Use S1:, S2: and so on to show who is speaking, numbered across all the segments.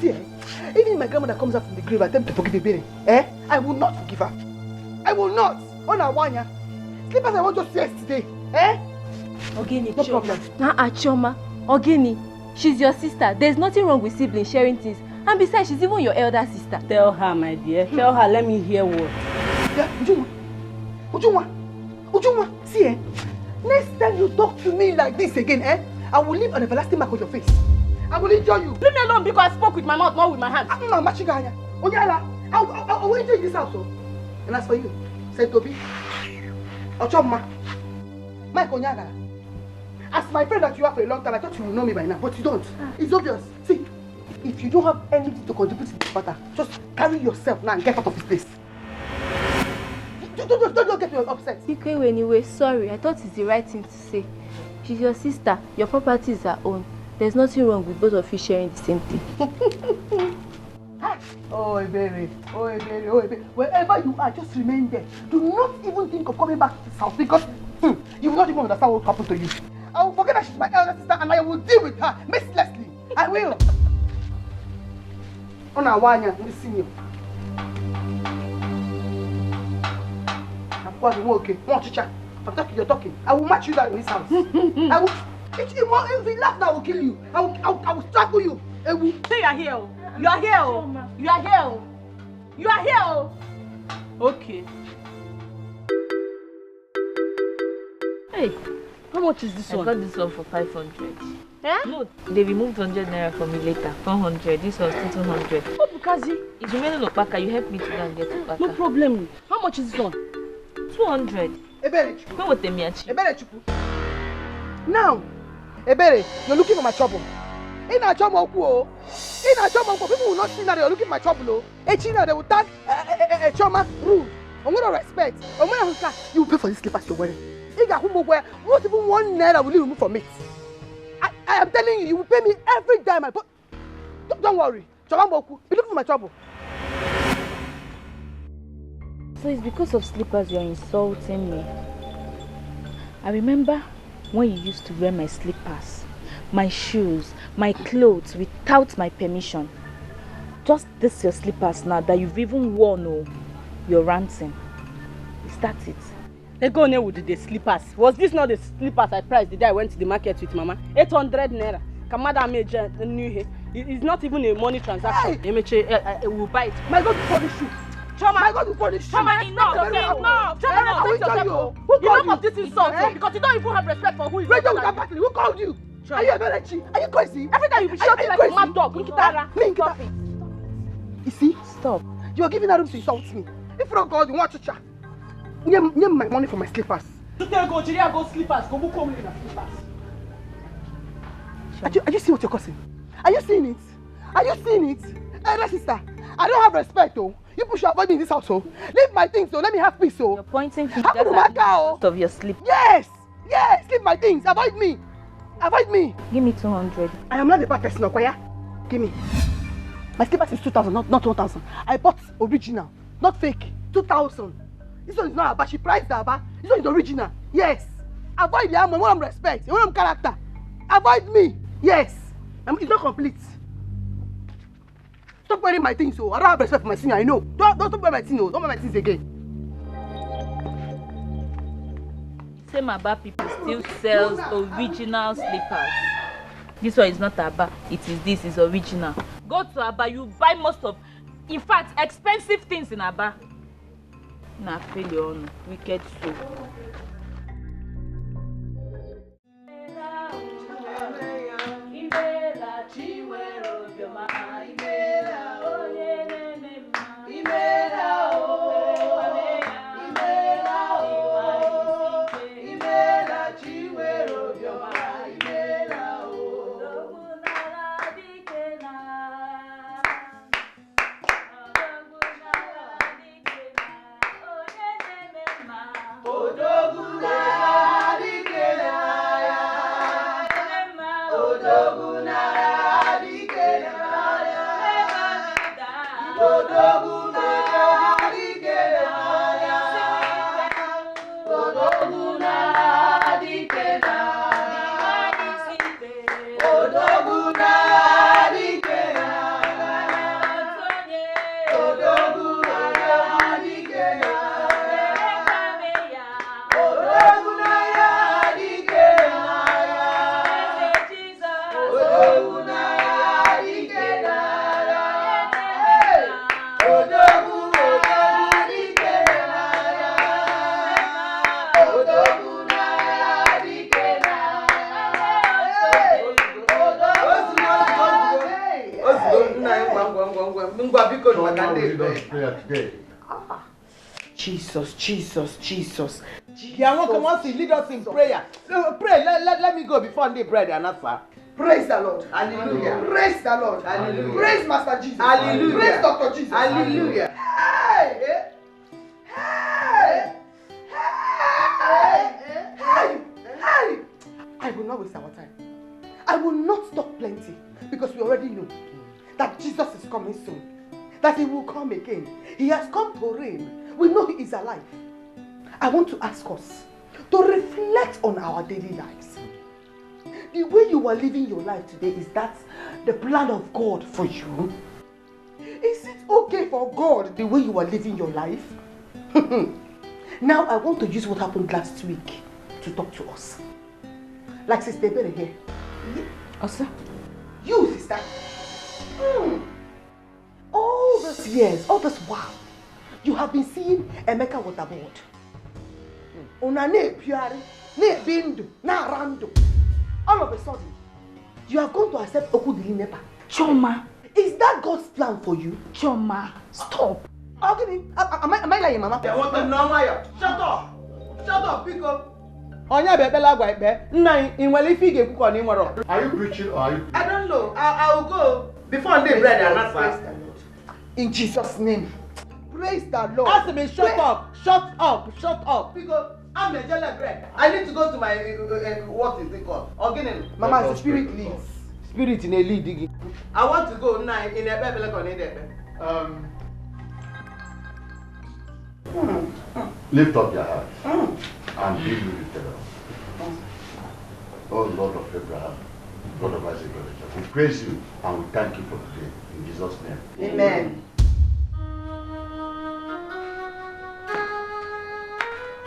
S1: See, even my grandmother comes out from the grave and attempts to forgive Ebere, I will not forgive her. I will not. Onawanya. Slippers I want just yesterday,
S2: Ogini,
S1: no problem.
S2: Chioma, Ogini, she's your sister. There's nothing wrong with siblings sharing things. And besides, she's even your elder sister.
S3: Tell her, my dear. Tell her, let me hear what.
S1: Yeah, Ujunwa, see, next time you talk to me like this again, I will leave an everlasting mark on your face. I will injure you.
S3: Leave me alone because I spoke with my mouth, not with my hands.
S1: I'm not matching Ganya. Onyala, I will injure this house. And as for you, say Toby, Ochoma, Mike Onyaga. As my friend that you are for a long time, I thought you would know me by now, but you don't. It's obvious. See, if you don't have anything to contribute to this matter, just carry yourself now and get out of this place. Don't get me upset.
S2: Anyway, sorry. I thought it's the right thing to say. She's your sister. Your property is her own. There's nothing wrong with both of you sharing the same thing.
S1: Oh, baby. Wherever you are, just remain there. Do not even think of coming back to this house because you will not even understand what will happen to you. I will forget that she's my elder sister and I will deal with her mercilessly. I will. Onawanya, listen you. Okay. I'm talking, you're talking. I will match you down in this house. I will. If you laugh, I will kill you. I will strangle you.
S3: Say you are here. You are here. You are here. You are here. Okay. Hey, how much is this one?
S4: I got this one for 500.
S3: Yeah?
S4: No, they removed 100 naira from me later. 400. This was 200.
S3: Oh, Bukazi.
S4: It's remaining Opaka. You help me to go and get Opaka.
S3: No problem. How much is this one?
S4: 200.
S1: Ebere.
S4: Go with them, Yachi.
S1: Ebere Chuku. Now, Ebere, you're looking for my trouble. In a trouble, people will not see that you're looking for my trouble. Echina, they will tag a trauma rule. I'm going to respect. You will pay for these slippers you're wearing. Not even 1 naira will you remove from it. I am telling you, you will pay me every time I put. Don't worry. Be looking for my trouble.
S4: So it's because of slippers you're insulting me. I remember when you used to wear my slippers, my shoes, my clothes without my permission. Just this your slippers now that you've even worn, oh, you're ranting. Is that it?
S3: Let's go on with the slippers. Was this not the slippers I priced the day I went to the market with Mama? 800 naira. Kamada made new hair. It's not even a money transaction. Hey. We'll buy it.
S1: My God, before this shoe.
S3: Choma,
S1: my God, before this shoe.
S3: Choma, enough. Enough of this insult because you don't even have respect for who is
S1: right. Who called you? Choma. Are you a Berechi? Are you crazy?
S3: Every time you be shouting like a mad dog.
S1: Stop it. You see?
S4: Stop.
S1: You are giving her room to insult me. If you don't call, you want to chat. Give my money for my slippers.
S3: You tell go slippers. Go book home in slippers.
S1: Are you seeing what you're causing? Are you seeing it? Are you seeing it? Hey, sister, I don't have respect, though. You push your avoid me in this household. Leave my things, so let me have peace, so.
S4: You're pointing fingers at most of your slip.
S1: Yes, leave my things. Avoid me.
S4: Give me 200.
S1: I am not the bad person, Okoya. Give me. My slippers is 2,000, not 1,000. I bought original, not fake. 2,000. This one is not Abba. She priced the Abba. This one is original. Yes. Avoid the ammo. I want respect. I want character. Avoid me. Yes. It's not complete. Stop wearing my things, so I don't have respect for my senior. I know. Don't wear my things. Don't wear my things again.
S4: Same Abba people still sells original slippers. This one is not Abba. This is original. Go to Abba. You buy most of, in fact, expensive things in Abba. Na failure, wicked soul.
S1: Jesus, Jesus, Jesus. Yeah, come on, lead us in prayer. Pray, let me go before the bread and answer. Praise the Lord. Hallelujah. Praise the Lord. Hallelujah. Praise Master Jesus. Hallelujah. Praise Dr. Jesus. Hallelujah. Hey! Hey! Hey! Hey! I will not waste our time. I will not talk plenty because we already know that Jesus is coming soon. That he will come again. He has come to reign. We know he is alive. I want to ask us to reflect on our daily lives. The way you are living your life today, is that the plan of God for you? Is it okay for God the way you are living your life? Now I want to use what happened last week to talk to us. Like Sister Bere here.
S4: Osa?
S1: You, sister. All these years, all this while, you have been seeing Emeka waterboard. Una ne piari, ne bindu, na rando. All of a sudden, you have gone to accept Okudili Nepa.
S4: Choma.
S1: Is that God's plan for you?
S4: Choma, stop.
S1: Okay, am I lying, Mama? Shut up! Shut up, pick up. Are you
S5: preaching or are you?
S1: I don't know. I'll go before the bread and answer. In Jesus' name. Praise the Lord. Ask me, shut up. Shut up. Shut up. Because I'm a jelly bread. I need to go to my, what is it called? Again, Mama, it's a spirit leads. Spirit in a lead. I want to go now in a Bible on it.
S5: Lift up your heart and be with the Lord. Oh Lord of Abraham, God of Isaac, God of Jacob, we praise you and we thank you for today. In Jesus' name.
S1: Amen.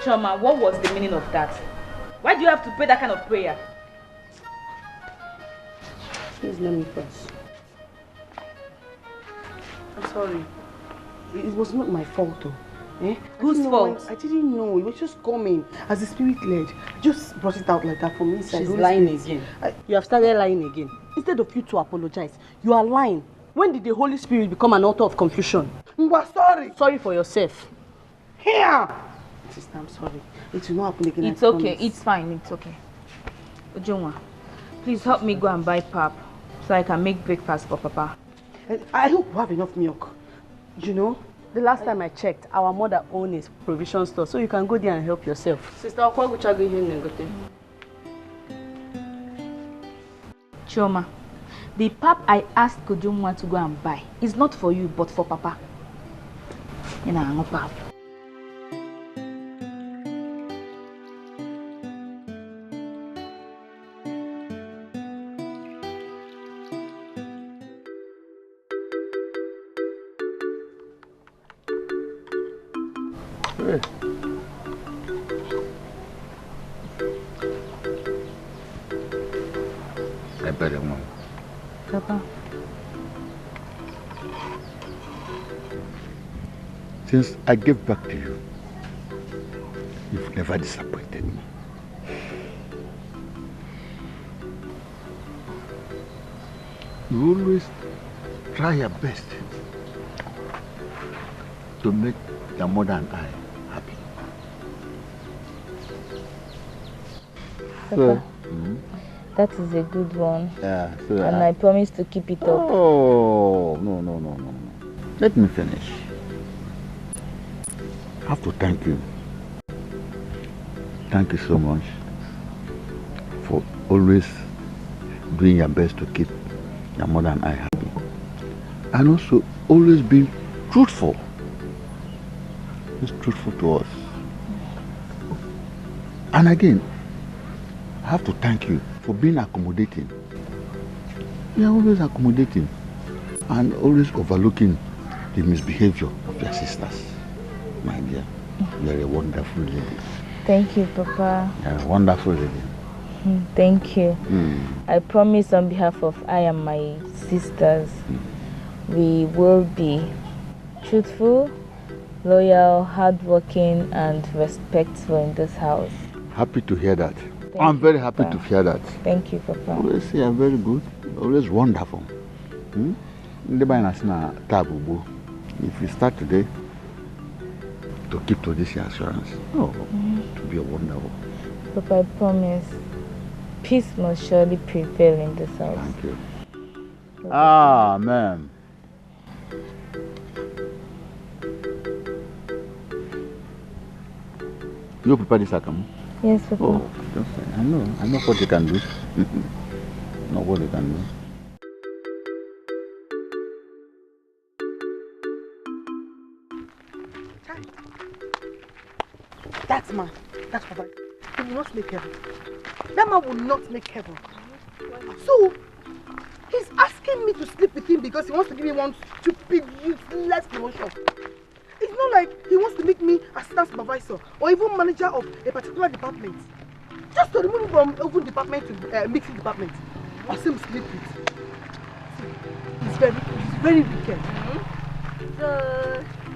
S4: Choma, what was the meaning of that? Why do you have to pray that kind of prayer?
S3: Please let me first. I'm sorry. It was not my fault though.
S4: Whose fault?
S3: I didn't know. It was just coming as the spirit led. I just brought it out like that from inside.
S4: She's lying again.
S3: You have started lying again. Instead of you to apologize, you are lying. When did the Holy Spirit become an author of confusion?
S1: You are sorry.
S3: Sorry for yourself.
S1: Here.
S3: Sister, I'm sorry. It will not happen again.
S4: It's okay. It's fine. It's okay. Ujunwa, please help me go and buy pap so I can make breakfast for Papa.
S3: I hope you have enough milk. You know, the last time I checked, our mother owned a provision store, so you can go there and help yourself. Sister,
S4: Chioma, the pap I asked Ujunwa to go and buy is not for you, but for Papa. You know, no pap. Papa.
S5: Since I gave back to you, you've never disappointed me. You always try your best to make your mother and I happy.
S2: Papa, that is a good one.
S5: Yeah, so
S2: and I promise to keep it up.
S5: Oh, no. Let me finish. I have to thank you. Thank you so much for always doing your best to keep your mother and I happy. And also always being truthful. Just truthful to us. And again, I have to thank you for being accommodating. You are always accommodating and always overlooking the misbehavior of your sisters. My dear, you are a wonderful lady.
S2: Thank you, Papa.
S5: You are a wonderful lady.
S2: Thank you. I promise on behalf of I and my sisters, we will be truthful, loyal, hardworking, and respectful in this house.
S5: Happy to hear that. I'm very happy to hear that.
S2: Thank you, Papa.
S5: Always say I'm very good, always wonderful. If you start today to keep to this assurance, oh, it will be a wonderful.
S2: Papa, I promise. Peace must surely prevail in this house.
S5: Thank you. Amen. You prepare this account?
S2: Yes, Papa.
S5: Oh, just I know what you can do. Know what you can do.
S1: That man, that's Papa. He will not make heaven. That man will not make heaven. So, he's asking me to sleep with him because he wants to give me one stupid, useless promotion. It's not like he wants to make me assistant supervisor or even manager of a particular department. Just to remove me from open department to mixing department. Or same sleep with. He's very wicked.
S4: So,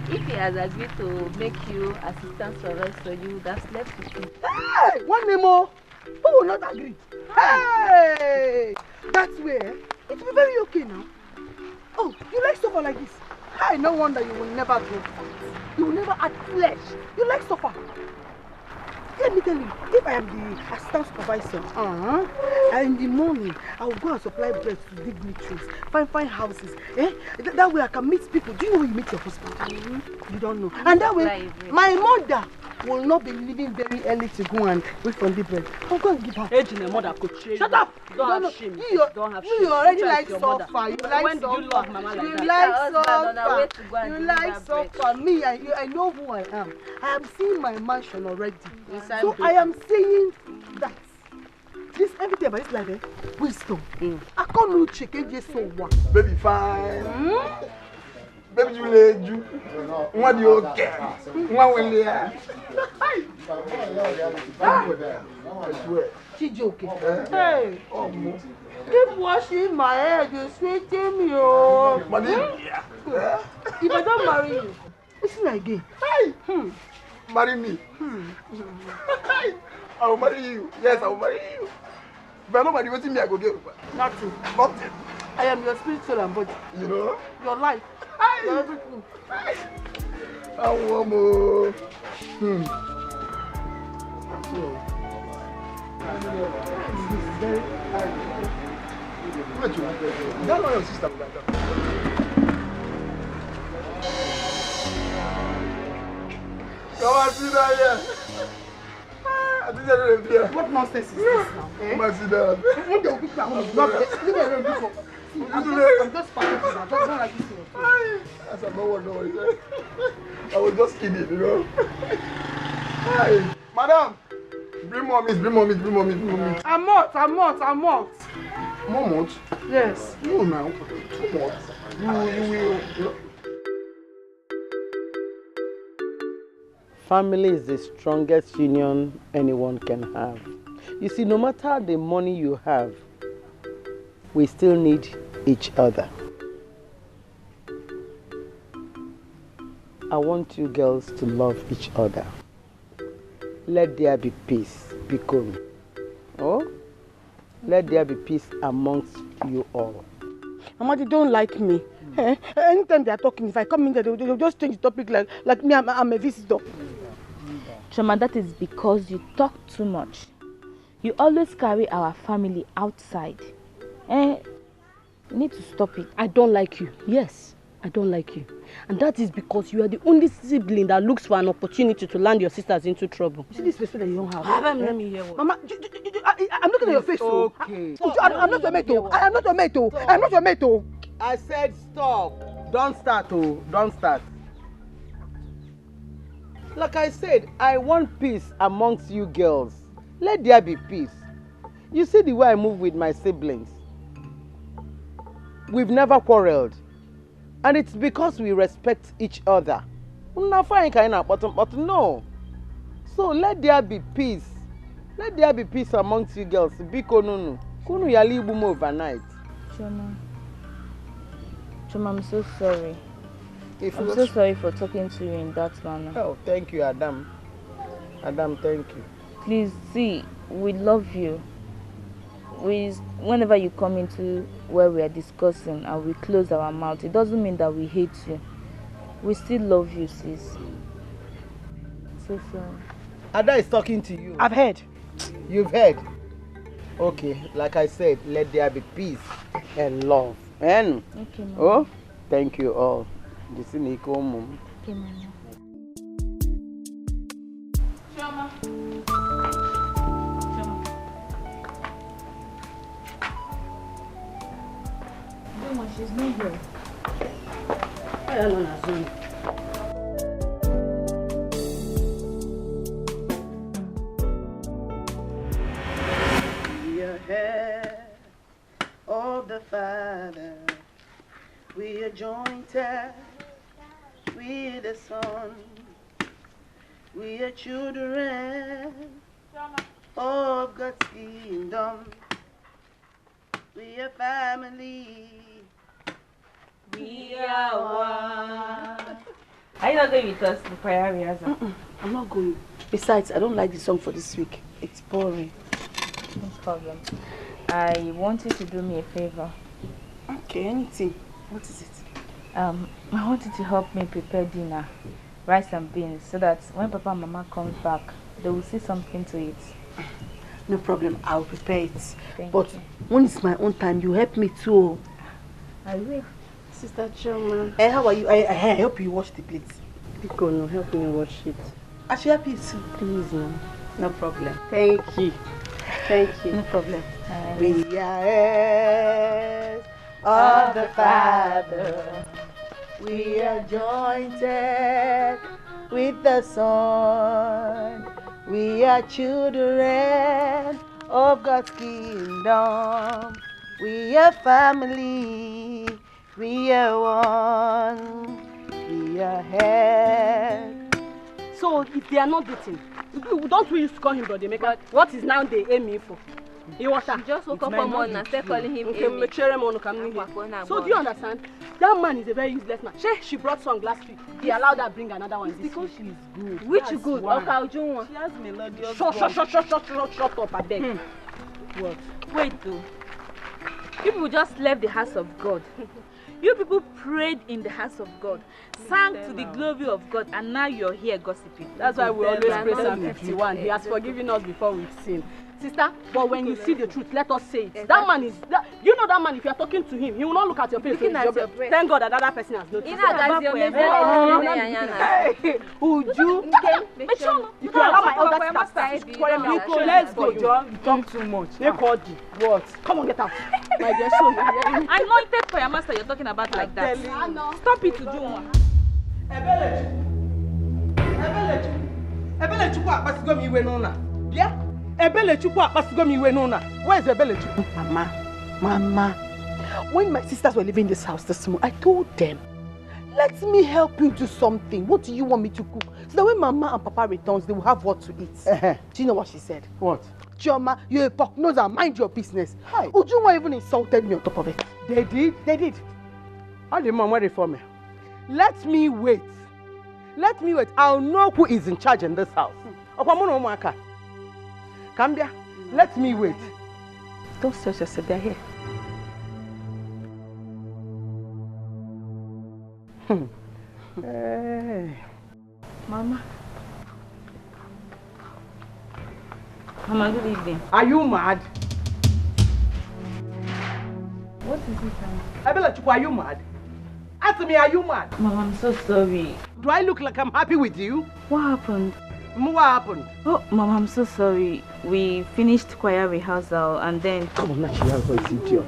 S4: if he has agreed to make you assistant supervisor, you would have slept with him.
S1: Hey! One name more. Who will not agree? Hey! That's where it will be very okay now. Oh, you like sofa like this? Hey, no wonder you will never grow fat. You will never add flesh. You like sofa. Let me tell you, if I am the assistant supervisor, and in the morning, I will go and supply bread to dignitaries, find houses. That way I can meet people. Do you know when you meet your husband? You don't know. And that way, my mother will not be leaving very early to go and wait for the bread. I'll go and give her. Shut up!
S3: Don't have shame.
S1: You already like sofa. You like sofa. You like sofa. You like sofa. Me, I know who I am. I am seeing my mansion already. So I am saying that this everything about this life, wisdom. I can't no chicken just so one.
S6: Baby fine. Baby you lay you. What do you care? What will you? I swear.
S1: She joking. Hey, keep washing my head. You sweeting me, oh. If I don't marry you, listen again.
S6: Hey. Marry me. I will marry you. Yes, I will marry you. But nobody waiting me, I go get
S1: Nothing.
S6: nothing.
S1: I am your spirit, soul, and body.
S6: You know?
S1: Your life. Your everything.
S6: I want more. That's not your sister like that. Come on, sit down here. I think they're ready here.
S1: What nonsense is this now?
S6: Come on, sit down.
S1: When they will pick up, I'm just pathetic. I don't like this.
S6: That's not what no one said. I was just kidding, you know. Hi, madam. Bring more meat.
S1: I'm not.
S6: More much?
S1: Yes.
S6: No, now. Too much. You will.
S7: Family is the strongest union anyone can have. You see, no matter the money you have, we still need each other. I want you girls to love each other. Let there be peace, Bikoni. Oh? Let there be peace amongst you all.
S1: Mama, they don't like me. Anytime they are talking, if I come in there, they'll just change the topic like me, I'm a visitor.
S2: Choma, that is because you talk too much. You always carry our family outside. You need to stop it.
S3: I don't like you. Yes, I don't like you. And that is because you are the only sibling that looks for an opportunity to land your sisters into trouble.
S1: You see this respect that you don't have?
S3: Let me hear what.
S1: Mama, I'm looking at your face.
S7: Okay.
S1: I'm not your mate. I am not your mate. I'm not your mate.
S7: I said stop. Don't start, oh. Don't start. Like I said, I want peace amongst you girls. Let there be peace. You see the way I move with my siblings. We've never quarreled. And it's because we respect each other. But no. So let there be peace. Let there be peace amongst you girls. Biko nunu. Kunu yali ibumo overnight.
S2: Choma, I'm so sorry. I'm so sorry for talking to you in that manner.
S7: Oh, thank you, Adam. Adam, thank you.
S2: Please, see, we love you. whenever you come into where we are discussing and we close our mouth, it doesn't mean that we hate you. We still love you, sis. So sorry.
S7: Ada is talking to you.
S1: I've heard.
S7: You've heard? Okay, like I said, let there be peace and love. And
S2: Okay, Mama.
S7: oh, thank you all. This is Nico Mum.
S2: Okay, Mama.
S4: Chioma.
S2: Mama, she's not here.
S3: I don't know.
S7: We are head of the Father. We are jointed with the Son. We are children of God's kingdom. We are family.
S2: We are one. Are you not going with us to prayer rehearsal?
S3: I'm not going. Besides, I don't like the song for this week. It's boring.
S2: No problem. I want you to do me a favor.
S3: Okay, anything. What is it?
S2: I want you to help me prepare dinner, rice and beans, so that when Papa and Mama comes back, they will see something to eat.
S3: No problem. I'll prepare it.
S2: Thank
S3: But
S2: you.
S3: when it's my own time, you help me too.
S2: I will.
S3: Sister Choma. Hey, how are you? I help you wash the plates. Pico, no, help me wash it. I should help you too. Please, no. No problem. Thank you. Thank you. No problem.
S7: We are heirs of the Father. We are jointed with the Son. We are children of God's kingdom. We are family. We are one. We are heirs.
S3: So, if they are not dating, don't we used to call him Brother Maker? What is now they aim me for? He was
S4: She just woke up one morning and started calling him Amy.
S3: So do you understand? That man is a very useless man. She brought song last week. He allowed her bring another one this
S7: Because
S3: week.
S7: she's good.
S4: Which
S7: That's
S4: good?
S7: why.
S4: Okay, I'll do one.
S7: She has melodious
S3: Shut up, I beg.
S7: What?
S4: Wait though. You people just left the house of God. You people prayed in the house of God, sang to the glory of God, and now you're here gossiping.
S3: That's why we always pray
S4: Tell
S3: Psalm
S4: me.
S3: 51. He has forgiven us before we sin. Sister, but when you see the truth, let us say it. That man is, you know that man, if you're talking to him, he will not look at your face.
S4: Looking at your breast.
S3: Thank God that other person has noticed.
S7: Uju,
S3: if you allow my elder sister to quarrel me,
S7: Nico, let's go, John. You talk too much. What?
S3: Come on, get out. My dear son, you're hearing me.
S4: Anointed prayer master, you're talking about like that. Stop it to do one.
S7: Where's Ebelechu?
S3: Mama, when my sisters were leaving this house this morning, I told them, let me help you do something. What do you want me to cook? So that when Mama and Papa returns, they will have what to eat. Do you know what she said?
S7: What?
S3: Chioma, you're a pork nose and mind your business.
S7: Hi.
S3: Ujunwa even insulted me on top of it.
S7: They did?
S3: They did.
S7: How did Mom wait for me?
S3: Let me wait.
S7: Let me wait. I'll know who is in charge in this house. Come there. Let me wait.
S3: Don't stress yourself, they're here.
S7: Hey.
S2: Mama. Mama, good evening.
S7: Are you mad?
S2: What is it now?
S7: Ebelechu, are you mad? Ask me, are you mad?
S2: Mama, I'm so sorry.
S7: Do I look like I'm happy with you?
S2: What happened?
S7: What happened?
S2: Oh, Mama, I'm so sorry. We finished choir rehearsal and then...
S7: Come on, Naija, it's idiot.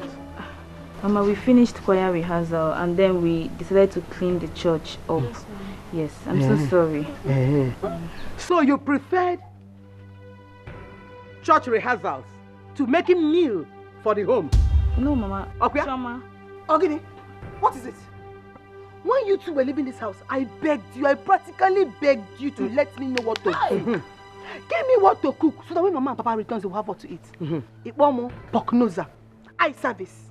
S2: Mama, we finished choir rehearsal and then we decided to clean the church up. Yes, I'm so sorry.
S7: So you preferred church rehearsals to making meal for the home?
S2: No, Mama.
S7: Okay.
S2: Chioma.
S3: Ogini, what is it? When you two were leaving this house, I begged you, I practically begged you to let me know what to do. Give me what to cook so that when Mama and Papa returns, they will have what to eat. Ikpomo, porknoza, eye service.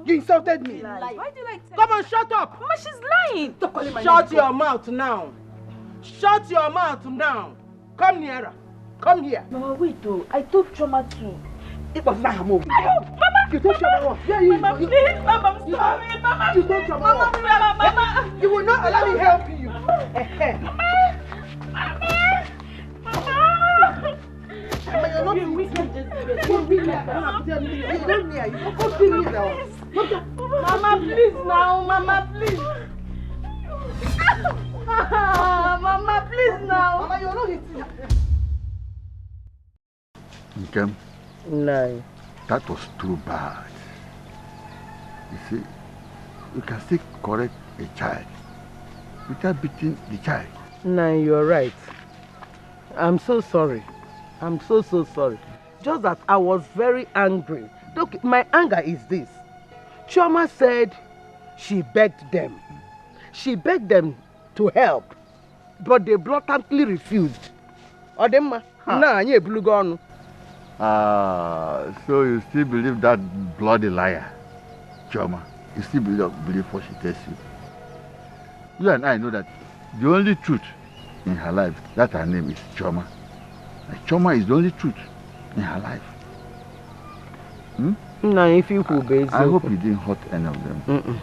S3: You insulted me.
S4: Why do you like
S7: Come on, shut up.
S4: Mama, she's lying.
S3: Stop calling my
S7: Shut
S3: name.
S7: your mouth now. Shut your mouth now. Come nearer. Come here.
S4: Mama, wait though. I told Chioma to
S1: It was not her move.
S4: Mama!
S1: You don't Chioma off. Yeah,
S4: Mama, please, Mama, I'm sorry, Mama.
S1: You don't Chioma off.
S4: Mama.
S1: You will not allow me help you. Mama, you're not wicked. You're wicked. You don't near you. Don't kill me now.
S4: Mama, please now. Mama, please. Mama, please now.
S1: Mama, you're not hitting.
S5: Nkem,
S7: No.
S5: that was too bad. You see, you can still correct a child without beating the child.
S7: No, you're right. I'm so sorry. I'm so sorry. Just that I was very angry. Look, my anger is this. Chioma said she begged them. She begged them to help, but they blatantly refused. Odemma, na anye ebulugo onu.
S5: So you still believe that bloody liar, Chioma? You still believe what she tells you? You and I know that the only truth in her life, that her name is Chioma. And Chioma is the only truth in her life.
S7: No, if you could be
S5: I hope you didn't hurt any of them.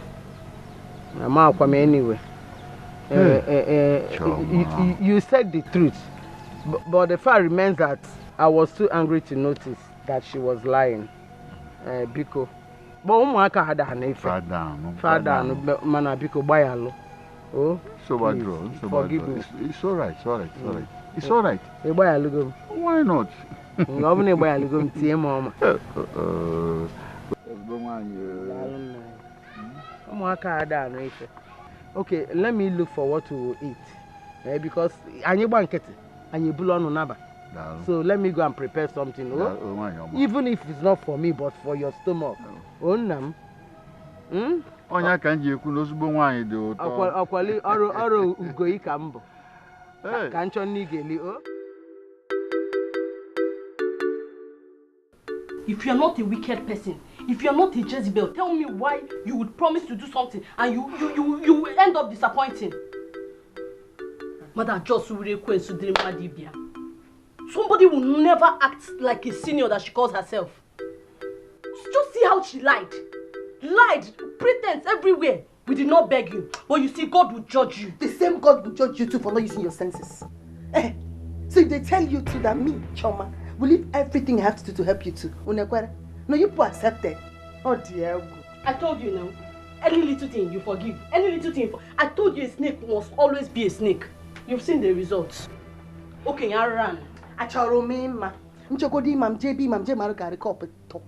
S7: I'm out from anyway.
S5: Chioma.
S7: You said the truth, but the fact remains that I was too angry to notice that she was lying. Biko. But umuaka had her name.
S5: Father,
S7: mana biko bayalo. Oh.
S5: Forgive me. It's all right. It's all right. It's all right. It's all right. Why not?
S7: Okay, let me look for what to eat. Because so let me go and prepare something. Even if it's not for me, but for your stomach.
S5: Onya kanji ekwu n'ozugbo nwaanyị dị ụtọ.
S7: Akwali ọrụ ugoyi ka mbọ. Ka nchọ n'igeli o.
S3: If you're not a wicked person, if you're not a Jezebel, tell me why you would promise to do something and you end up disappointing. Mother just request to dream Madibia. Somebody will never act like a senior that she calls herself. Just see how she lied. Lied, pretense everywhere. We did not beg you, but you see, God will judge you. The same God will judge you too for not using your senses. So if they tell you too that me, Chioma, will leave everything I have to do to help you too. No, you people accept it. Oh dear. I told you now. Any little thing you forgive. Any little thing. I told you a snake must always be a snake. You've seen the results. Okay, I ran. I charo me ma. Mchokodi mam JB mam J Marugari corporate top.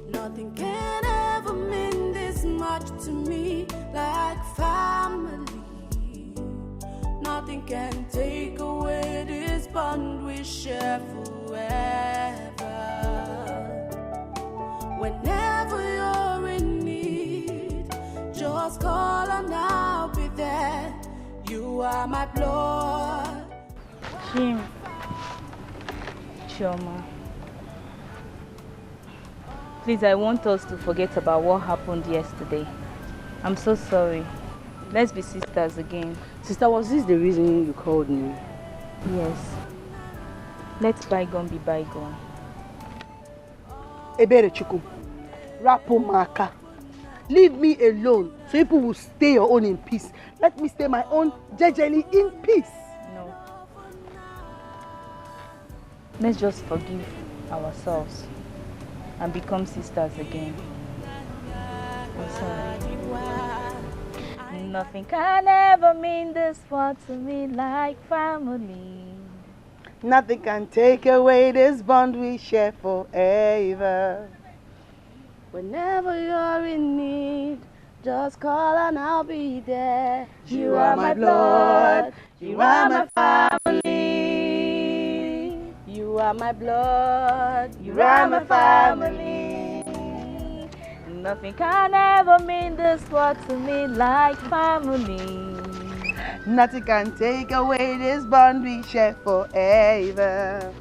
S8: Nothing can ever mean this much to me like family. Nothing can take away this bond we share forever. Whenever you're in need, just call and I'll be there. You are my blood.
S2: Kim, Chioma, please, I want us to forget about what happened yesterday. I'm so sorry. Let's be sisters again.
S3: Sister, was this the reason you called me?
S2: Yes. Let bygone be bygone.
S1: Ebere Chuku, Rapo Maka, leave me alone so people will stay your own in peace. Let me stay my own jejely in peace.
S2: No. Let's just forgive ourselves and become sisters again. I'm sorry. Nothing can ever mean this world to me like family.
S1: Nothing can take away this bond we share forever.
S8: Whenever you're in need, just call and I'll be there.
S1: You are my blood, you are my family.
S2: You are my blood, you are my family. Nothing can ever mean this world to me like family.
S3: Nothing can take away this bond we share forever.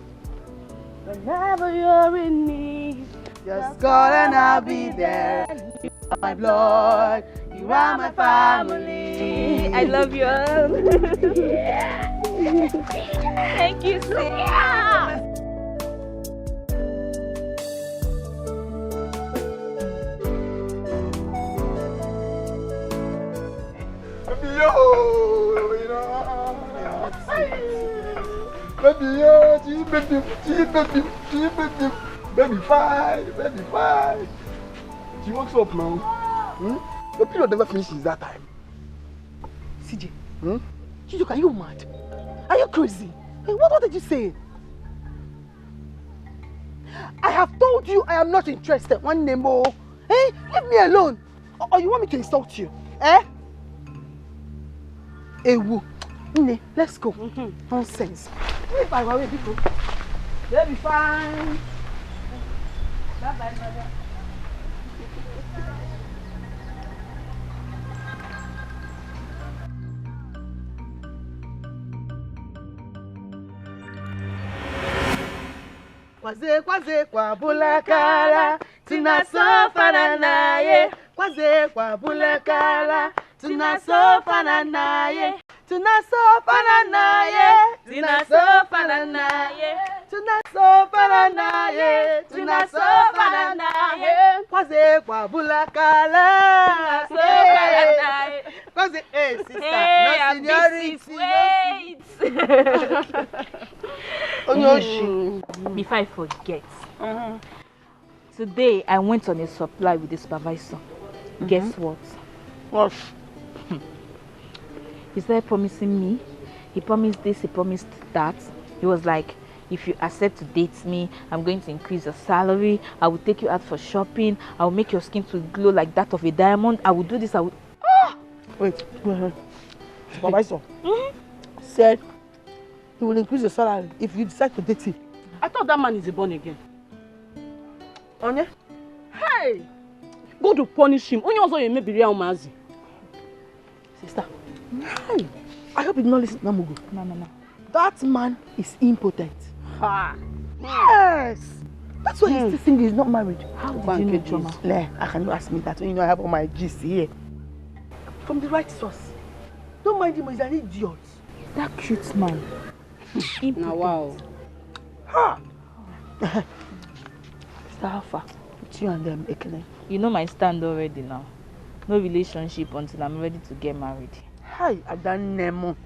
S2: Whenever you're in need,
S3: Just call and I'll be there. You are my blood, you are my family.
S2: I love you all. Thank you, sis.
S6: Baby, yo, you know. Baby, yo, baby, fine. She wakes up now. The period never finishes that time.
S3: CJ, Chijoke, are you mad? Are you crazy? Hey, what did you say? I have told you I am not interested. One name more. Hey, leave me alone. Or you want me to insult you? Eh? Ewu. Nne, let's go. Nonsense. Leave by my way, people. They'll be fine. Bye-bye, mother. Kwaze kwa bulakala tunasofana naye. Kwaze kwa bulakala tunasofana naye. Tunasofana naye. Tunasofana naye. Tunasofana naye. Tunasofana naye. Kwaze kwa bulakala. Tunasofana naye. Kwaze, hey sister, no seniority.
S2: Wait. Before I forget, today I went on a supply with the supervisor. Guess what?
S3: What?
S2: He started promising me. He promised this, he promised that. He was like, if you accept to date me, I'm going to increase your salary. I will take you out for shopping. I will make your skin to glow like that of a diamond. I will do this, I will...
S3: Wait. Supervisor said he will increase your salary if you decide to date him.
S9: I thought that man is a born again.
S3: Onye?
S9: Hey! Go to punish him. Only also you may be real mazi.
S3: Sister. Hey! I hope you did not listen to Namugo.
S2: No.
S3: That man is impotent.
S9: Ha!
S3: Yes! That's why he's still single, he's not married.
S2: How did you know, Choma?
S3: Nah, I cannot ask me that when you know I have all my gist here. From the right source. Don't mind him, he's an idiot.
S2: That cute man.
S9: Now, wow.
S3: Ha! Mr. Alpha, it's you and them, Ekene.
S2: You know my stand already now. No relationship until I'm ready to get married.
S3: Hi, Adanemo.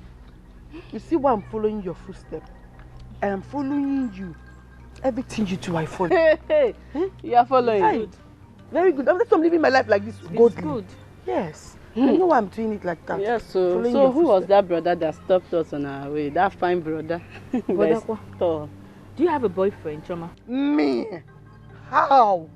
S3: You see why I'm following your footsteps? I am following you. Everything you do, I follow.
S9: Hey, you are following.
S3: Hi. Very good. That's why I'm living my life like this.
S2: It's good.
S3: Yes. I know why I'm doing it like that.
S9: Yes, so who was that brother that stopped us on our way? That fine brother.
S2: Brother, do you have a boyfriend, Choma?
S3: Me? How?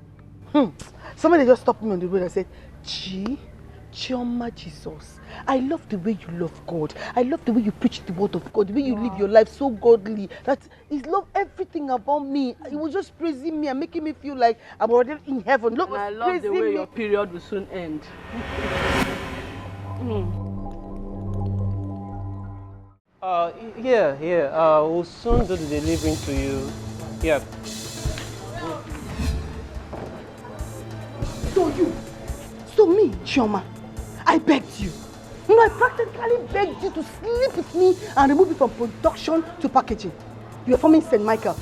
S3: Somebody just stopped me on the road and said, Chioma Jesus, I love the way you love God. I love the way you preach the word of God, the way you live your life so godly. That is love everything about me. He was just praising me and making me feel like I'm already in heaven. Look,
S9: I love the way your period will soon end.
S10: Here. We'll soon do the delivering to you. Yep.
S3: So me, Chioma, I begged you. You know, I practically begged you to sleep with me and remove it from production to packaging. You were forming St. Michael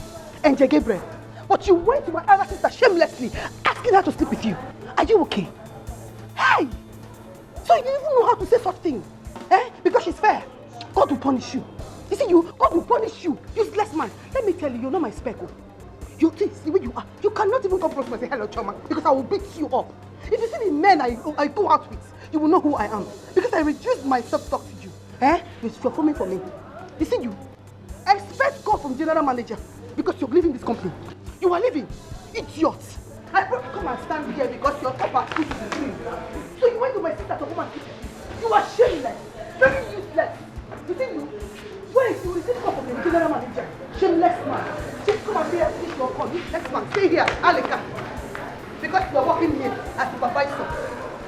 S3: and J. Gabriel. But you went to my other sister shamelessly, asking her to sleep with you. Are you okay? Hey! So you even know how to say such things? Eh? Because she's fair. God will punish you. You see, God will punish you. Useless man. Let me tell you, you're not my speckle. You think the way you are, you cannot even come close to me and say hello, Choma, because I will beat you up. If you see the men I go out with, you will know who I am. Because I reduced myself to talk to you. Eh? You're forming for me. You see, you expect call from general manager because you're leaving this company. You are leaving. Idiot. I brought you come and stand here because your top are too clean. So you went to my sister to come and keep you. You are shameless. Very useless. You see, you? Wait, you receive call from the general manager. Shameless man. Just come and finish your call. Next man, stay here, Alika. Because you are working here as supervisor.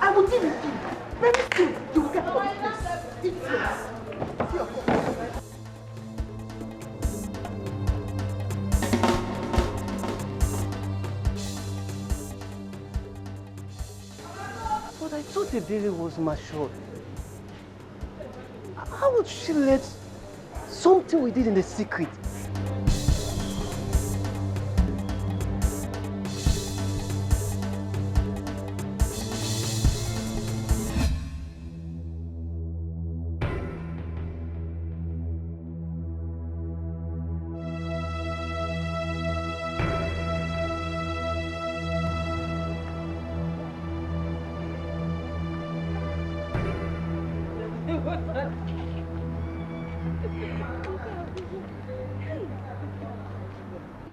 S3: I will deal with you. Very soon, you will get out of this place. It's yours. See your call.
S10: But I thought the baby was mature. How would she let something we did in the secret?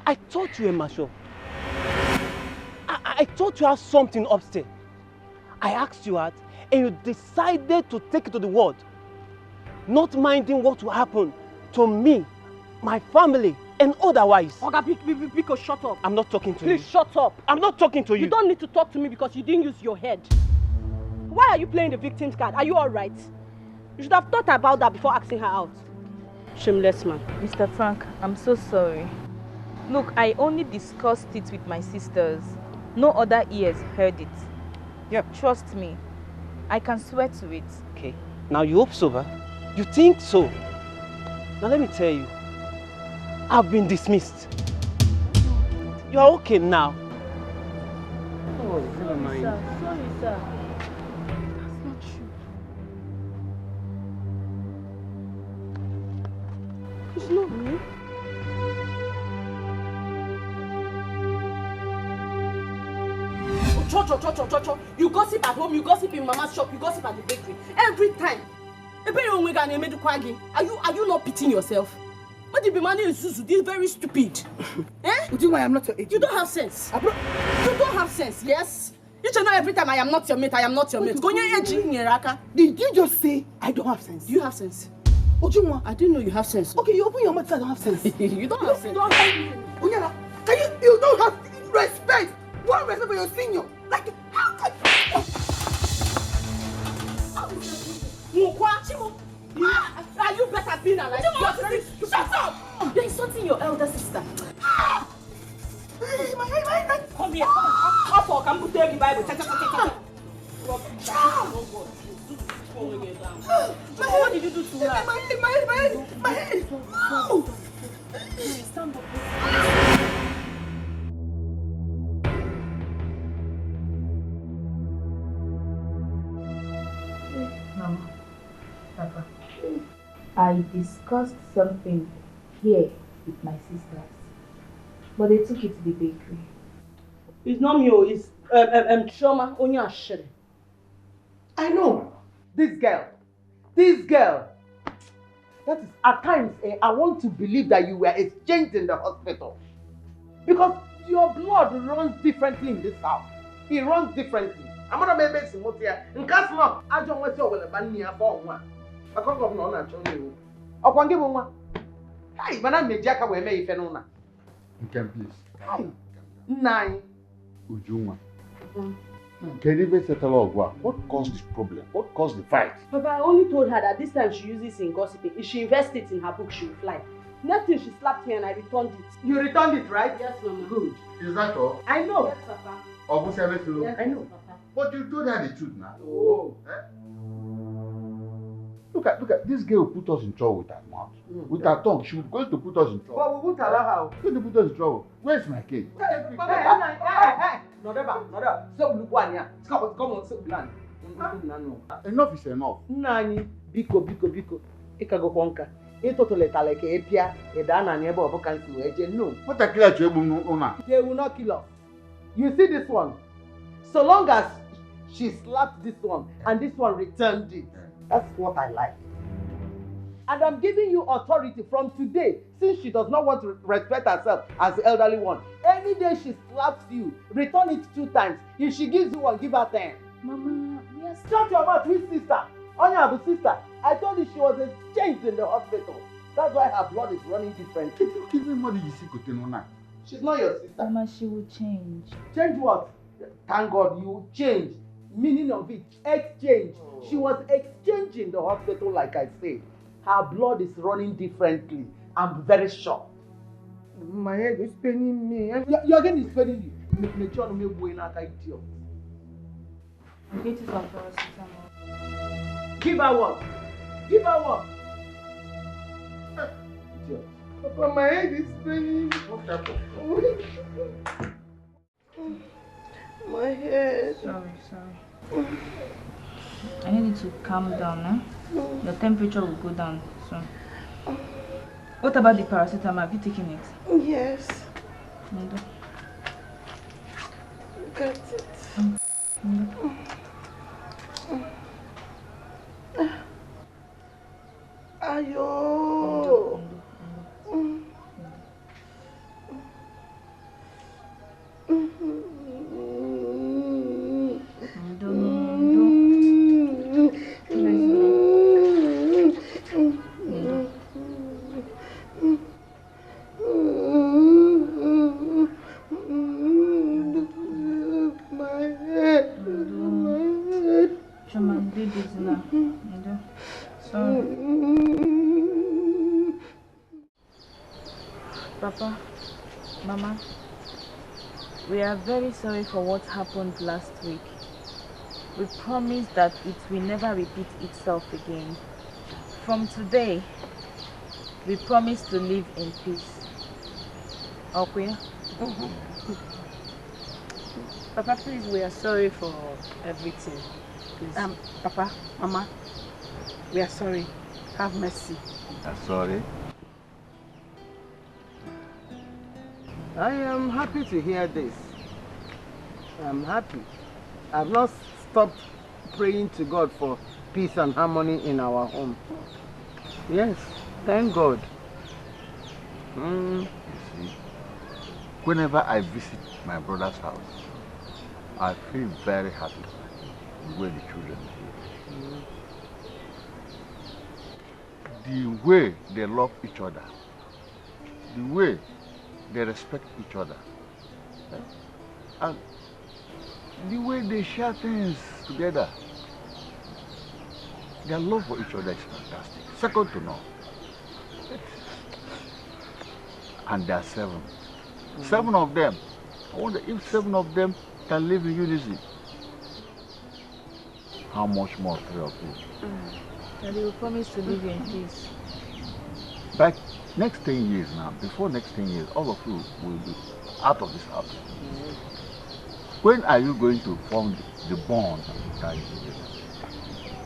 S10: I thought you were mature. I thought you had something upstairs. I asked you out and you decided to take it to the world, not minding what will happen to me, my family, and otherwise.
S11: Oga, Biko, shut up.
S10: I'm not talking to you.
S11: Please shut up.
S10: I'm not talking to you.
S11: You don't need to talk to me because you didn't use your head. Why are you playing the victim's card? Are you alright? You should have thought about that before asking her out. Shameless man.
S2: Mr. Frank, I'm so sorry. Look, I only discussed it with my sisters. No other ears heard it.
S10: Yeah.
S2: Trust me. I can swear to it.
S10: Okay. Now you hope so, huh? You think so? Now let me tell you. I've been dismissed. You are okay now. Oh, never mind.
S11: Sorry, sir. That's not true. It's not me. Cho. You gossip at home, you gossip in mama's shop, you gossip at the bakery. Every time. Are you not pitying yourself? What did be manning Zuzu? This is very stupid. Eh?
S3: Would you know I am not your agent?
S11: You don't have sense. You don't have sense, yes? You should know every time I am not your mate, I am not your mate.
S3: Did you just say I don't have sense?
S11: Do you have sense?
S3: Ujunwa,
S11: I didn't know you have sense.
S3: Okay, you open your mouth and say I don't have sense.
S11: You don't have sense.
S3: You don't have Onyala, you don't have respect. One respect for your senior. Like, how can
S11: Are you better being alive? Shut up! You're insulting your elder sister. Come here, come on. Come put the Bible. What did you do to her?
S3: My head.
S11: Stand up.
S2: Mama, Papa, I discussed something here with my sisters, but they took it to the bakery.
S11: It's not me, it's Choma Onyashiri.
S7: I know. This girl. That is, at times, I want to believe that you were exchanged in the hospital. Because your blood runs differently in this house. It runs differently. I'm going to make some here. In case not, I don't want to go to the for one. I can't go on and show you. I can't give one. Hey, but I'm a jack away, may Fenona.
S5: You can please.
S7: Hey, 9.
S5: Ujunwa. Can you even settle all what caused this problem? What caused the fight?
S11: Papa, I only told her that this time she uses it in gossiping. If she invests it in her book, she will fly. Next thing, she slapped me and I returned it.
S7: You returned it, right?
S11: Yes, Mama.
S5: Good. Is that all?
S7: I know.
S11: Yes, Papa.
S5: Yes,
S7: I know.
S11: Papa.
S5: But you told her the truth now.
S7: Oh.
S5: Eh? Look at this girl put us in trouble with her mouth. With her tongue, she was going to put us in trouble.
S7: But we won't allow her.
S5: Going to put us in trouble. Where's my cake?
S7: Hey. Nodeba. So look one here. Come on, so plan.
S5: Enough is enough.
S7: Nani, biko. Ikago kwanka. Itotoleta like epia, edana neba obo kansi weje. No.
S5: What a clear to you,
S7: They will not kill us. You see this one? So long as she slapped this one and this one returned it. That's what I like. And I'm giving you authority from today, since she does not want to respect herself as the elderly one. Any day she slaps you, return it 2 times. If she gives you 1, give her 10.
S2: Mama, we are
S7: Shut your mouth, which sister? Onyabu's sister. I told you she was exchanged in the hospital. That's why her blood is running different. She's not your sister.
S2: Mama, she will change.
S7: Change what? Thank God you changed. Meaning of it, exchange. She was exchanging the hospital, like I said. Her blood is running differently. I'm very sure.
S1: My head is paining me.
S7: Your head is paining you. Make sure you go in like an idiot.
S2: I'm getting some paracetamol.
S7: Give her what? Give her what? Idiot.
S1: Papa, my head is paining me.
S7: What happened?
S1: My head.
S2: Sorry. I need you to calm down, eh? Your temperature will go down soon. What about the paracetamol? Have you taken it?
S1: Yes. Got it. Ayo.
S2: Papa, Mama, we are very sorry for what happened last week. We promise that it will never repeat itself again. From today, we promise to live in peace. Okay?
S9: Papa, please, we are sorry for everything. Please. Papa, Mama, we are sorry. Have mercy.
S5: I'm sorry.
S7: I am happy to hear this. I'm happy. I've not stopped praying to God for peace and harmony in our home. Yes, thank God.
S5: You see, whenever I visit my brother's house, I feel very happy the way the children behave. The way they love each other, the way they respect each other, and the way they share things together. Their love for each other is fantastic, second to none. And there are 7. 7 of them. I wonder if 7 of them can live in unity. How much more 3 of you?
S2: And they will promise to live in peace.
S5: But next 10 years now, before next 10 years, all of you will be out of this house. When are you going to form the bond and tie together?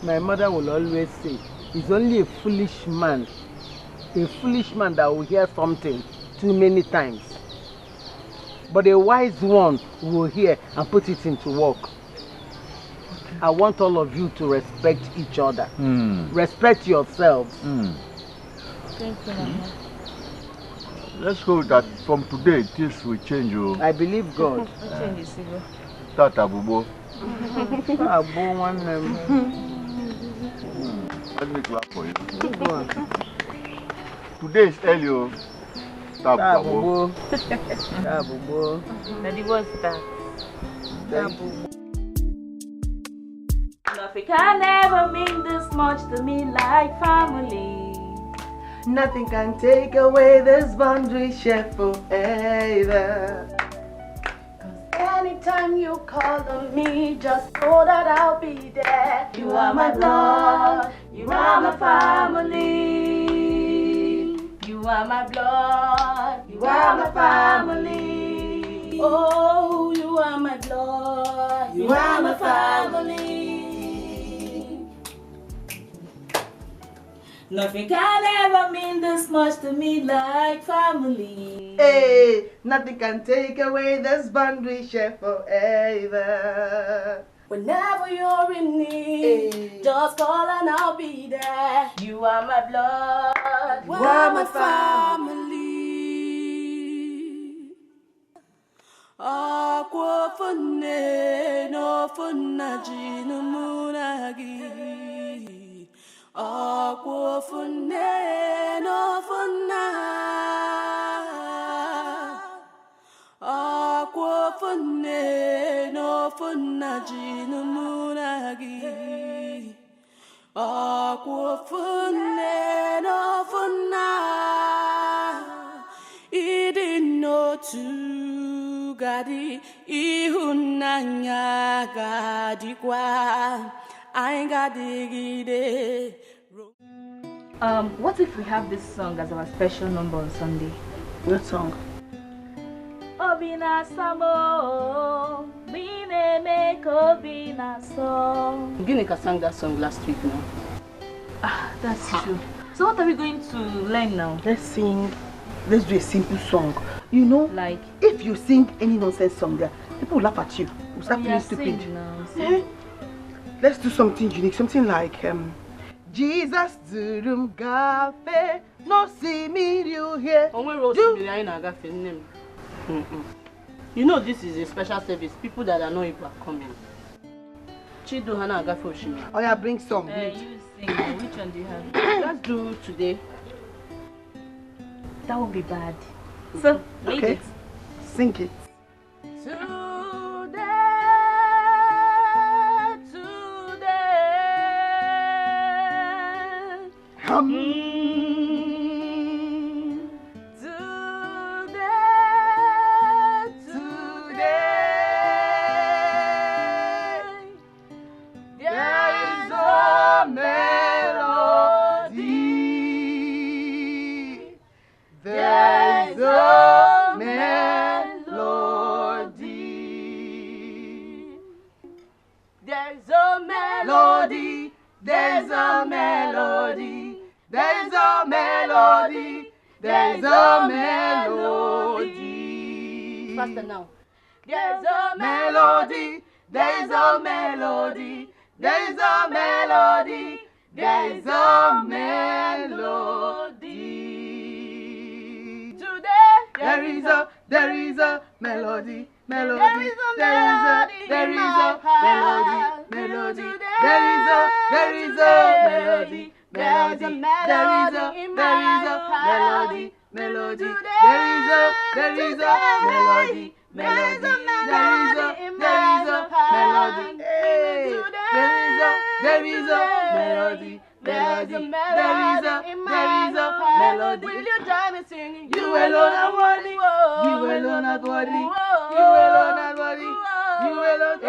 S7: My mother will always say, it's only a foolish man that will hear something too many times. But a wise one will hear and put it into work. I want all of you to respect each other. Respect yourselves.
S2: Thank you, Mama.
S5: Let's hope that from today things will change.
S7: I believe God.
S2: Change is evil.
S5: Tata Bubo. Let me clap for you. Today is early.
S7: Tabubo.
S2: Daddy, what's that? Nothing can ever mean this much to me like family.
S1: Nothing can take away this bond we share forever.
S11: Anytime you call on me, just know that I'll be there. You are my blood, you are my family. You are my blood, you are my family. Oh, you are my blood, you are my family. Nothing can ever mean this much to me like family.
S1: Hey, nothing can take away this bond we share forever.
S11: Whenever you're in need, just call and I'll be there. You are my blood, you are my family. Aqua funne no funna jinu munagi. Aqua funne no
S8: ofuna jinu munagi. Aquafune no funa. Idino tu gadi ihunanya gadi kwa. I gadi.
S4: What if we have this song as our special number on Sunday?
S9: What song?
S4: Obina Samo, Bine make Obina song.
S9: Ginika sang that song last week now.
S4: Ah, that's true. So what are we going to learn now?
S3: Let's do a simple song. You know,
S4: Like,
S3: if you sing any nonsense song there, people will laugh at you. Will start feeling stupid.
S4: sing now.
S3: Eh? Let's do something unique, something like Jesus Durum Gafe, no see me you here.
S9: You know this is a special service. People that are not able are coming. Chido Hana Agafe Oshimi.
S3: Oh yeah, bring song.
S4: You sing. Which one do you have?
S9: Let's do today.
S4: That won't be bad. So, lead
S3: Okay.
S4: it.
S3: Sing it.
S9: Faster now.
S8: There's a melody, there's a melody, there's a melody, there's a melody. Today
S3: There is a melody,
S8: there is a melody
S3: there is a melody, melody. There is a melody, melody. There is a melody, melody. There is a melody, melody. There is a melody. There is a melody, melody.
S8: Will you join me singing?
S3: You alone are worthy. You alone are worthy. You alone are worthy. You alone.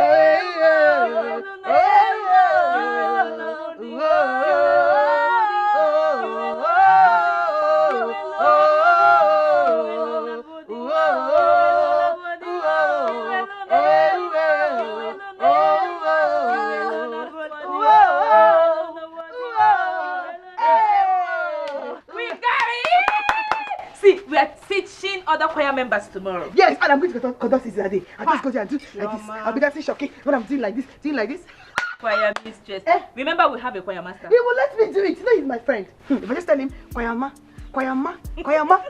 S4: We are teaching other choir members tomorrow.
S3: Yes, and I'm going to conduct this today. I just go there and do like this. I'll be dancing shocking when I'm doing like this,
S4: Choir mistress. Remember, we have a choir master.
S3: He will let me do it. You know he's my friend. If I just tell him, Koyama,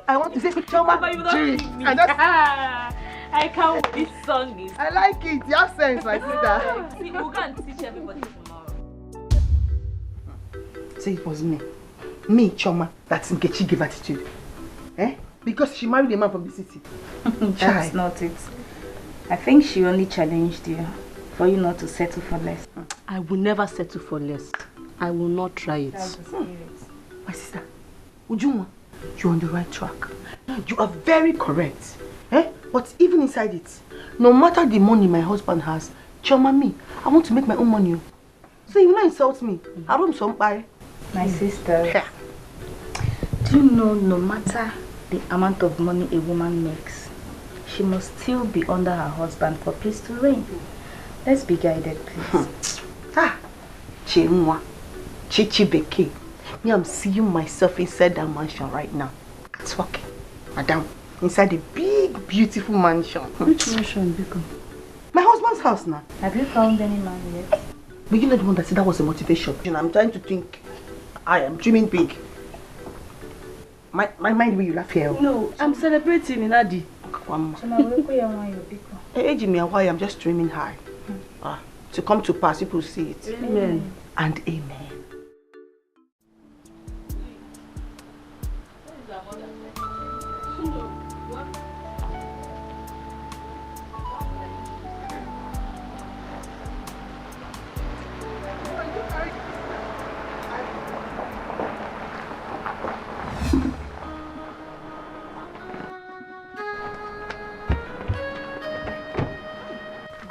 S3: I want to say Choma.
S4: But you don't
S3: Jiri.
S4: need me.
S3: I just,
S4: I can't. This song is.
S3: I like it. You have sense, my sister.
S4: See, we're going to teach everybody tomorrow.
S3: Say it was me, Choma, that's Nkechi give attitude. Eh? Because she married a man from the city.
S2: That's not it. I think she only challenged you for you not to settle for less.
S9: I will never settle for less. I will not try it.
S2: That's the spirit.
S3: My sister, Ujuma, you're on the right track. You are very correct. Eh? But even inside it, no matter the money my husband has, Choma me, I want to make my own money. So you will not insult me. I don't somebody.
S2: My sister, do you know no matter the amount of money a woman makes, she must still be under her husband for peace to reign. Let's be guided, please.
S3: Chimwa, Chichibeke. Me, I'm seeing myself inside that mansion right now. Talking, madam, inside a big, beautiful mansion.
S9: Which mansion, Biko?
S3: My husband's house now.
S2: Have you found any man yet?
S3: But you're not the one that said that was a motivation. I'm trying to think. I am dreaming big. My mind will you laugh here.
S9: No, I'm celebrating in Adi.
S3: I'm just dreaming high. To come to pass, people see it.
S9: Amen.
S3: And amen.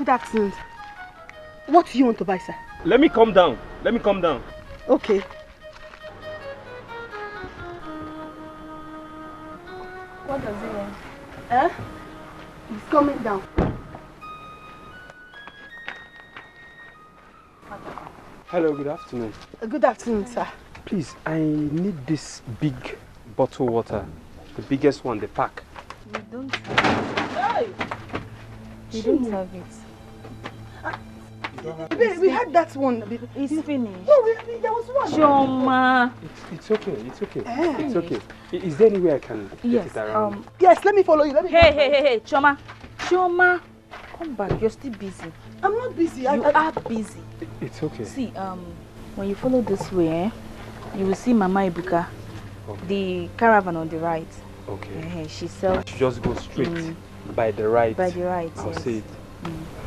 S3: Good afternoon. What do you want to buy, sir?
S10: Let me come down. Let me come down.
S3: Okay.
S4: What does he want?
S3: He's coming down.
S10: Hello, good afternoon.
S3: Good afternoon, sir.
S10: Please, I need this big bottle water. The biggest one, the pack.
S4: We don't have it. We don't have it.
S3: We had that one.
S4: It's finished.
S3: No, there was one.
S4: Choma.
S10: It's okay, it's okay. It's okay. Is there any way I can get it around?
S3: Yes, let me follow you.
S4: Hey, Choma. Choma, come back. You're still busy.
S3: I'm not busy.
S4: You are busy.
S10: It's okay.
S4: See, when you follow this way, you will see Mama Ibuka, the caravan on the right.
S10: Okay.
S4: She sells.
S10: I should just go straight by the right.
S4: By the right.
S10: I'll
S4: yes.
S10: see it.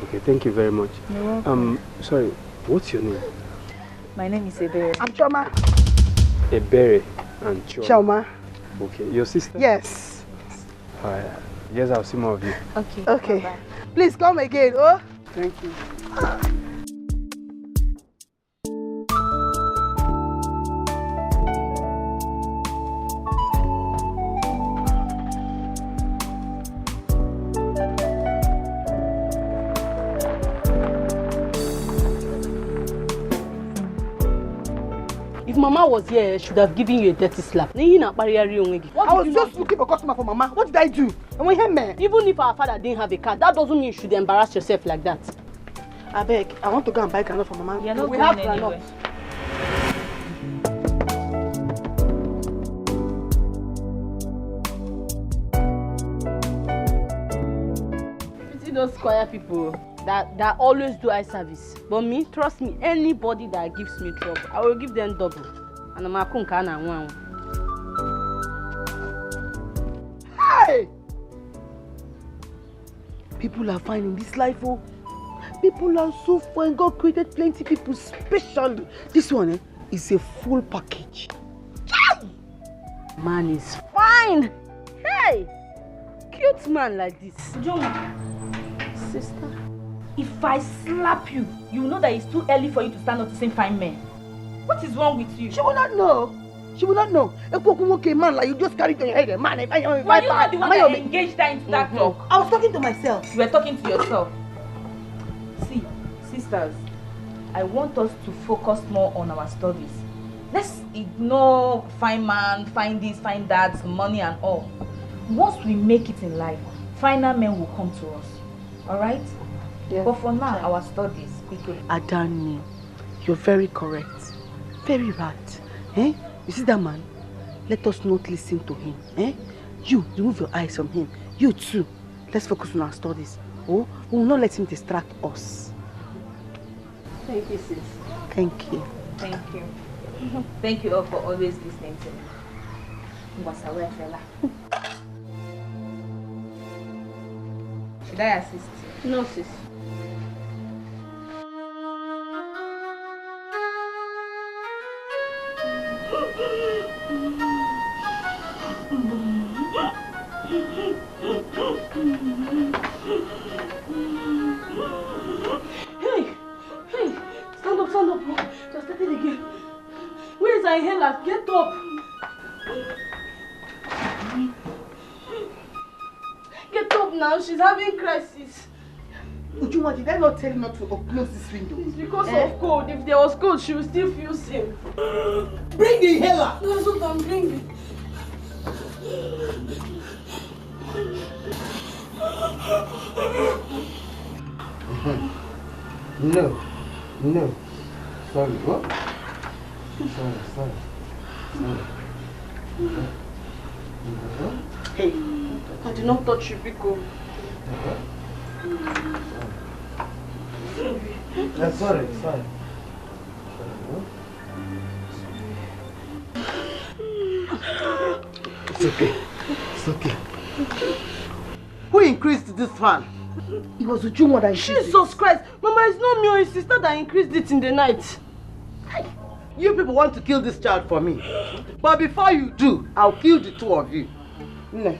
S10: Okay, thank you very much.
S4: You're welcome.
S10: Sorry, what's your name?
S4: My name is Ebere.
S3: I'm Choma.
S10: Ebere and Choma.
S3: Choma.
S10: Okay, your sister?
S3: Yes.
S10: Alright, yes, I'll see more of you.
S4: Okay.
S3: Okay.
S4: Bye-bye.
S3: Please come again, oh?
S10: Thank you.
S11: If Mama was here, she should have given you a dirty slap. I
S3: was just looking for customer for Mama. What did I do? And we him, man.
S11: Even if our father didn't have a car, that doesn't mean you should embarrass yourself like that.
S3: I beg, I want to go and buy granite for Mama.
S4: You're not
S3: we
S4: going
S3: have
S4: anywhere.
S11: You see those choir people that always do eye service. But me, trust me, anybody that gives me trouble, I will give them double. And I'm a kunka na one.
S3: Hey! People are fine in this life, oh. People are so fine. God created plenty people specially. This one is a full package.
S11: Man is fine. Hey! Cute man like this.
S4: Joma, sister, if I slap you, you know that it's too early for you to stand up to say fine men. What is wrong with you?
S3: She will not know. She will not know. A man like you just carry it on your head, man.
S4: Were you not the one that engaged her into that talk?
S3: I was talking to myself.
S4: You were talking to yourself. See, sisters, I want us to focus more on our studies. Let's ignore fine man, find this, find that, money and all. Once we make it in life, finer men will come to us. Alright?
S3: Yes.
S4: But for now, our studies, okay.
S3: Adani, you're very correct. Very right. Eh? You see that man? Let us not listen to him. Eh? You, remove your eyes from him. You too. Let's focus on our studies. Oh, we will not let him distract us.
S11: Thank you, sis.
S3: Thank you.
S4: Thank you. Thank you all for always listening to me. Should I assist you?
S11: No, sis. Hey! Stand up, stand up. Just take it again. Where is our inhaler? Get up. Get up now, she's having crisis.
S3: Ujuma, did I not tell you not to close this window?
S11: It's because of cold. If there was cold, she would still feel safe.
S3: Bring the inhaler!
S11: That's what I'm bringing.
S6: No. Sorry, what? Sorry.
S11: Hey, I did not touch you, Biko.
S6: Sorry. It's okay.
S7: Who increased this fan?
S3: It was Ujuma that increased
S11: Jesus Christ! Mama, it's not me or his sister that increased it in the night.
S7: You people want to kill this child for me. But before you do, I'll kill the two of you.
S6: Nne.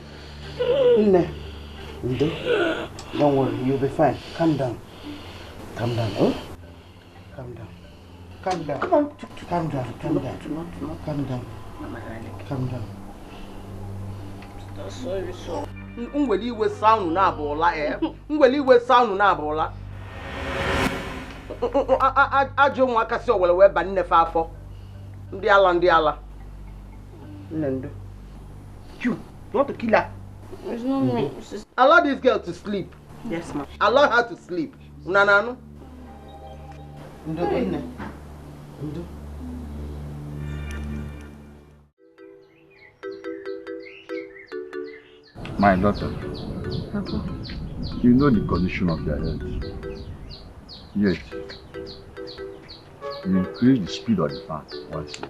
S6: Don't worry, you'll be fine. Calm down.
S7: Calm down, huh? Calm down. Calm down. Come on. Calm down. Calm down. Calm down. Calm down.
S11: Sorry, so.
S7: Ngweli iwe sound na abola Ngweli iwe sound na abola. Ajo nwa kasi owele we ba nne fa afọ. Ndị ala. Nendo. You want to kill her?
S11: It's not me.
S7: Allow this girl to sleep.
S11: Yes, ma'am.
S7: Allow her to sleep. Unanano? Ndo.
S5: My daughter,
S2: Papa.
S5: you know the condition of their health. Yet, you increase the speed of the fan once.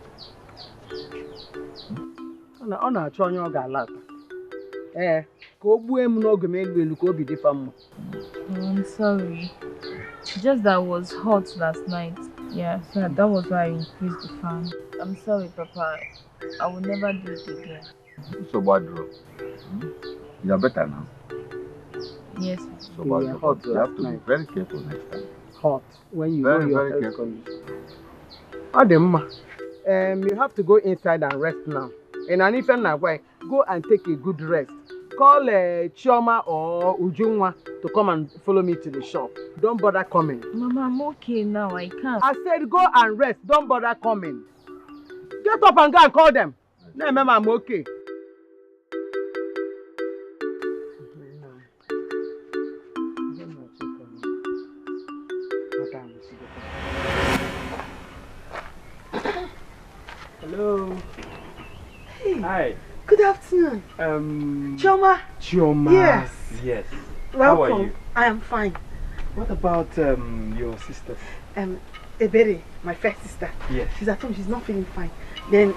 S7: Ọ na-achọ onye ọ ga-alata. Ka o gbue m n'oge m elu ka obi dịfa mma.
S2: I'm sorry. Just that I was hot last night. Yeah, so that was why I increased the fan. I'm sorry, Papa. I will never do it again.
S5: So bad, bro. You are better now.
S2: Yes.
S5: So bad, you have to be very careful next time.
S7: Hot when you
S5: Very,
S7: know your
S5: very
S7: health
S5: careful.
S7: condition. You have to go inside and rest now. And if you're not going, go and take a good rest. Call Chioma or Ujunwa to come and follow me to the shop. Don't bother coming.
S2: Mama, I'm okay now. I can't.
S7: I said go and rest. Don't bother coming. Get up and go and call them. No, Mama, I'm okay.
S10: Hello.
S3: Hey.
S10: Hi.
S3: Good afternoon. Chioma.
S10: Chioma.
S3: Yes.
S10: Yes.
S3: Welcome.
S10: How are you?
S3: I am fine.
S10: What about your sister?
S3: Ebere, my first sister.
S10: Yes.
S3: She's at home. She's not feeling fine. Then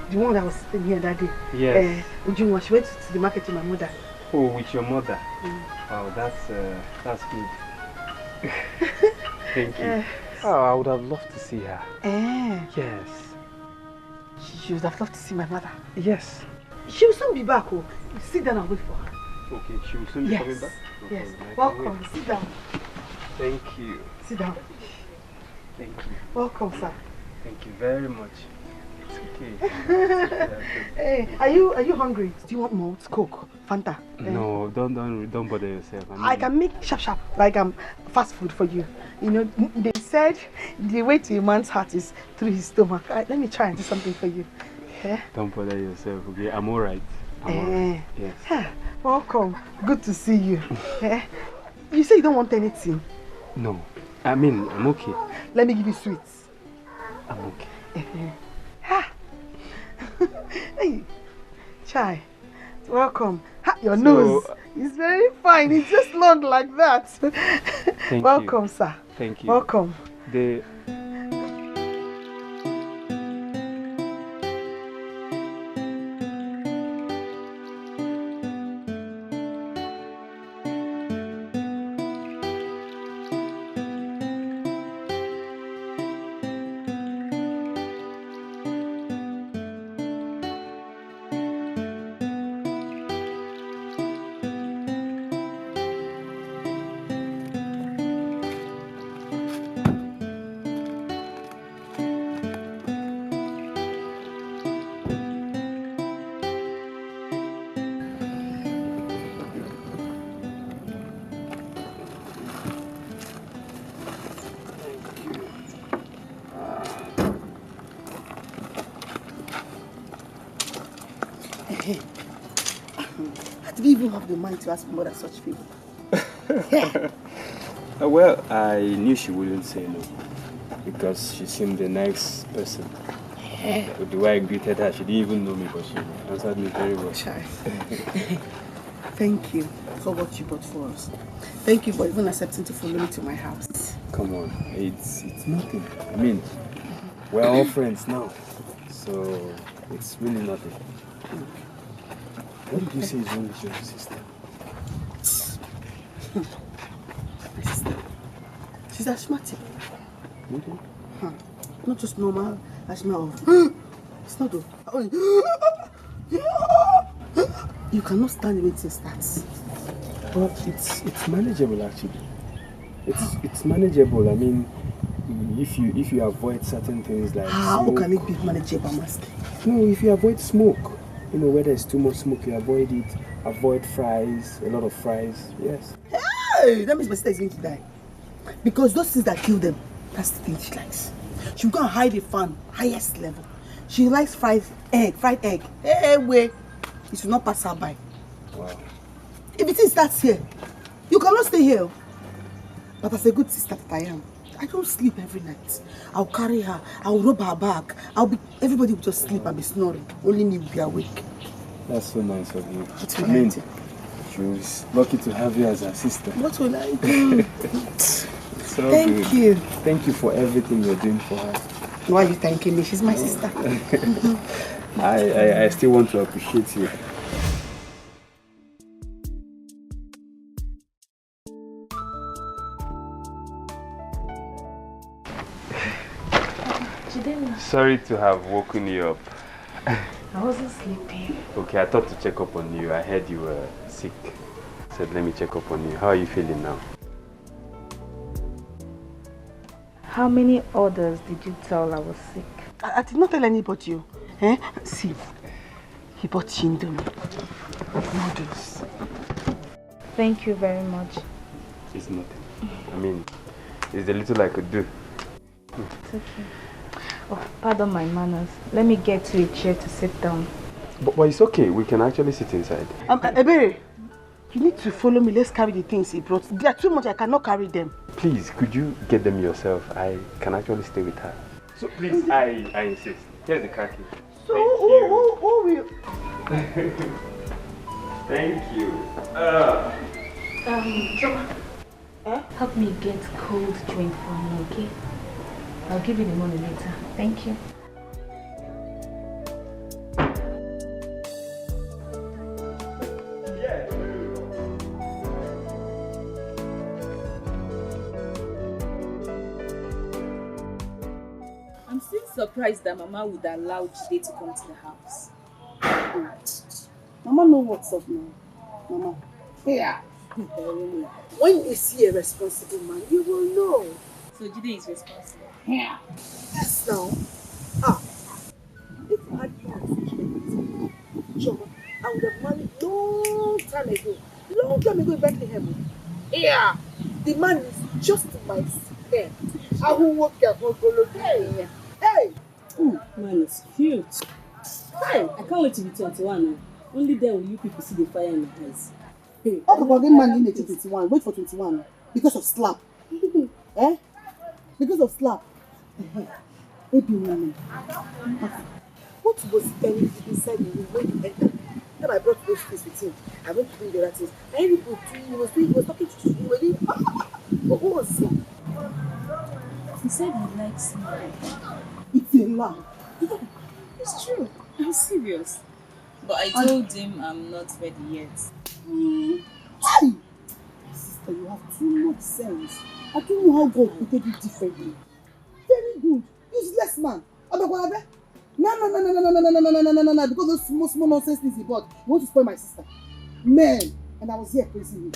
S3: the one that was sitting here that day.
S10: Yes.
S3: Ujunwa, she went to the market with my mother.
S10: Oh, with your mother. Oh, that's good. Thank you. Oh, I would have loved to see her. Yes.
S3: She would have loved to see my mother.
S10: Yes.
S3: She will soon be back. Oh, sit down and wait for her.
S10: Okay, she will soon be coming back?
S3: Yes.
S10: Okay,
S3: Welcome. Sit down.
S10: Thank you.
S3: Sit down.
S10: Thank you.
S3: Welcome, sir.
S10: Thank you very much. It's okay.
S3: Hey, are you hungry? Do you want malt, Coke, Fanta?
S10: No, don't bother yourself.
S3: I can make sharp like fast food for you. You know, they said the way to a man's heart is through his stomach. Let me try and do something for you. Yeah?
S10: Don't bother yourself, okay? I'm alright. Alright. Yes.
S3: Welcome. Good to see you. You say you don't want anything?
S10: No. I mean, I'm okay.
S3: Let me give you sweets.
S10: I'm okay.
S3: Hey, Chai. Welcome. Your nose is very fine. It's just long like that.
S10: Thank
S3: Welcome,
S10: you.
S3: sir.
S10: Thank you.
S3: Welcome. How do you even have the mind to ask mother such people?
S10: Well, I knew she wouldn't say no because she seemed a nice person. The way I greeted her, she didn't even know me, but she answered me very well.
S3: Thank you for what you bought for us. Thank you for even accepting to follow me to my house.
S10: Come on, it's nothing. I mean, we're all friends now, so it's really nothing. What did you say is wrong with your sister?
S3: My sister, she's asthmatic.
S10: Okay.
S3: Not just normal asthma of it's not though. You cannot stand when it starts.
S10: But it's manageable actually.
S12: It's manageable. I mean, if you avoid certain things like
S3: how
S12: smoke,
S3: can it be manageable, Master?
S12: no, if you avoid smoke, where there's too much smoke, you avoid it. Avoid fries, a lot of fries. Yes.
S3: Hey, that means my sister is going to die. Because those things that kill them, that's the thing she likes. She will go and hide a fan, highest level. She likes fried egg. Hey, wait. It should not pass her by.
S12: Wow.
S3: If it is that's here, you cannot stay here. But as a good sister that I am, I don't sleep every night. I'll carry her, I'll rub her back. Everybody will just sleep and be snoring. Only me will be awake.
S12: That's so nice of you. I mean, she was lucky to have you as her sister.
S3: What will I do?
S12: So
S3: Thank you.
S12: Thank you for everything you're doing for her.
S3: Why are you thanking me? She's my sister.
S12: I still want to appreciate you.
S13: Sorry to have woken you up.
S2: I wasn't sleeping.
S13: Okay, I thought to check up on you. I heard you were sick. Said let me check up on you. How are you feeling now?
S2: How many others did you tell I was sick?
S3: I did not tell anybody. See, he bought Chindomi. Noodles.
S2: Thank you very much.
S13: It's nothing. I mean, it's the little I could do.
S2: It's okay. Oh, pardon my manners. Let me get you a chair to sit down.
S13: But it's okay. We can actually sit inside.
S3: Ebere, you need to follow me. Let's carry the things he brought. They are too much. I cannot carry them.
S13: Please, could you get them yourself? I can actually stay with her. So please, I insist. Here's the car key.
S3: So who will?
S13: Thank you.
S2: Choma, help me get cold drink for me, okay? I'll give you the money later. Thank you.
S4: I'm still surprised that Mama would allow Jide to come to the house.
S3: Mama knows what's up now. Mama. Yeah. When you see a responsible man, you will know.
S4: So Jide is responsible.
S3: Yeah. Yes, now. If I had plans, John, I would have married long time ago in Bethlehem. Yeah. The man is just my step. I will work at Hogolo. Hey.
S11: Man, it's cute.
S3: Hey.
S11: I can't wait to be 21 now. Only then will you people see the fire in my eyes.
S3: Hey. How about the man in 21? Wait for 21. Because of slap. Because of slap. Maybe woman. What was anything inside the room when you entered? Then I brought those things with him. I went to do the other things. And he was talking to you. But what was it?
S4: He said he likes me.
S3: It's a lie.
S4: It's true. I'm serious. But I told him I'm not ready yet.
S3: Hey! Sister, you have too much sense. I don't know how God will take it differently. Very good. Useless man. No. Because those small nonsense things he bought, you want to spoil my sister. Man, and I was here praising him.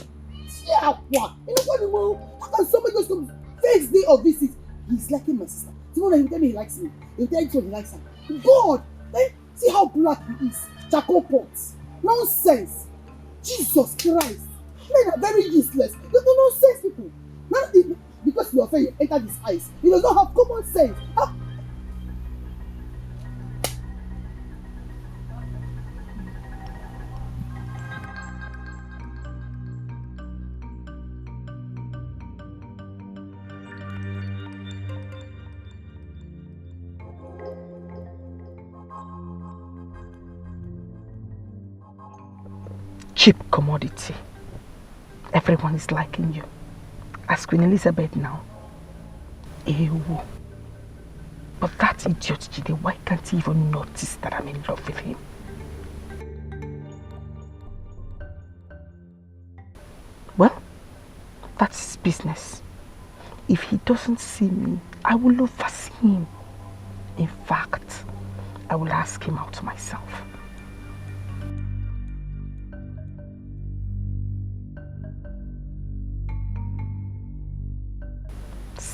S3: Yeah, what? You know what the world? How can somebody just come first day of visit? He's liking my sister. Tomorrow he'll tell me he likes me. He'll tell you he likes her. God! See how black he is. Charcoal pots. Nonsense. Jesus Christ. Men are very useless. They're nonsense people. Not because you are afraid you enter his eyes. He does not have common sense. Cheap commodity. Everyone is liking you. As Queen Elizabeth now. Ew. But that idiot Jide, why can't he even notice that I'm in love with him? Well, that's his business. If he doesn't see me, I will oversee him. In fact, I will ask him out myself.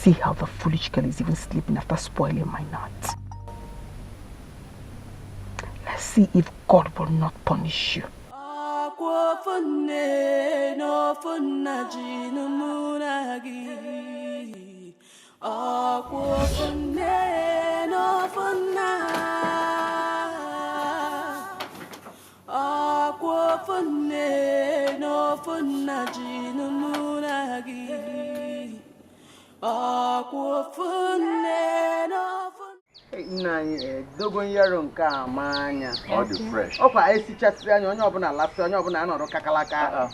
S3: See how the foolish girl is even sleeping after spoiling my night. Let's see if God will not punish you.
S7: Dogon yaro nke amanya.
S5: All the fresh.
S7: Okwa esichasị anya onye ọbụla lasị onye ọbụla anọrọ kakalaka.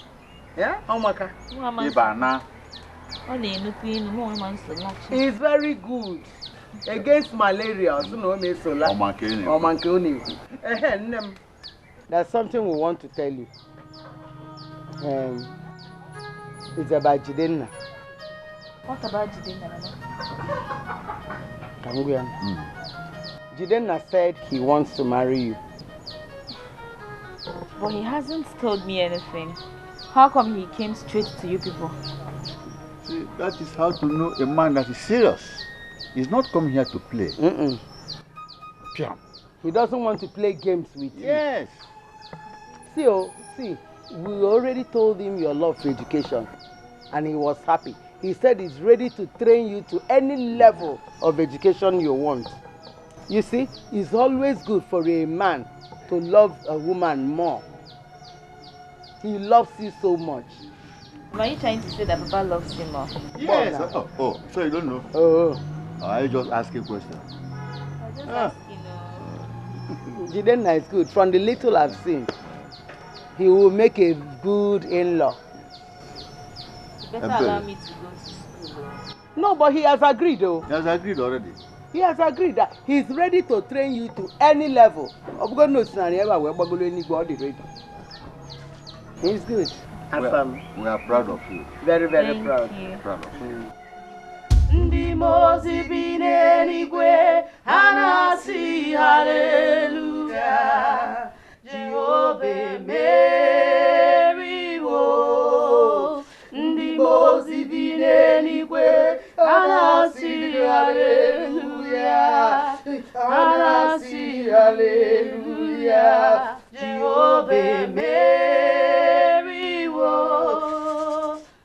S7: Yeah, ọmaka.
S5: Ibana.
S7: It's very good against malaria. So no me sola. There's something we want to tell you. It's about Jidenna.
S4: What about Jidenna?
S7: Jidenna said he wants to marry you.
S4: But he hasn't told me anything. How come he came straight to you people?
S5: See, that is how to know a man that is serious. He's not coming here to play.
S7: He doesn't want to play games with you.
S5: Yes.
S7: See, we already told him your love for education, and he was happy. He said he's ready to train you to any level of education you want. You see, it's always good for a man to love a woman more. He loves you so much.
S4: Are you trying to say that Papa loves him more?
S5: Yes. Oh, so you don't know? Oh. I just ask a question.
S4: I just asking.
S7: Jidenna is good. From the little I've seen, he will make a good in-law.
S4: You better allow me to go to school.
S7: No, but he has agreed though.
S5: He has agreed already.
S7: He has agreed that he's ready to train you to any level. He's good.
S5: We are proud of you.
S7: Very, very
S4: Thank
S7: proud.
S4: You.
S5: Proud of you.
S8: Ndi mozi binenigwe anasi hallelujah Jehovah meriwo Ndi mozi binenigwe anasi hallelujah anasi hallelujah Jehovah meriwo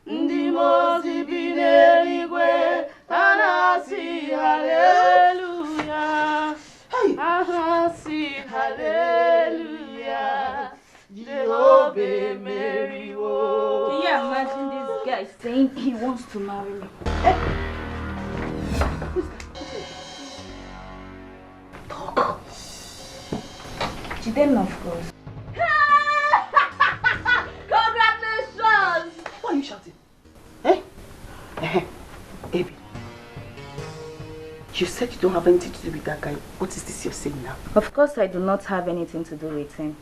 S8: Ndi mozi binenigwe Anasi hallelujah. Anasi hallelujah. Jehovah Mary.
S4: Can you imagine this guy saying he wants to marry me? Talk. Jidenna, of course.
S3: Congratulations! Why are you shouting? Baby. You said you don't have anything to do with that guy. What is this you're saying now?
S4: Of course I do not have anything to do with him.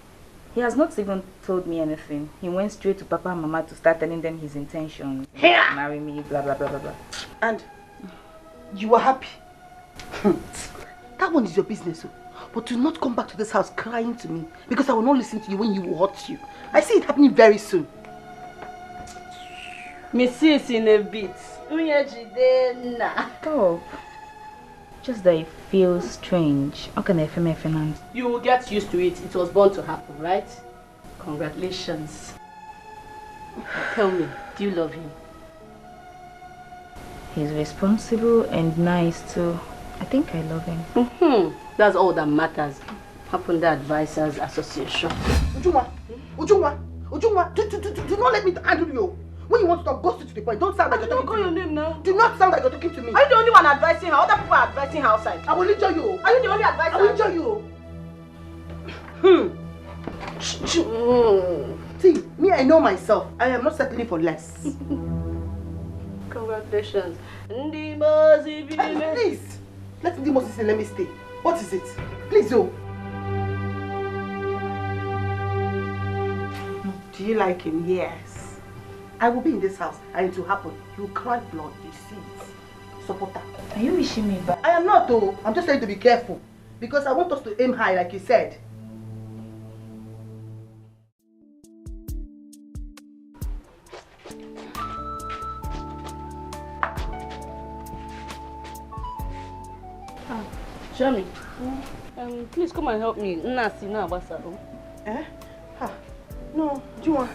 S4: He has not even told me anything. He went straight to Papa and Mama to start telling them his intention. Marry me, blah, blah, blah, blah, blah.
S3: And you were happy? That one is your business. But do not come back to this house crying to me, because I will not listen to you when you hurt you. I see it happening very soon.
S9: Mrs. in a bit.
S4: Stop. Just that it feels strange. How can I feel my finance?
S9: You will get used to it. It was born to happen, right? Congratulations. Tell me, do you love him?
S4: He's responsible and nice too. I think I love him.
S9: That's all that matters. Hapunda Advisors Association.
S3: Ujunwa, do not let me handle you. When you want to talk, go straight to the point. Don't sound like you're talking to me.
S9: Don't call your name now.
S3: Do not sound like you're talking to me.
S9: Are you the only one advising her? Other people are advising her outside.
S3: I will injure you.
S9: Are you the only advisor?
S3: I will injure you. See, me, I know myself. I am not settling for less.
S9: Congratulations.
S3: Please, let Moses say, let me stay. What is it? Please, oh. Do you like him? Yes. I will be in this house and it will happen. You will cry blood, you see it. Support that.
S4: Are you wishing me back?
S3: I am not though. I'm just trying to be careful. Because I want us to aim high like you said.
S9: Show me. Please come and help me. Nasi na abasa.
S3: Eh? Ha. No, Juma.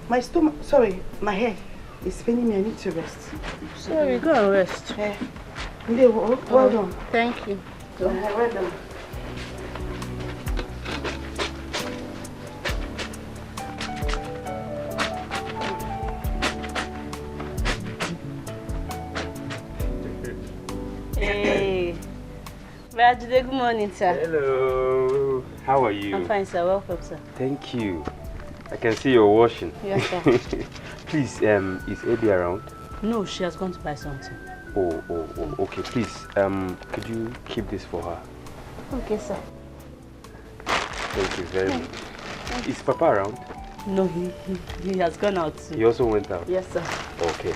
S3: My stomach, sorry, my head is paining me. I need to rest.
S9: Sorry, go and rest.
S3: Eh. Well done.
S9: Thank you.
S3: Well done.
S9: Hey. Good morning, sir.
S13: Hello. How are you?
S9: I'm fine, sir. Welcome, sir.
S13: Thank you. I can see you're washing.
S9: Yes, sir.
S13: Please, is Eddie around?
S9: No, she has gone to buy something.
S13: Oh, okay. Please, could you keep this for her?
S9: Okay, sir.
S13: Thank you very much. Is Papa around?
S9: No, he has gone out too.
S13: He also went out?
S9: Yes, sir.
S13: Okay.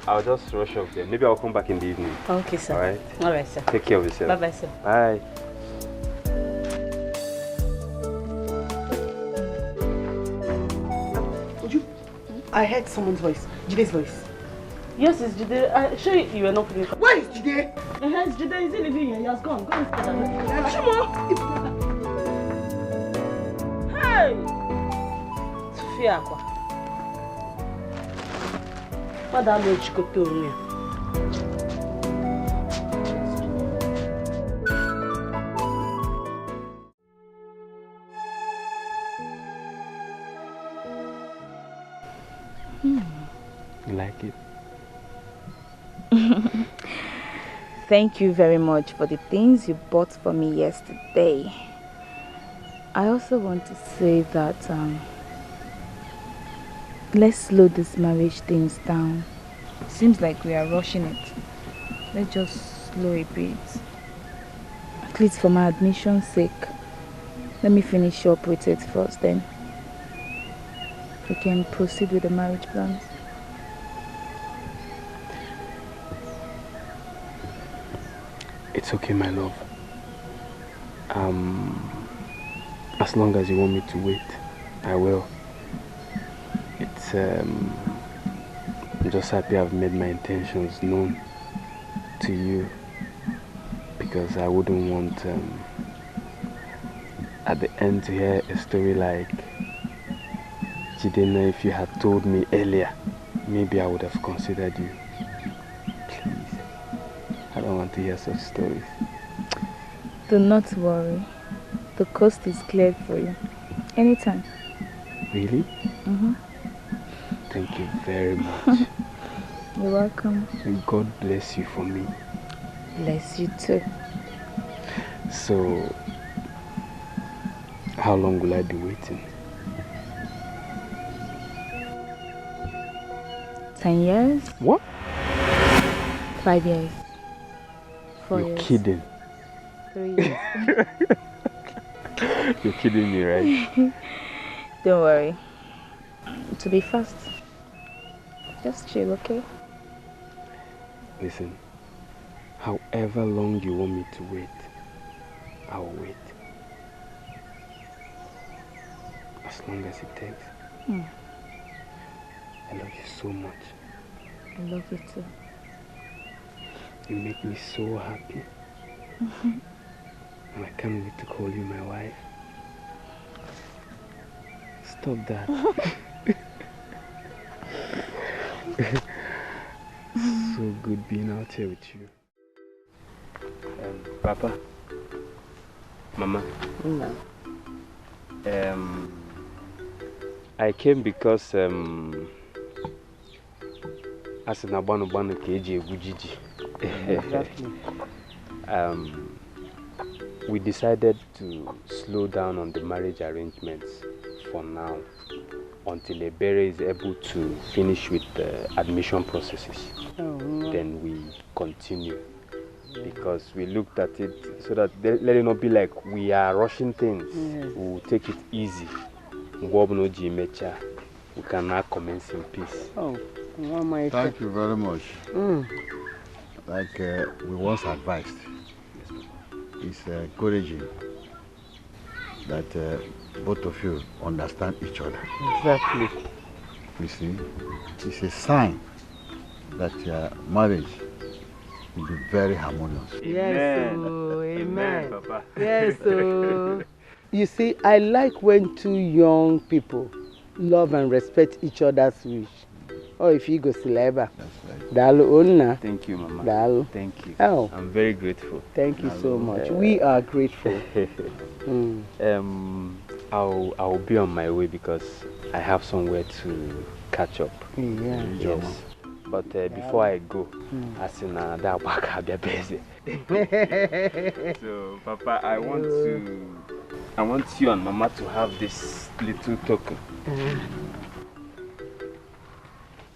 S13: I'll just rush off there. Maybe I'll come back in the evening.
S9: Okay, sir.
S13: Alright?
S9: Alright, sir.
S13: Take care of yourself.
S9: Bye-bye, sir.
S13: Bye.
S3: I heard someone's voice. Jide's voice.
S9: Yes, it's Jide. I'm sure you were not putting it.
S3: Where is Jide?
S9: It's Jide. Is he living here? He has gone. Go and stay there. Hey! Sophia Aqua. Madam Chikoto.
S13: You like it?
S2: Thank you very much for the things you bought for me yesterday. I also want to say that let's slow this marriage things down. Seems like we are rushing it. Let's just slow a bit. At least for my admission's sake. Let me finish up with it first, then we can proceed with the marriage plans.
S13: It's okay, my love. As long as you want me to wait, I will. It's I'm just happy I've made my intentions known to you, because I wouldn't want at the end to hear a story like, Jidena, if you had told me earlier, maybe I would have considered you. Please, I don't want to hear such stories.
S2: Do not worry. The coast is cleared for you. Anytime.
S13: Really?
S2: Mm-hmm.
S13: Thank you very much.
S2: You're welcome.
S13: And God bless you for me.
S2: Bless you too.
S13: So, how long will I be waiting?
S2: 10 years?
S13: What?
S2: 5 years. 4
S13: You're
S2: years.
S13: kidding.
S2: 3 years.
S13: You're kidding me, right?
S2: Don't worry. To be fast. Just chill, okay?
S13: Listen, however long you want me to wait, I'll wait. As long as it takes. I love you so much.
S2: I love you too.
S13: You make me so happy. And I can't wait to call you my wife. Stop that. So good being out here with you. Papa, Mama. I came because as an abano keji egujiji. We decided to slow down on the marriage arrangements for now until Ebere is able to finish with the admission processes. Then we continue, because we looked at it so that let it not be like we are rushing things. We'll take it easy. We can now commence in peace.
S5: Thank you very much. Like we once advised, it's encouraging that both of you understand each other.
S7: Exactly.
S5: You see, it's a sign that your marriage will be very harmonious.
S7: Yes, oh, amen.
S10: Papa.
S7: Yes, oh. You see, I like when two young people love and respect each other's wish. Oh, if you go Sileba.
S5: That's right.
S7: Dalu Onna.
S13: Thank you, Mama.
S7: Dalu.
S13: Thank you.
S7: Oh.
S13: I'm very grateful.
S7: Thank you so much. We are grateful.
S13: I'll be on my way because I have somewhere to catch up.
S7: Yeah.
S13: Yes. But before I go, as in that back I'll be busy. So, Papa, I want you and Mama to have this little token.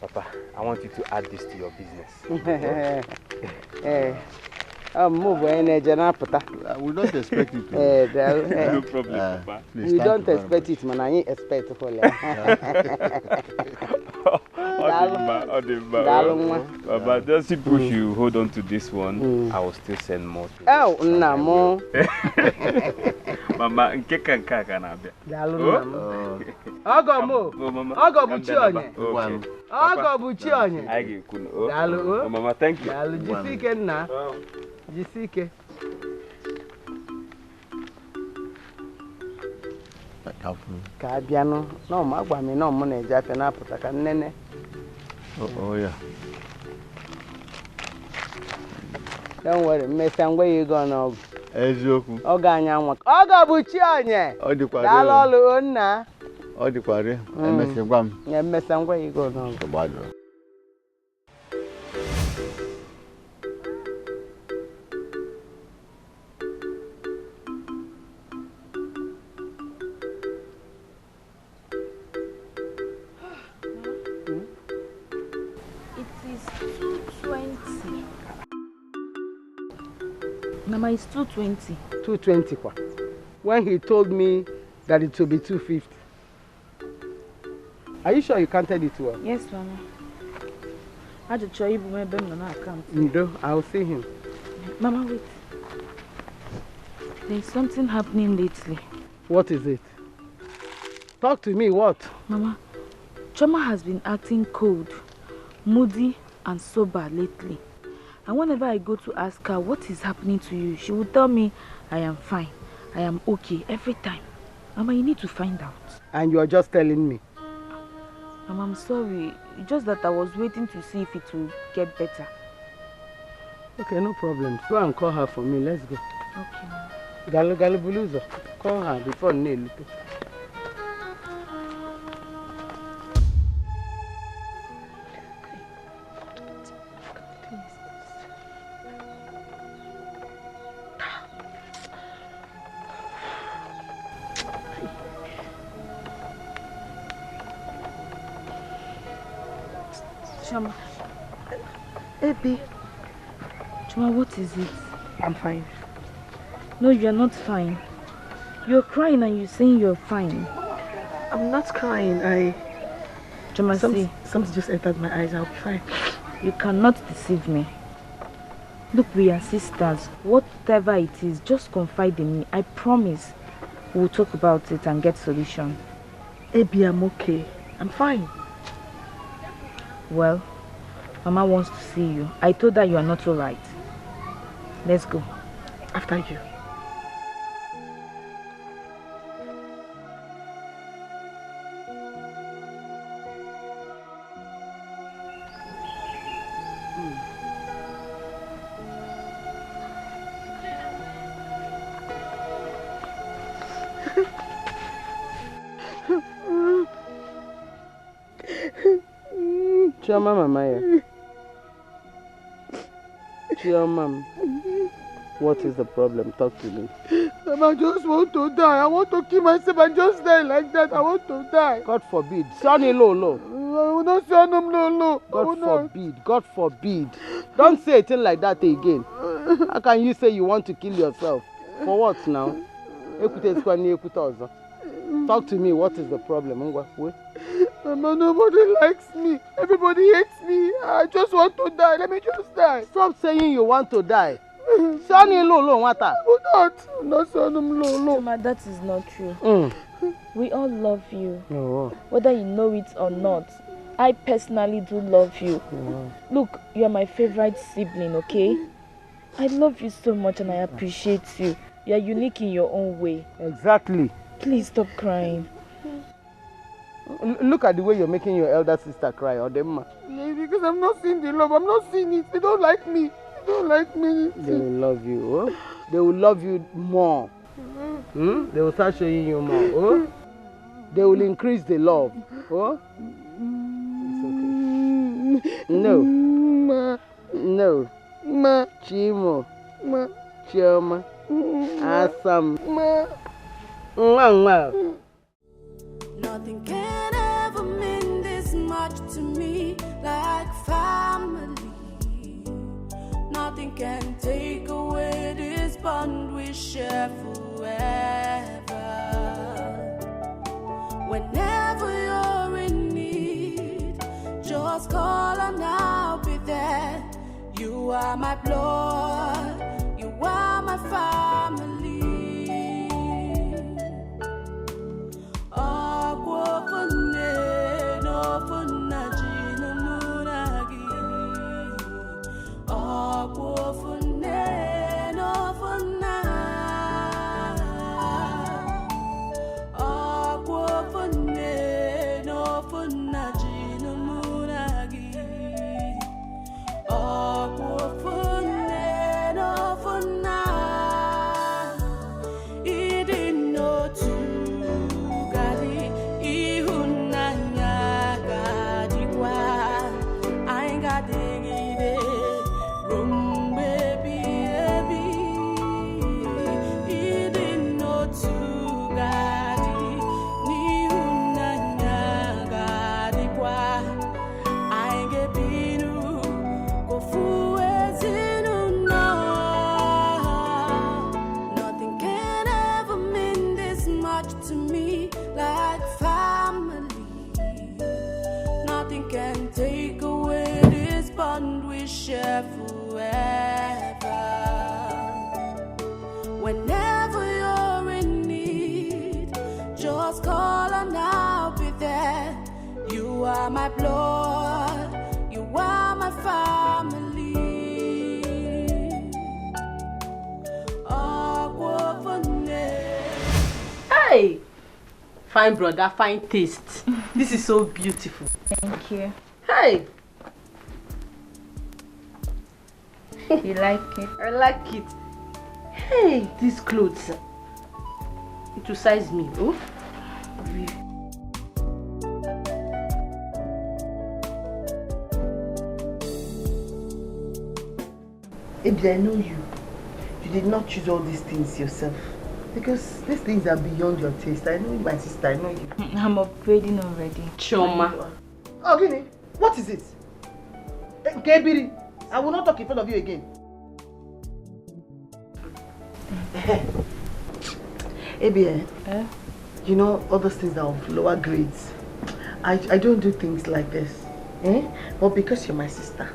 S13: Papa, I want you to add this to your business.
S7: Move
S5: we don't expect it to.
S13: No problem, Papa.
S5: Please,
S7: we don't expect it, man. I ain't expect it for
S13: Papa, just if you hold on to this one, I will still send more.
S7: Oh, no more.
S13: Mama, nke kanka na abia.
S7: Ogo mo. Ogo buchi onye. Ogo buchi onye.
S13: I ga ekwu. Oh, Mama, thank you.
S7: Dalu jisike nna. Jisike. Ka abia no. No ma gwa me no mo na eje afia na aputa ka nnene.
S5: Oh yeah.
S7: Don't worry, Mr. Ngwe you go now.
S5: Eziokwu.
S7: Oga anya nwa. Oga buchi onye.
S5: Ọ dịkwa re.
S7: Dalu olu nna.
S5: Ọ dịkwa re. Emesengwa m.
S7: Ya Mr. Ngwe you go now.
S5: Gbadoro.
S4: Mama, it's 220.
S7: 220 kwa. When he told me that it would be 250. Are you sure you counted it well?
S4: Yes, Mama. I just show you my account.
S7: No, I'll see him.
S4: Mama, wait. There's something happening lately.
S7: What is it? Talk to me, what?
S4: Mama, Choma has been acting cold, moody, and sober lately. And whenever I go to ask her what is happening to you, she will tell me, I am fine, I am okay, every time. Mama, you need to find out.
S7: And you are just telling me?
S4: Mama, I'm sorry. It's just that I was waiting to see if it will get better.
S7: Okay, no problem. Go and call her for me. Let's go.
S4: Okay, Mama.
S7: Galu Buluzo. Call her before Neil.
S4: Choma.
S3: Baby.
S4: Choma, what is it?
S3: I'm fine.
S4: No, you're not fine. You're crying and you're saying you're fine.
S3: I'm not crying.
S4: Choma, see.
S3: Something just entered my eyes. I'll be fine.
S4: You cannot deceive me. Look, we are sisters. Whatever it is, just confide in me. I promise we'll talk about it and get solution.
S3: Baby, I'm okay. I'm fine.
S4: Well, Mama wants to see you. I told her you are not all right. Let's go.
S3: After you.
S7: Chioma, Mama. Chioma, what is the problem? Talk to me.
S1: I just want to die. I want to kill myself and just die like that. I want to die.
S7: God forbid. Sonny Lolo.
S1: I will not say no, no.
S7: God forbid. God forbid. Don't say a thing like that again. How can you say you want to kill yourself? For what now? Talk to me. What is the problem?
S1: Mama, nobody likes me. Everybody hates me. I just want to die. Let me just die.
S7: Stop saying you want to die. Sonny Lolo, what?
S1: Not son Lolo.
S4: Mama, that is not true. We all love you.
S7: Oh.
S4: Whether you know it or not.
S2: I personally do love you. Look, you're my favorite sibling, okay? I love you so much and I appreciate you. You're unique in your own way.
S7: Exactly.
S2: Please stop crying.
S7: Look at the way you're making your elder sister cry, Odemma.
S6: Because I'm not seeing the love. I'm not seeing it. They don't like me. They don't like me.
S7: They will love you. Oh? They will love you more. They will start showing you more. Oh? They will increase the love. Oh? It's okay. No. No. Chimo. Chioma. Asam.
S8: Nothing can ever mean this much to me like family. Nothing can take away this bond we share forever. Whenever you're in need, just call and I'll be there. You are my blood, you are my family. Whenever you're in need, just call and I'll be there. You are my blood, you are my family.
S11: Hey! Fine brother, fine taste. This is so beautiful.
S2: Thank you.
S11: Hey!
S2: You like it?
S11: I like it. Hey, these clothes. It will size me. Oh?
S1: Ebi, I know you. You did not choose all these things yourself. Because these things are beyond your taste. I know you, my sister. I know you.
S2: I'm upgrading already.
S11: Choma.
S1: Oh, Gini, what is it? Kebiri, I will not talk in front of you again. Ebi, you know, all those things are of lower grades. I don't do things like this. But because you're my sister,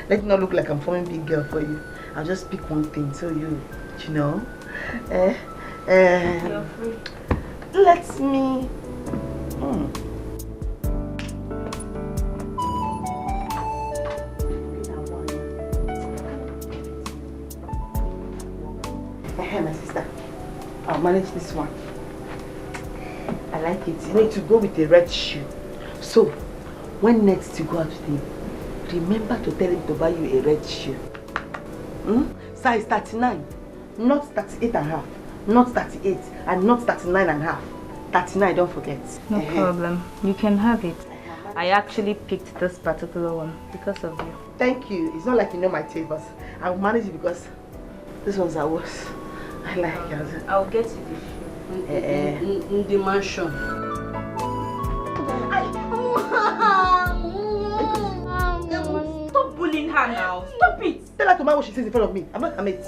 S1: let it not look like I'm forming big girl for you. I'll just pick one thing so you know.
S2: You're free.
S1: Let me. My sister, I'll manage this one. I like it. You need to go with a red shoe. So, when next you go out with him, remember to tell him to buy you a red shoe. Size 39, not 38 and a half, not 38, and not 39 and a half. 39, don't forget.
S2: No problem. You can have it. I actually picked this particular one because of you.
S1: Thank you. It's not like you know my taste, but I'll manage it because this one's are worse. I like it.
S2: I'll get you the shoe.
S11: In the mansion. Stop bullying her now. Stop it.
S1: Tell her to mind what she says in front of me. I'm not her mate.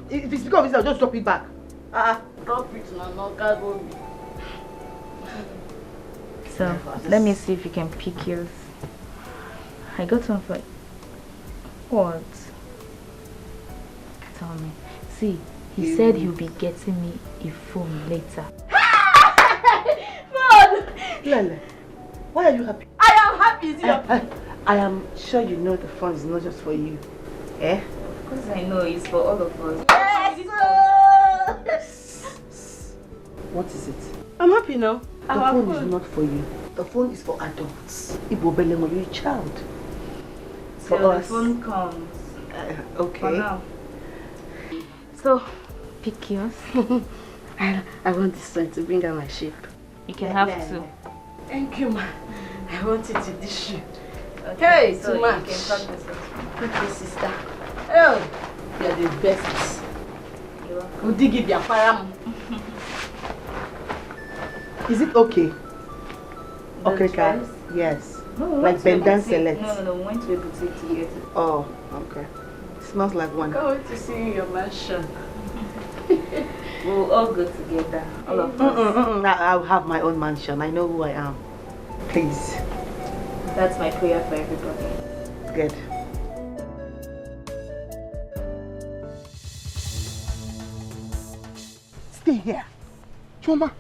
S1: If it's because of this, I'll just drop it back.
S11: Drop it now, no cargo.
S2: So, let me see if you can pick yours. I got one for... What? Tell me. See, he said he'll be getting me a phone later.
S11: Mom!
S1: Lele,
S3: Why are you happy?
S11: I am happy. Is it
S3: I am sure you know the fun is not just for you. Eh?
S2: Of course I know it's for all of us.
S11: Yes!
S3: What is it?
S11: I'm happy now.
S3: The phone is not for you. The phone is for adults. Ibo Beleng, you're a child. For
S2: Till
S3: us.
S2: the phone comes.
S3: Okay.
S2: For now. So, pick yours.
S11: I want this one to bring out my shape.
S2: You can have two.
S11: Thank you, ma. I want it to dish you.
S2: Okay,
S11: Hey,
S2: so
S11: too much.
S2: you can cut this one.
S11: Thank you, sister. Oh, you're the best.
S2: You're welcome.
S11: We'll dig it,
S3: Is it okay?
S2: The
S3: Okay,
S2: choice?
S3: yes.
S2: No, we
S3: Like
S2: went to a
S3: Bendan
S2: boutique.
S3: Select.
S2: No, we went to a boutique to get it.
S3: Oh, okay. Smells like one.
S11: Can't wait to see you in your mansion.
S2: We'll all go together. All of us.
S3: I'll have my own mansion. I know who I am. Please.
S2: That's my prayer for everybody.
S3: Good.
S1: Stay here. Choma.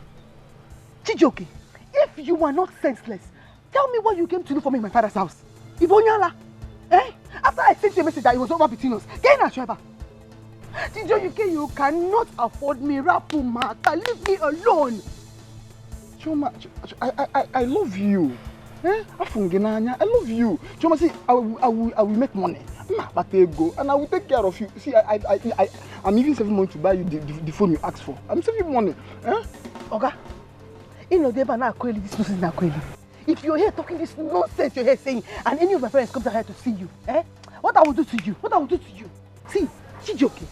S1: Chijoke, if you are not senseless, tell me what you came to do for me in my father's house. Ibonyala. Eh? After I sent you a message that it was over between us, get in a Trevor. Chijoke, you cannot afford me. Rapumaka, leave me alone.
S6: Choma, I love you. Eh? I love you. Choma, see, I will make money. But go and I will take care of you. See, I'm even saving money to buy you the phone you asked for. I'm saving money. Eh?
S1: Okay. You know, this nonsense is not Kweli. If you're here talking this nonsense you're here saying, and any of my friends comes out here to see you, eh? What I will do to you? What I will do to you? See, Chijoke,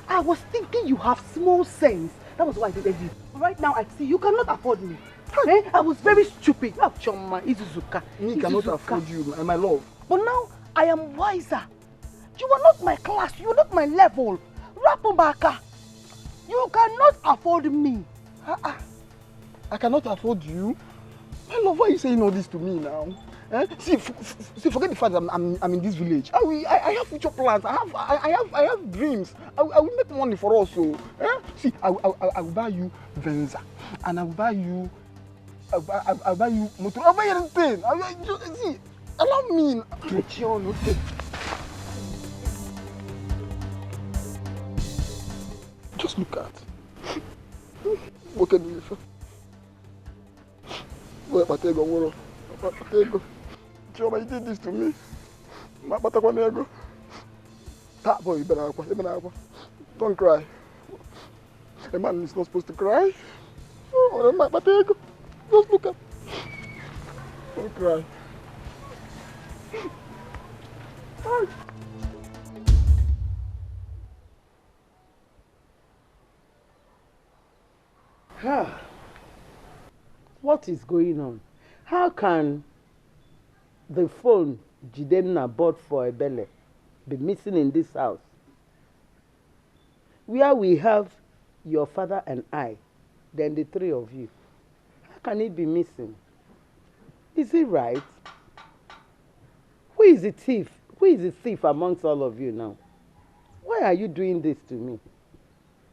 S1: I was thinking you have small sense. That was why I did you. Right now I see you cannot afford me. Eh? I was very stupid. Choma, Izuzuka.
S6: Me cannot afford you, my love.
S1: But now I am wiser. You are not my class. You are not my level. Rapubaka, you cannot afford me.
S6: I cannot afford you. My love, why are you saying all this to me now? Eh? See, forget the fact that I'm in this village. I have future plans. I have dreams. I will make money for us. So, eh? See, I will buy you Venza, and I will buy you. I'll buy you motor. I'll buy you anything. See, allow me. Just look at. What can you do? Where Patego? Choma, you did this to me. That boy, don't cry. A man is not supposed to cry. Oh, my Patego. Just look at. Don't cry.
S7: What is going on? How can the phone Jidenna bought for Ebele be missing in this house? Where we have your father and I, then the three of you. How can it be missing? Is it right? Who is the thief? Who is the thief amongst all of you now? Why are you doing this to me?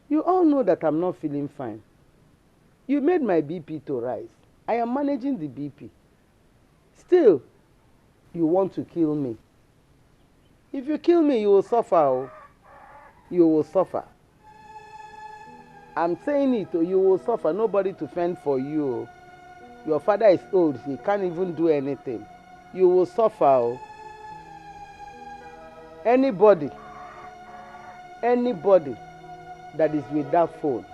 S7: You all know that I'm not feeling fine. You made my BP to rise. I am managing the BP. Still, you want to kill me. If you kill me, you will suffer. Oh. You will suffer. I'm saying it, oh, you will suffer. Nobody to fend for you. Oh. Your father is old. He can't even do anything. You will suffer. Oh. Anybody that is with that phone,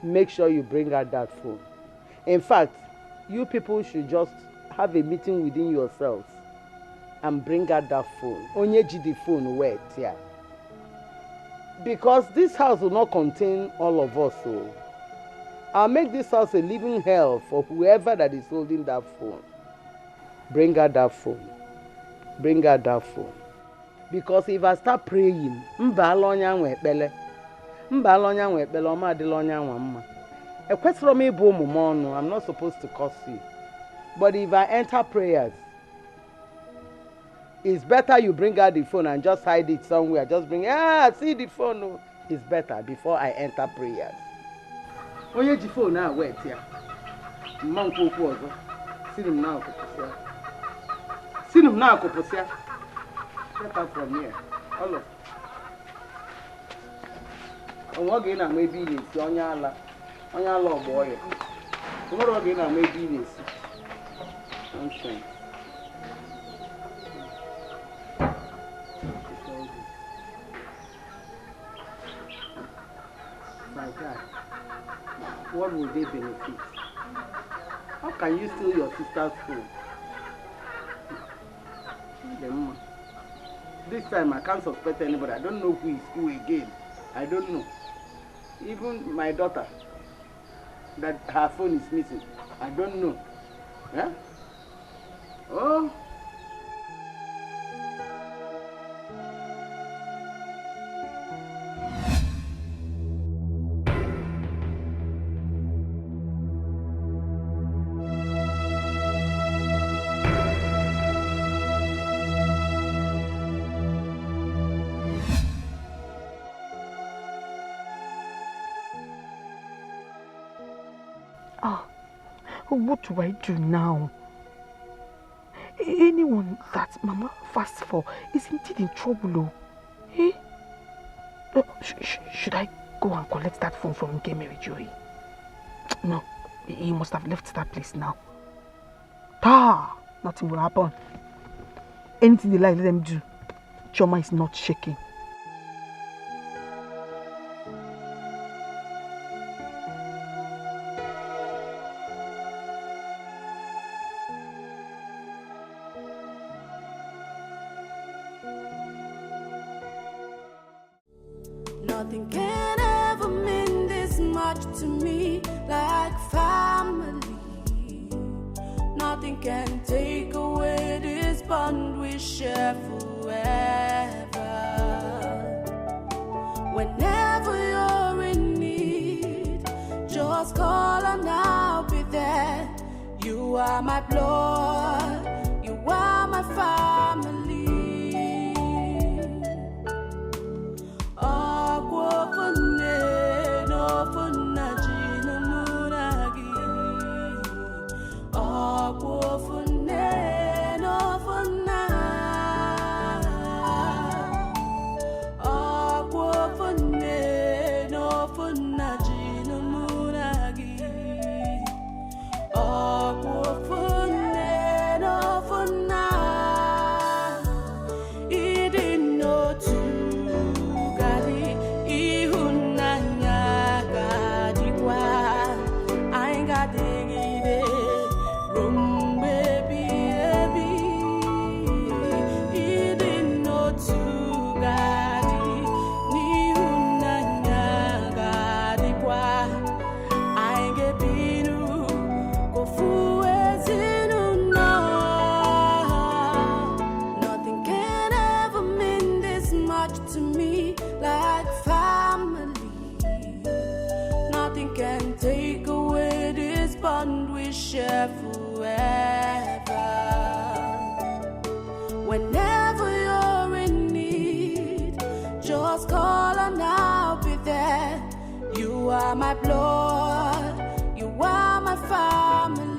S7: make sure you bring out that phone. In fact, you people should just have a meeting within yourselves and bring out that phone. Onyeji the phone wet, yeah. Because this house will not contain all of us. So I'll make this house a living hell for whoever that is holding that phone. Bring out that phone. Bring out that phone. Because if I start praying, I'm not supposed to curse you. But if I enter prayers, it's better you bring out the phone and just hide it somewhere. Just bring, see the phone. It's better before I enter prayers. When you phone now, wait here. Man Coco, see him now, Coposia. See him now, Coposia. Step up from here. All of. And what again I may be this, on your law boy. Tomorrow again I may be this. Nonsense. My God, what will they benefit? How can you steal your sister's phone? This time I can't suspect anybody. I don't know who is who again. I don't know. Even my daughter, that her phone is missing. I don't know. Yeah? Oh.
S1: What do I do now? Anyone that Mama fasts for is indeed in trouble. Eh? Should I go and collect that phone from Nke Mary Joy? No, he must have left that place now. Nothing will happen. Anything they like, let them do. Choma is not shaking.
S8: Nothing can ever mean this much to me like family. Nothing can take away this bond we share forever. Whenever you're in need, just call and I'll be there. You are my blood, you are my family. Whenever you're in need, just call and I'll be there. You are my blood, you are my family.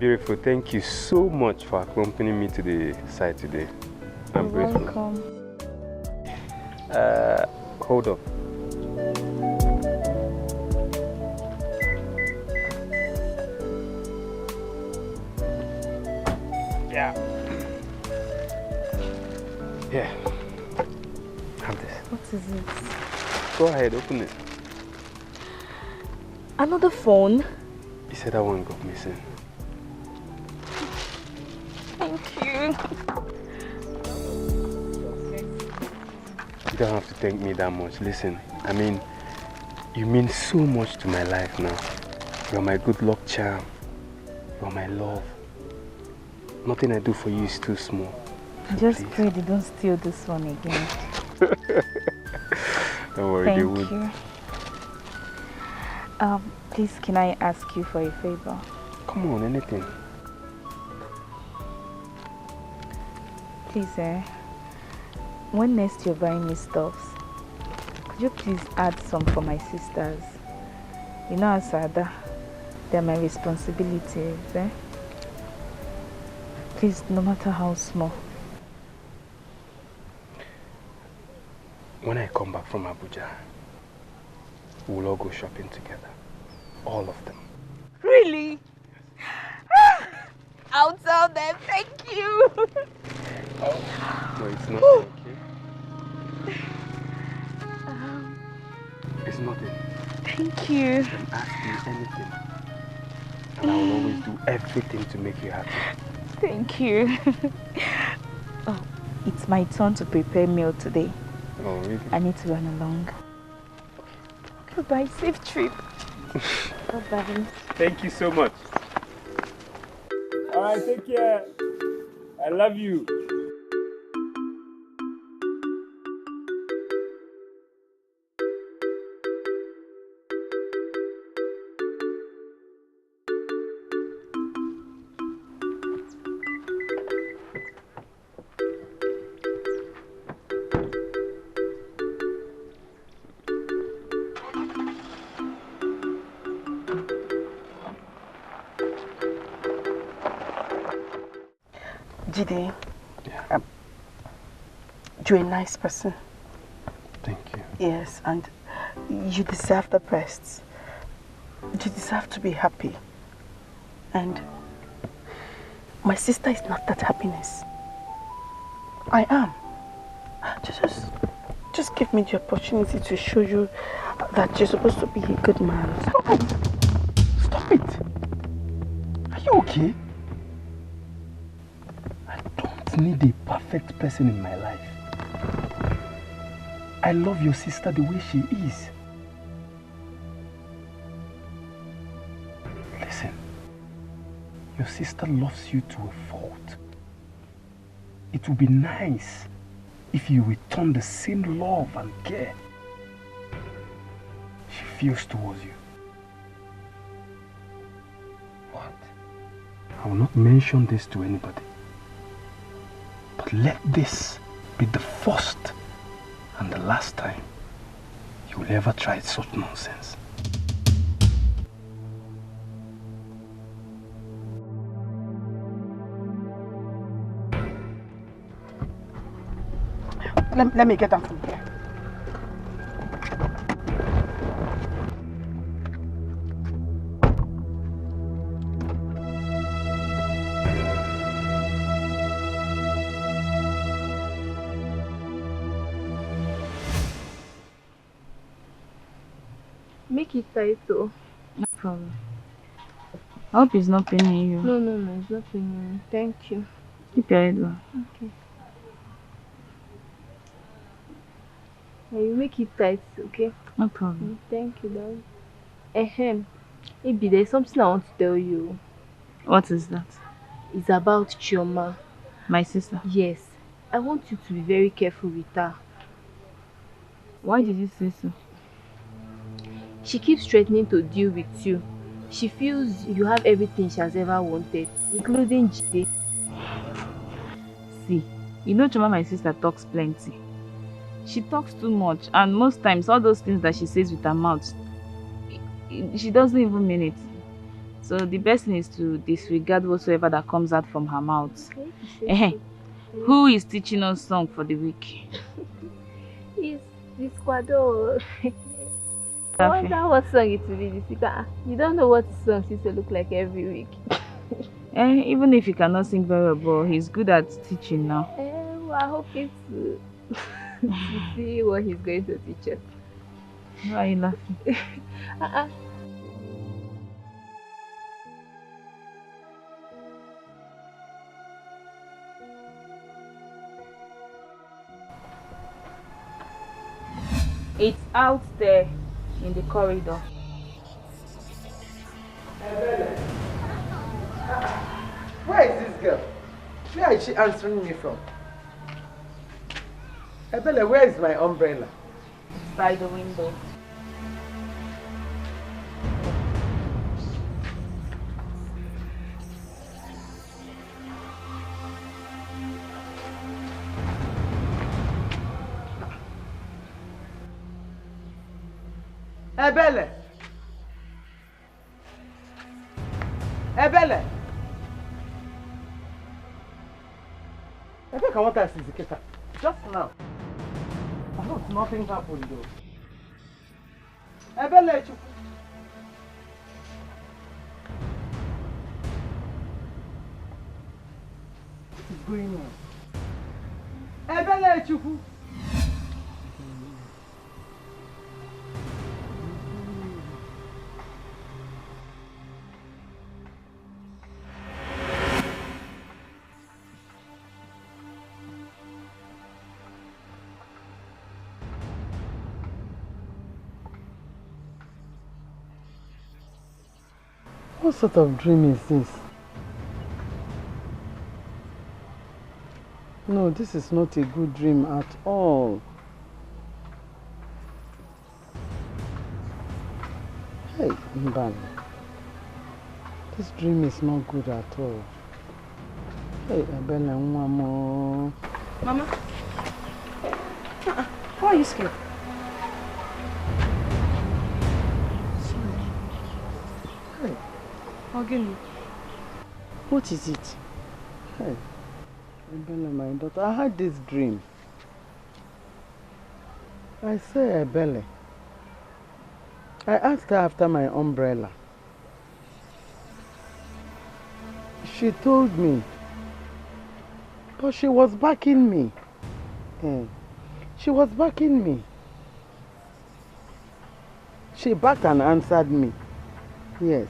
S13: Beautiful, thank you so much for accompanying me to the site today. I'm grateful.
S2: Welcome.
S13: Hold up. Yeah. Yeah. Have this.
S2: What is it?
S13: Go ahead, open it.
S2: Another phone?
S13: You said that one got missing.
S2: Thank you.
S13: You don't have to thank me that much. Listen, I mean, you mean so much to my life now. You're my good luck charm. You're my love. Nothing I do for you is too small. So
S2: Just
S13: please.
S2: pray they don't steal this one again.
S13: Don't worry, they would.
S2: Thank you. Please, can I ask you for a favor?
S13: Come on, anything.
S2: Please, when next you're buying me stuffs, could you please add some for my sisters? You know, Asada, they're my responsibilities, Please, no matter how small.
S13: When I come back from Abuja, we'll all go shopping together. All of them.
S2: Really? I'll tell them, thank you.
S13: No, it's not thank you. It's nothing.
S2: Thank you.
S13: Then ask me anything. And I will always do everything to make you happy.
S2: Thank you. Oh, it's my turn to prepare meal today.
S13: Oh, really?
S2: I need to run along. Goodbye, safe trip. Bye-bye.
S13: Thank you so much.
S12: All right, take care. I love you.
S9: Jide,
S13: yeah.
S9: You're a nice person.
S13: Thank you.
S9: Yes, and you deserve the best. You deserve to be happy. And my sister is not that happiness. I am. Just give me the opportunity to show you that you're supposed to be a good man.
S6: Stop it! Stop it! Are you okay? I need a perfect person in my life. I love your sister the way she is. Listen, your sister loves you to a fault. It would be nice if you return the same love and care she feels towards you. What? I will not mention this to anybody. But let this be the first and the last time you will ever try such nonsense.
S9: Let me get them from here.
S2: Make it tight though. No problem. I hope it's not paining you.
S4: No, it's not paining me. Thank you.
S2: Keep your head down.
S4: Okay. Yeah, you make it tight, okay?
S2: No problem.
S4: Thank you, darling. Maybe there's something I want to tell you.
S2: What is that?
S4: It's about Chioma.
S2: My sister?
S4: Yes. I want you to be very careful with her.
S2: Why did you say so?
S4: She keeps threatening to deal with you. She feels you have everything she has ever wanted, including Jide.
S2: See, you know Choma, my sister, talks plenty. She talks too much, and most times all those things that she says with her mouth, she doesn't even mean it. So the best thing is to disregard whatsoever that comes out from her mouth. Who is teaching us song for the week?
S4: It's this Quado. I wonder what song it will be. You don't know what songs used to look like every week.
S2: Even if he cannot sing very well, he's good at teaching now.
S4: Well, I hope it's to see what he's going to teach us.
S2: Why are you laughing? It's out there in the corridor.
S7: Where is this girl? Where is she answering me from? Ebele, where is my umbrella?
S2: It's by the window.
S7: Ebele! Ebele! I think I want to see Ziketa. Just now. I hope nothing happened though. Ebele! What is going on? Ebele Chukwu! What sort of dream is this? No, this is not a good dream at all. Hey, Mbani. This dream is not good at all. Hey, Abela, Mama.
S9: Mama? Why are you scared?
S7: Hey.
S9: Again.
S7: What is it? Hey, Ebele, my daughter, I had this dream. I say, Ebele, I asked her after my umbrella. She told me, but she was backing me. She was backing me. She backed and answered me. Yes.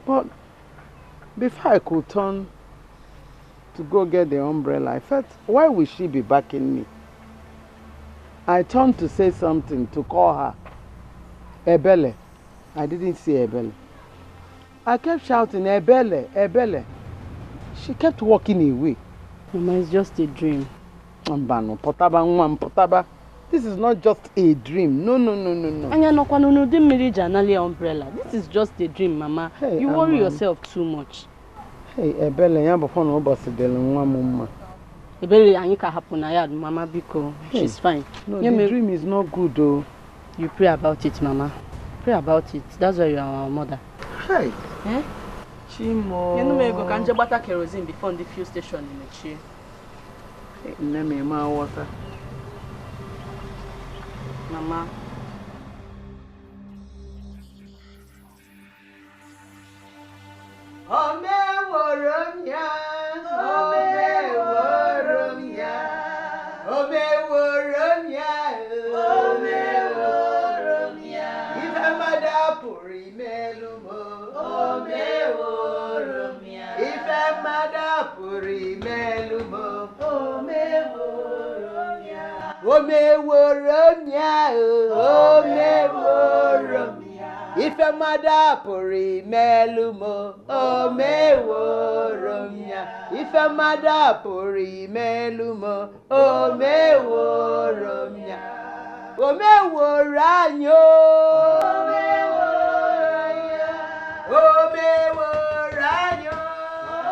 S7: But before I could turn to go get the umbrella, I felt, why would she be backing me? I turned to say something, to call her. Ebele. I didn't say Ebele. I kept shouting, Ebele, Ebele. She kept walking away.
S9: Mama, it's just a dream.
S7: Mbano, potaba, potaba. This is not just a dream. No, no, no, no, no.
S9: Anya no kwano no de marriage anali umbrella. This is just a dream, Mama.
S7: Hey,
S9: you worry yourself too much.
S7: Hey, Ebele, ya before no boss del nwa mama.
S9: Ebele anyi ka happen na yard, Mama biko. She's fine.
S7: No, the dream is not good though.
S9: You pray about it, Mama. Pray about it. That's why you are our mother.
S7: Hey.
S9: Eh?
S7: Chimo.
S9: You know me go kanje butter kerosene before the fuel station in the chair.
S7: Hey, name ma water.
S9: Mama.
S7: Ome woromya, ome woromya, ome woromya, ome woromya. Ife madapuri melumo, ome woromya. Ife madapuri melumo, ome woromya. Ome woromya, ome woromya. Ife madapuri melumo, ome woromya. Ife madapuri melumo, ome woromya. Ome woranyo, ome woranya, ome woranyo,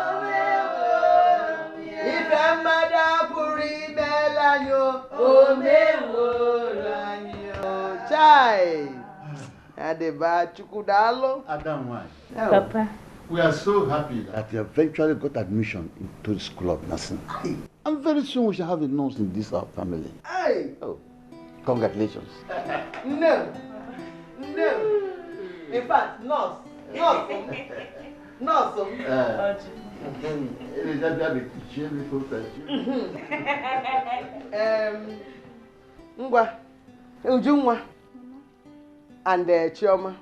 S7: ome woromya. Ife madapuri melanyo, ome woranyo. Chai. Adeba Chukudalo.
S5: Adam, why?
S2: Papa.
S5: We are so happy that you eventually got admission into the School of Nursing. And very soon we shall have a nurse in this our family.
S7: Hey.
S5: Oh, congratulations.
S7: No. In fact, nurse. Ngwa, Ujunwa, and Chioma.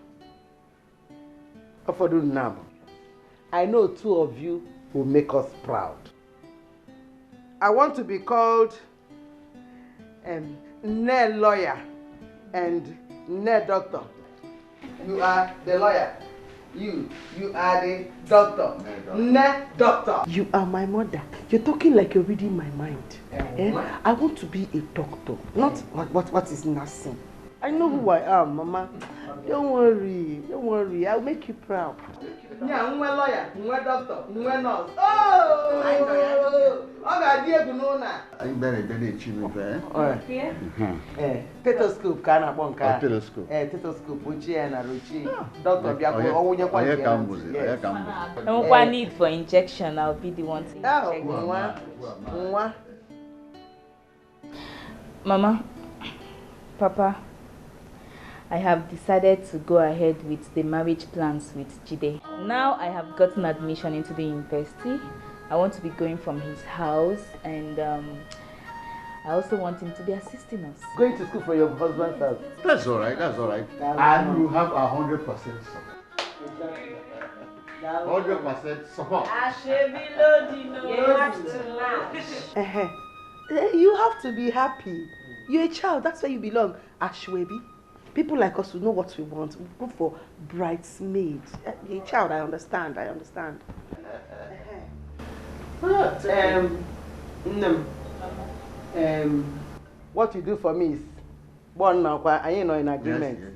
S7: I know two of you will make us proud. I want to be called Ne lawyer and Ne doctor. You are the lawyer. You are the doctor. Ne doctor.
S9: You are my mother. You're talking like you're reading my mind. I want to be a doctor, not what is nursing. I know who I am, Mama. Don't worry. I'll make you proud.
S7: Yeah, I'm a lawyer, I'm a doctor, I'm a nurse. Oh! I got Diego.
S5: I'm very cheap, eh?
S7: Alright. Stethoscope, Kana Bonka.
S5: Stethoscope.
S7: Stethoscope, Uchi and Aruchi. Doctor Biako, all your
S5: point.
S2: No need for injection, I'll be the one to inject. Mama, Papa, I have decided to go ahead with the marriage plans with Jide. Now I have gotten admission into the university. I want to be going from his house, and I also want him to be assisting us.
S7: Going to school for your husband's house.
S5: That's all right. And you have 100% support. 100% support.
S9: You have to be happy. You're a child, that's where you belong. Ashwebi. People like us who know what we want. We go for bridesmaids. You're a child, I understand.
S7: What you do for me is one now, I ain't in agreement. Yes.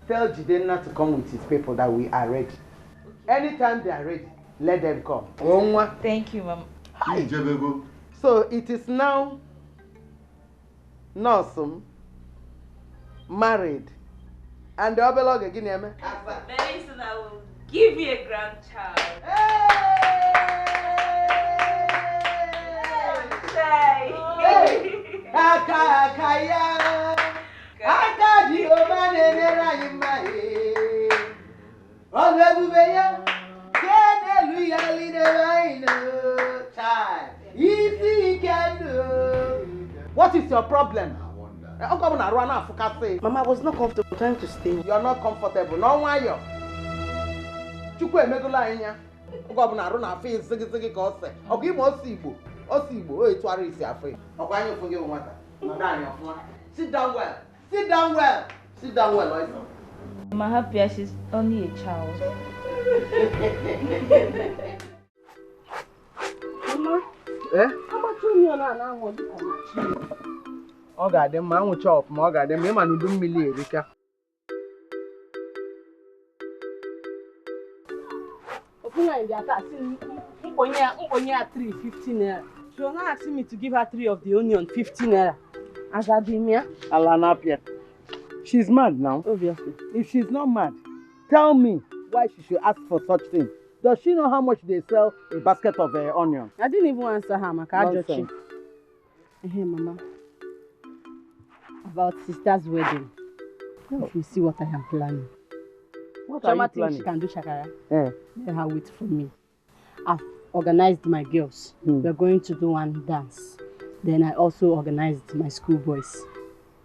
S7: Tell Jide not to come with his people that we are ready. Anytime they are ready, let them come.
S2: Thank you, Mama.
S5: Hi, Jebego.
S7: So it is now Nosum, married, and the Obelog again.
S2: Very soon I will give you a grandchild.
S7: What is your problem?
S9: Mama, I was not comfortable trying to stay.
S7: You are not comfortable. No why you. Chukwu emegula anya. Ogo bu na aru na afi zigi ka ose. Ogo imo osigbo. O etu ara isi afi. Ogo anya ofunge nwata. Nada anya ofuma. Sit down well, Lois.
S2: I'm happy she's only a child.
S9: Mama? How much you now?
S7: Ọ ga-adị mma anwụcha ọfụma ọ ga-adị mma ịma na udu mmiri erika.
S11: Ofuna in the attack, Mponya 350 naira. She was not asking me to give her 3 of the onion 50 naira. Azadimia.
S7: Alanapia. She's mad now.
S11: Obviously.
S7: If she's not mad, tell me why she should ask for such thing. Does she know how much they sell a basket of onion?
S11: I didn't even answer her, Makajochi. Hey, Mama. About sister's wedding. If you see what I am planning.
S7: What are you planning?
S11: She can do shakara. Let her wait for me. I've organized my girls. We're going to do one dance. Then I also organized my school boys.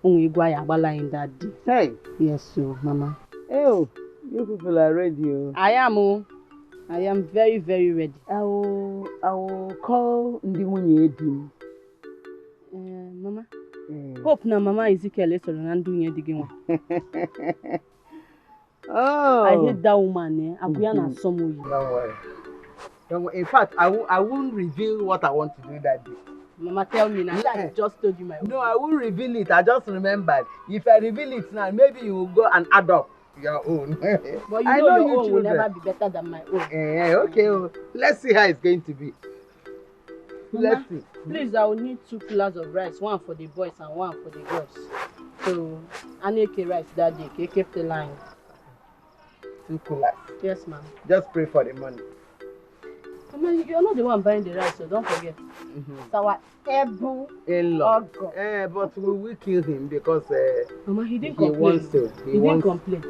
S11: In that day.
S7: Hey.
S11: Yes, so Mama.
S7: Oh, you people are ready.
S11: I am very, very ready.
S7: I will call Ndimunye.
S11: Mama. Hope na Mama Ezekiel is on doing it again.
S7: Oh,
S11: I hate that woman. Abuyana Somu.
S7: Don't worry. In fact, I won't reveal what I want to do that day.
S11: Mama, tell me now. I just told you my own.
S7: No, I won't reveal it. I just remembered. If I reveal it now, maybe you will go and adopt your own.
S11: But you know your own will never be better than my own.
S7: Okay. Let's see how it's going to be.
S11: Mama,
S7: let's see.
S11: Please, I will need 2 kilos of rice, 1 for the boys and 1 for the girls. So, I need rice that day. Keep the line.
S7: 2 coolers.
S11: Yes, ma'am.
S7: Just pray for the money.
S11: Mama, you're not the one buying the rice, so don't forget. It's our able
S7: in-law. But we will kill him because
S11: Mama, he didn't
S7: he
S11: complain.
S7: wants to.
S11: He didn't complain.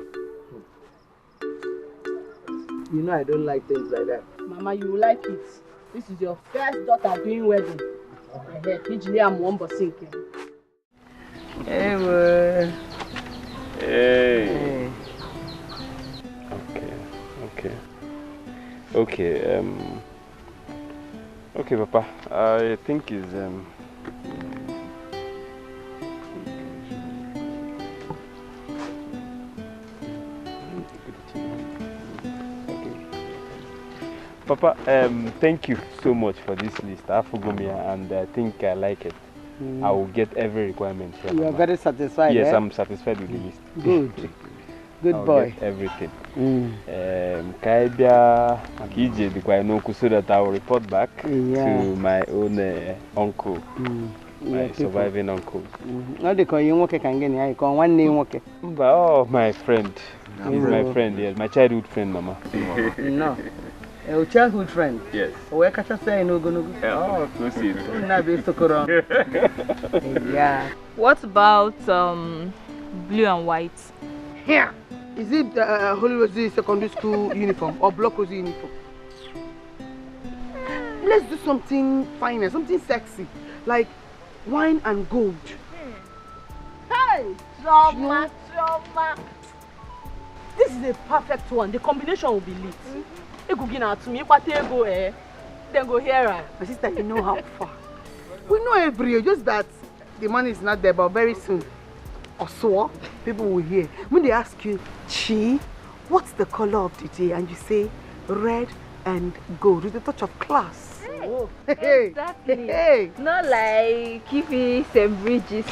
S7: You know I don't like things like that.
S11: Mama, you will like it. This is your first daughter doing wedding. Usually I'm one but sinking.
S7: Hey.
S13: Okay, okay, Papa. I think is Papa, thank you so much for this list. I forgot me, and I think I like it. I will get every requirement from
S7: You are very satisfied.
S13: Yes,
S7: eh?
S13: I'm satisfied with the list.
S7: Good. Good
S13: I'll
S7: boy.
S13: Get everything. Kaibia Makije, so that I will report back to my own uncle, my surviving uncle.
S7: Not the call you work can get I call one name work.
S13: Oh, my friend. He's my friend, yes, my childhood friend, Mama.
S7: No. A childhood friend?
S13: Yes.
S7: Where can I say no go no go?
S13: Oh, no see it.
S7: Yeah.
S2: What about blue and white?
S1: Here. Is it Holy Rosie secondary school uniform or Block Rosie uniform? Let's do something finer, something sexy, like wine and gold.
S11: Hey, Choma. This is a perfect one. The combination will be lit. You go to me, but then go here.
S1: My sister, you know how far. We know every year, just that the money is not there, but very soon. Or so, people will hear. When they ask you, Chi, what's the color of the day? And you say, red and gold with a touch of class.
S2: Oh,
S1: hey.
S2: Exactly.
S1: Hey.
S2: Not like Kifi St. Bridges,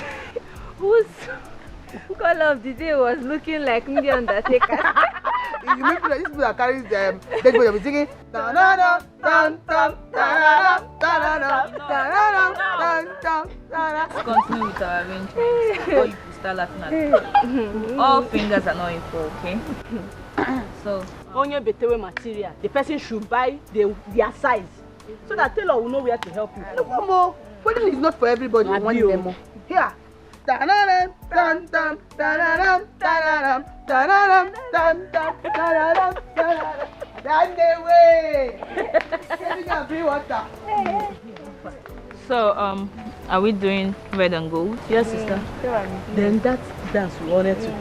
S2: whose color of the day was looking like the Undertaker.
S1: You make these people that carries them, they're going to be singing. Let's
S2: continue with our arrangements before you start laughing at me. All fingers are not equal, okay? So,
S11: on your betewe material, the person should buy their size so that tailor will know where to help you.
S1: No more. Wedding is not for everybody. One demo. Here. That way.
S2: So, are we doing red and gold?
S11: Yes, sister. Then that dance we wanted to do.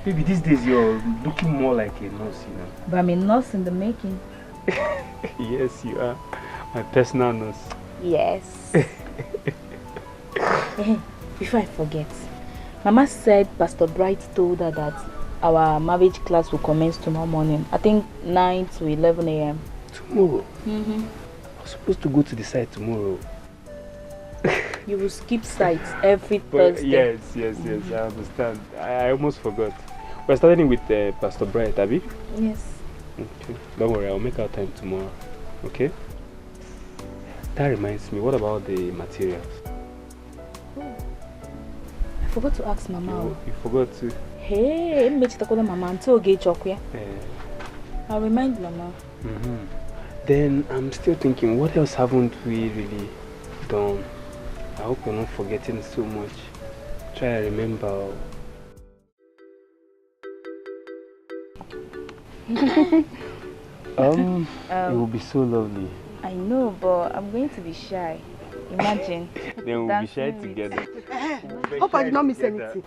S12: Baby, these days you're looking more like a nurse, you know.
S2: But I'm a nurse in the making.
S13: Yes, you are. My personal nurse.
S2: Yes. Before I forget, Mama said Pastor Bright told her that our marriage class will commence tomorrow morning. I think 9 to 11 a.m.
S12: Tomorrow? I'm supposed to go to the site tomorrow.
S2: You will skip sites every Thursday.
S13: Yes, I understand. I almost forgot. We're starting with Pastor Bright, Abby?
S2: Yes.
S13: Okay. Don't worry, I'll make our time tomorrow. Okay? That reminds me, what about the materials?
S2: I forgot to ask Mama.
S13: You forgot to?
S2: Hey, Mama until I'll remind Mama.
S13: Then I'm still thinking, what else haven't we really done? I hope you're not forgetting so much. Try to remember. It will be so lovely.
S2: I know, but I'm going to be shy. Imagine.
S13: Then we'll be shy together.
S1: Hope I did not miss anything.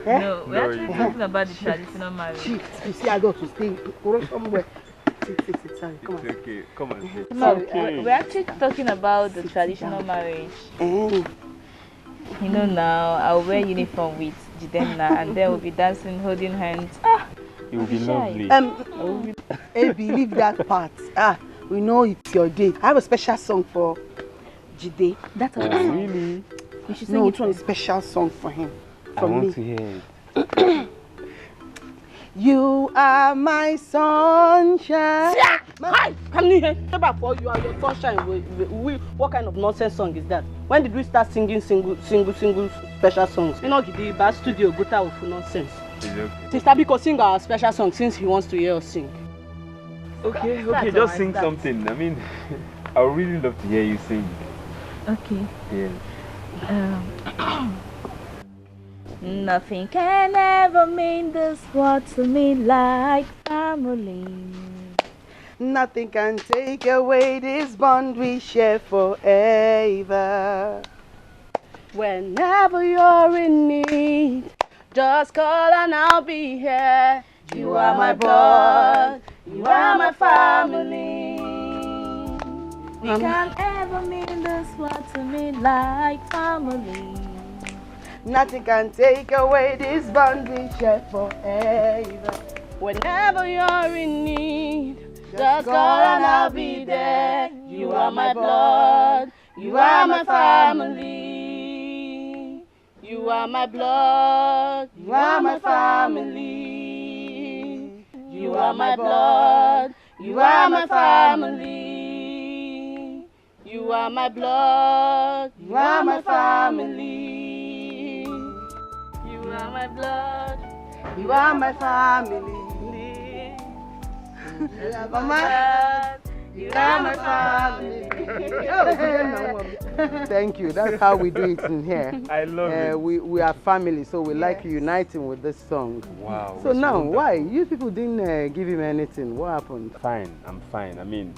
S2: No, we're actually talking about the traditional marriage.
S1: You see, I got to stay somewhere. Sorry, come on.
S13: It's okay, come on.
S2: No, we're actually talking about the traditional marriage. You know, now I'll wear uniform with Jidenna and then we'll be dancing, holding hands.
S13: It will be lovely.
S1: Leave that part. We know it's your day. I have a special song for Jide.
S2: That's all.
S13: Really?
S2: You should sing it.
S1: A special song for him.
S13: I want to hear it.
S1: You are my sunshine.
S11: Hi! Can you hear? For you are your sunshine. What kind of nonsense song is that? When did we start singing single special songs. You know, the bad studio go out for nonsense.
S13: It's okay.
S11: Sister Biko, sing our special song since he wants to hear us sing.
S13: Okay, just sing something. I mean, I would really love to hear you sing.
S2: Okay.
S13: Yeah.
S2: Nothing can ever mean this world to me like family.
S7: Nothing can take away this bond we share forever.
S11: Whenever you're in need, just call and I'll be here. You are my blood, you are my family.
S2: We can't ever mean this world to me like family.
S7: Nothing can take away this bond we share forever.
S11: Whenever you're in need, just call and I'll be there. You are my blood, you are my family. You are my blood, you are my family. You are my blood, you are my family. You are my blood, you are my family. You are my blood,
S7: you are my family. Mama, you are my family. Thank you. That's how we do it in here.
S13: I love it.
S7: We are family, so we like uniting with this song.
S13: Wow.
S7: So now, why? You people didn't give him anything. What happened?
S13: Fine, I'm fine. I mean,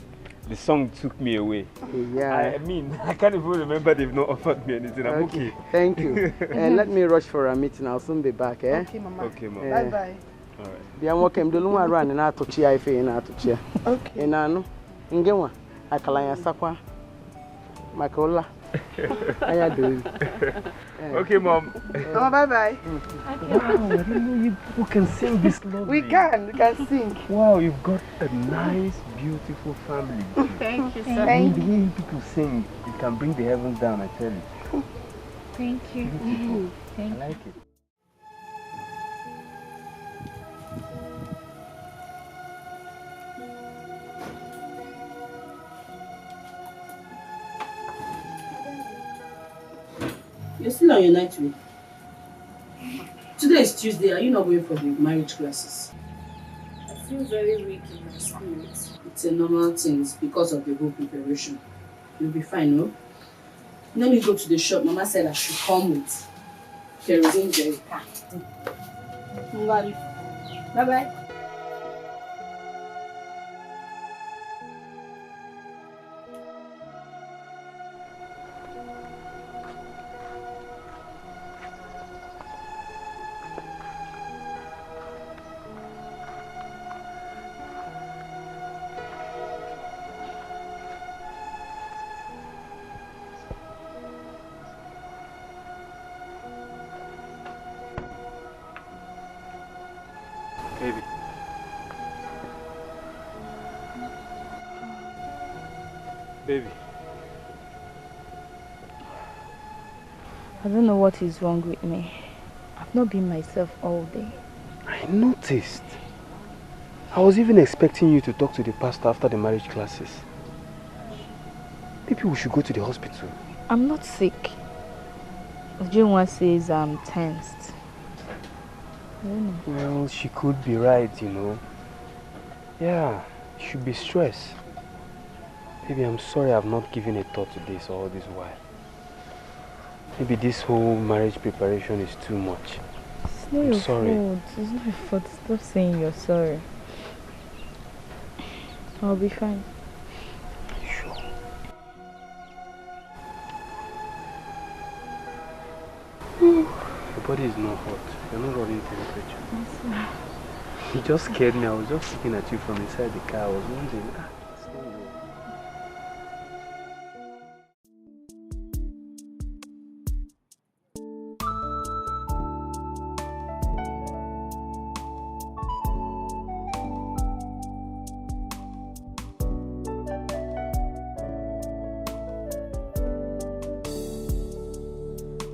S13: the song took me away.
S7: Yeah.
S13: I mean, I can't even remember they've not offered me anything. I'm okay.
S7: Thank you. Let me rush for a meeting. I'll soon be back, eh?
S11: Okay, Mama.
S13: Okay, Mama.
S11: Bye-bye.
S13: All right.
S7: Bia welcome. Do lumwa run na to chia ife na to chia.
S11: Okay.
S7: Enano. Ngewa akala ya sakwa. Makola. Aya do.
S13: Okay, Mom.
S7: Mama, bye-bye.
S13: Wow, I didn't know you people can sing this lovely.
S7: We can sing.
S13: Wow, you've got a nice, beautiful family.
S11: Thank you,
S13: I
S11: sir.
S13: mean, the way you people sing, it can bring the heavens down, I tell you.
S2: Thank you.
S13: Beautiful.
S2: Thank
S13: I like it.
S11: You're still on your night week. Today is Tuesday. Are you not going for the marriage classes?
S2: I feel very weak in my spirit.
S11: It's a normal thing. It's because of the whole preparation. You'll be fine, no? Let me go to the shop. Mama said I should come with kerosene jerry can. Bye-bye.
S13: Baby. Baby.
S2: I don't know what is wrong with me. I've not been myself all day.
S13: I noticed. I was even expecting you to talk to the pastor after the marriage classes. Maybe we should go to the hospital.
S2: I'm not sick. Ujunwa says I'm tensed. I don't know.
S13: Well, she could be right, you know. Yeah, you should be stressed. Baby, I'm sorry I've not given a thought to this all this while. Maybe this whole marriage preparation is too much.
S2: It's not
S13: I'm
S2: your
S13: sorry.
S2: fault. It's not your fault. Stop saying you're sorry. I'll be fine.
S13: Sure. Your body is not hot. You're not running temperature. You just scared me. I was just looking at you from inside the car. I was wondering, it's not you.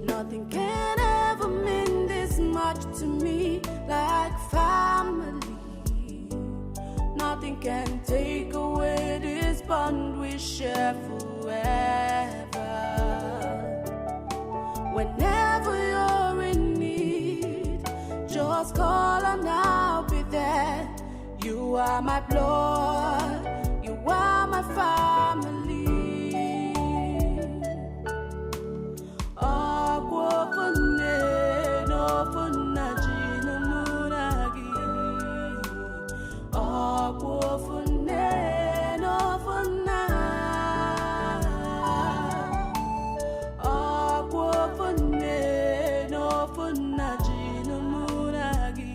S8: Nothing can ever mean this much to me like family. Nothing can take away this bond we share forever. Whenever you're You are my blood, you are my family. Akwofune no funa jinu munagi. Akwofune no funa. Akwofune no funa jinu munagi.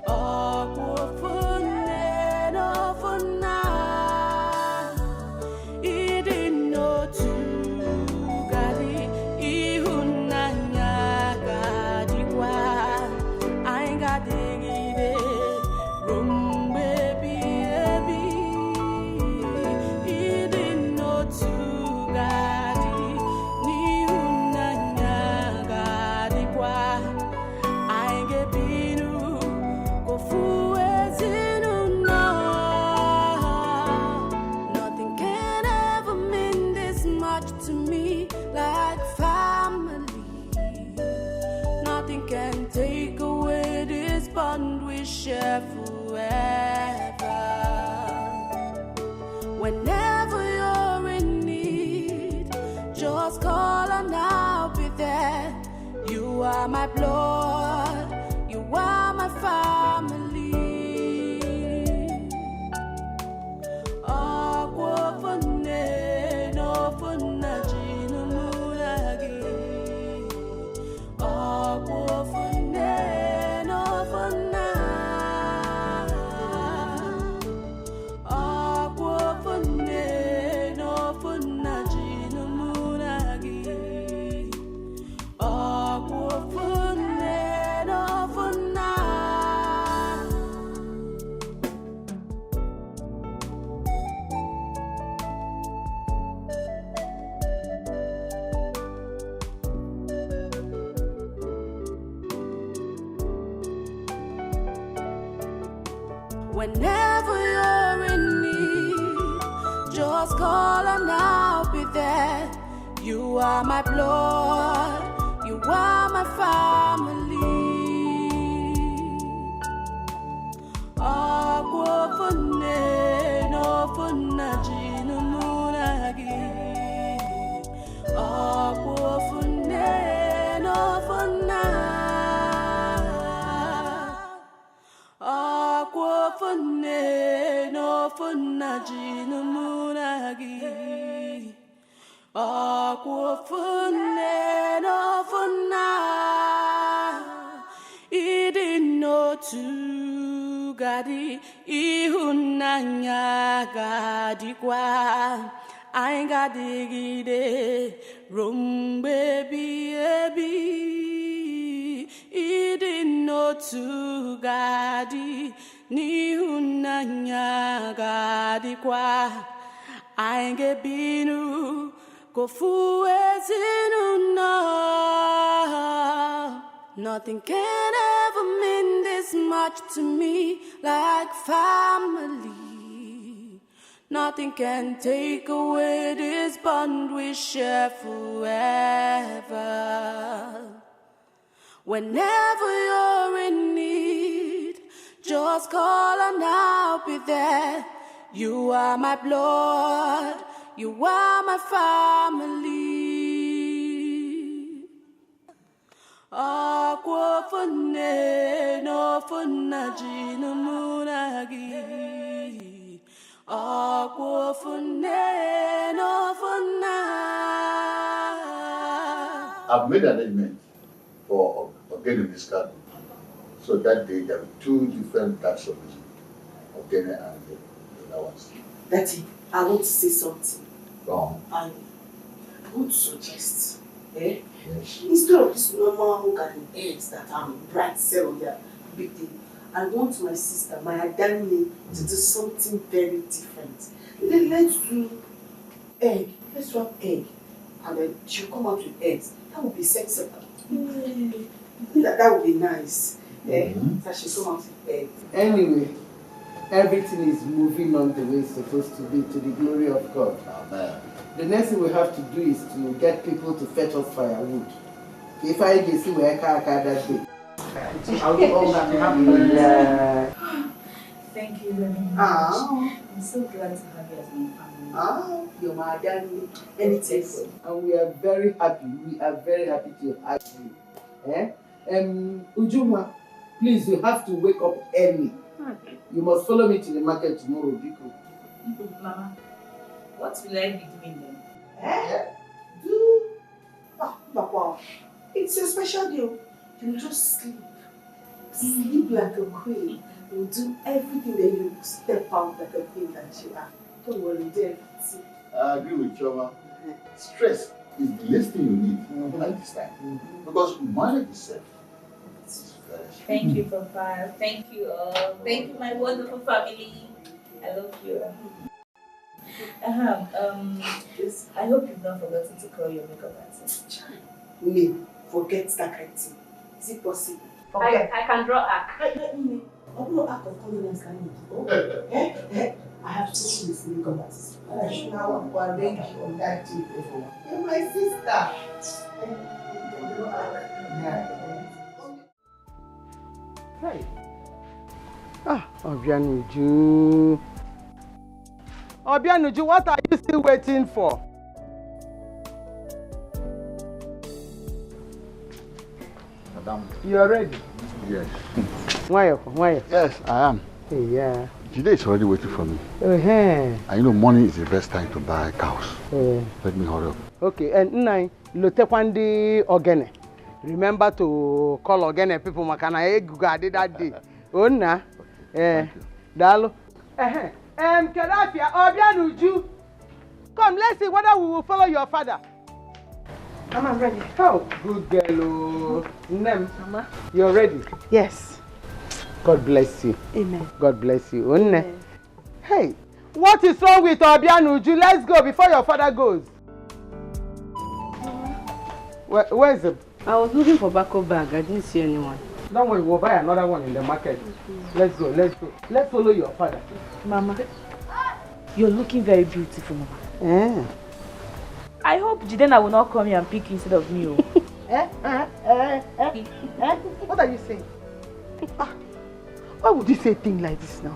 S8: Akwofune no funa. Idino tu gari ihunanya gadikwa. I ain't got digide rum baby baby. Idino tu gari ihunanya gadikwa. I ain't get binu go fuezinu no. Nothing can ever mean this much to me like family. Nothing can take away this bond we share forever. Whenever you're in need, just call and I'll be there. You are my blood, you are my family. Akwofune no funa jinu munagi. Akwofune no funa. Akwofune no funa jinu munagi. Akwofune no funa. Whenever you're in need, just call and I'll be there. You are my blood, you are my family. Akwofune no funa jinu munagi. Akwofune no funa. Akwofune no funa jinu munagi. Akwofune no funa. Idino tu gadi ihunanya gadikwa. I ain't got digide rum baby baby. Idino tu gadi nihunanya gadikwa. I ain't get binu go fuezinu no. Nothing can ever mean this much to me like family. Nothing can take away this bond we share forever. Whenever you're in need, just call and I'll be there. You are my blood, you are my family. Akwofune no funa jinu munagi. Akwofune no funa.
S5: I've made an arrangement for getting this card. So that day there will be two different types of music. Ogene and the other ones.
S9: Daddy, I want to say something.
S5: Wrong.
S9: I want to suggest,
S5: Yes.
S9: instead of this normal garden eggs that I'm bright sell on their big thing, I want my sister, my Adani, to do something very different. Let's do egg. Let's swap egg. And then she'll come out with eggs. That would be sensible. That would be nice. That she'll come out with eggs.
S7: Anyway, everything is moving on the way it's supposed to be, to the glory of God.
S5: Amen.
S7: The next thing we have to do is to get people to fetch us firewood. If I get see where I that day. I'll do all that to happen.
S2: Thank you very much. I'm so glad to have you as my family.
S1: You're my daddy. Anything. And we are very happy. We are very happy to have you. Ujuma, please, you have to wake up early.
S2: Okay.
S1: You must follow me to the market tomorrow, Biko.
S2: Mama, what will I be doing then?
S3: Papa, it's your special day. You will just sleep. Sleep like a queen. You will do everything that you step out like a queen that you are. Don't worry, dear.
S5: I agree with Choma. Stress is the least thing you need at this time. Because marriage itself is very stressful.
S2: Thank you, Papa. Thank you all. Thank you, my wonderful family. I love you. I hope you've not forgotten to call your makeup artist.
S3: Me, forget that kind of thing. Is it possible?
S2: I can draw arc.
S3: I'm not act of confidence can you? I have to see this makeup artist. Now I'm going to thank you on that too. You're my sister.
S1: Hey. Obianuju. Obianuju, what are you still waiting for?
S5: Madam.
S1: You are ready?
S5: Yes.
S1: Why?
S5: Yes, I am.
S1: Hey, yeah.
S5: Today is already waiting for me.
S1: And
S5: you know, money is the best time to buy cows. Let me hurry up.
S1: Okay, and Nai, Lotekwandi Ogene. Remember to call Ogene people makana egugade that day. Onna. Dalo. Kedafia, Obianuju. Come, let's see whether we will follow your father.
S3: Mama, I'm ready.
S1: Oh, good girl. Nem.
S3: Mama.
S1: You're ready?
S3: Yes.
S1: God bless you.
S3: Amen.
S1: God bless you. Amen. Hey, what is wrong with Obianuju? Let's go before your father goes. Where is it?
S3: I was looking for backup bag. I didn't see anyone.
S1: Don't worry, we'll buy another one in the market. Let's go. Let's follow your father.
S4: Mama, you're looking very beautiful, Mama. I hope Jidena will not come here and pick instead of me.
S3: What are you saying? Why would you say a thing like this now?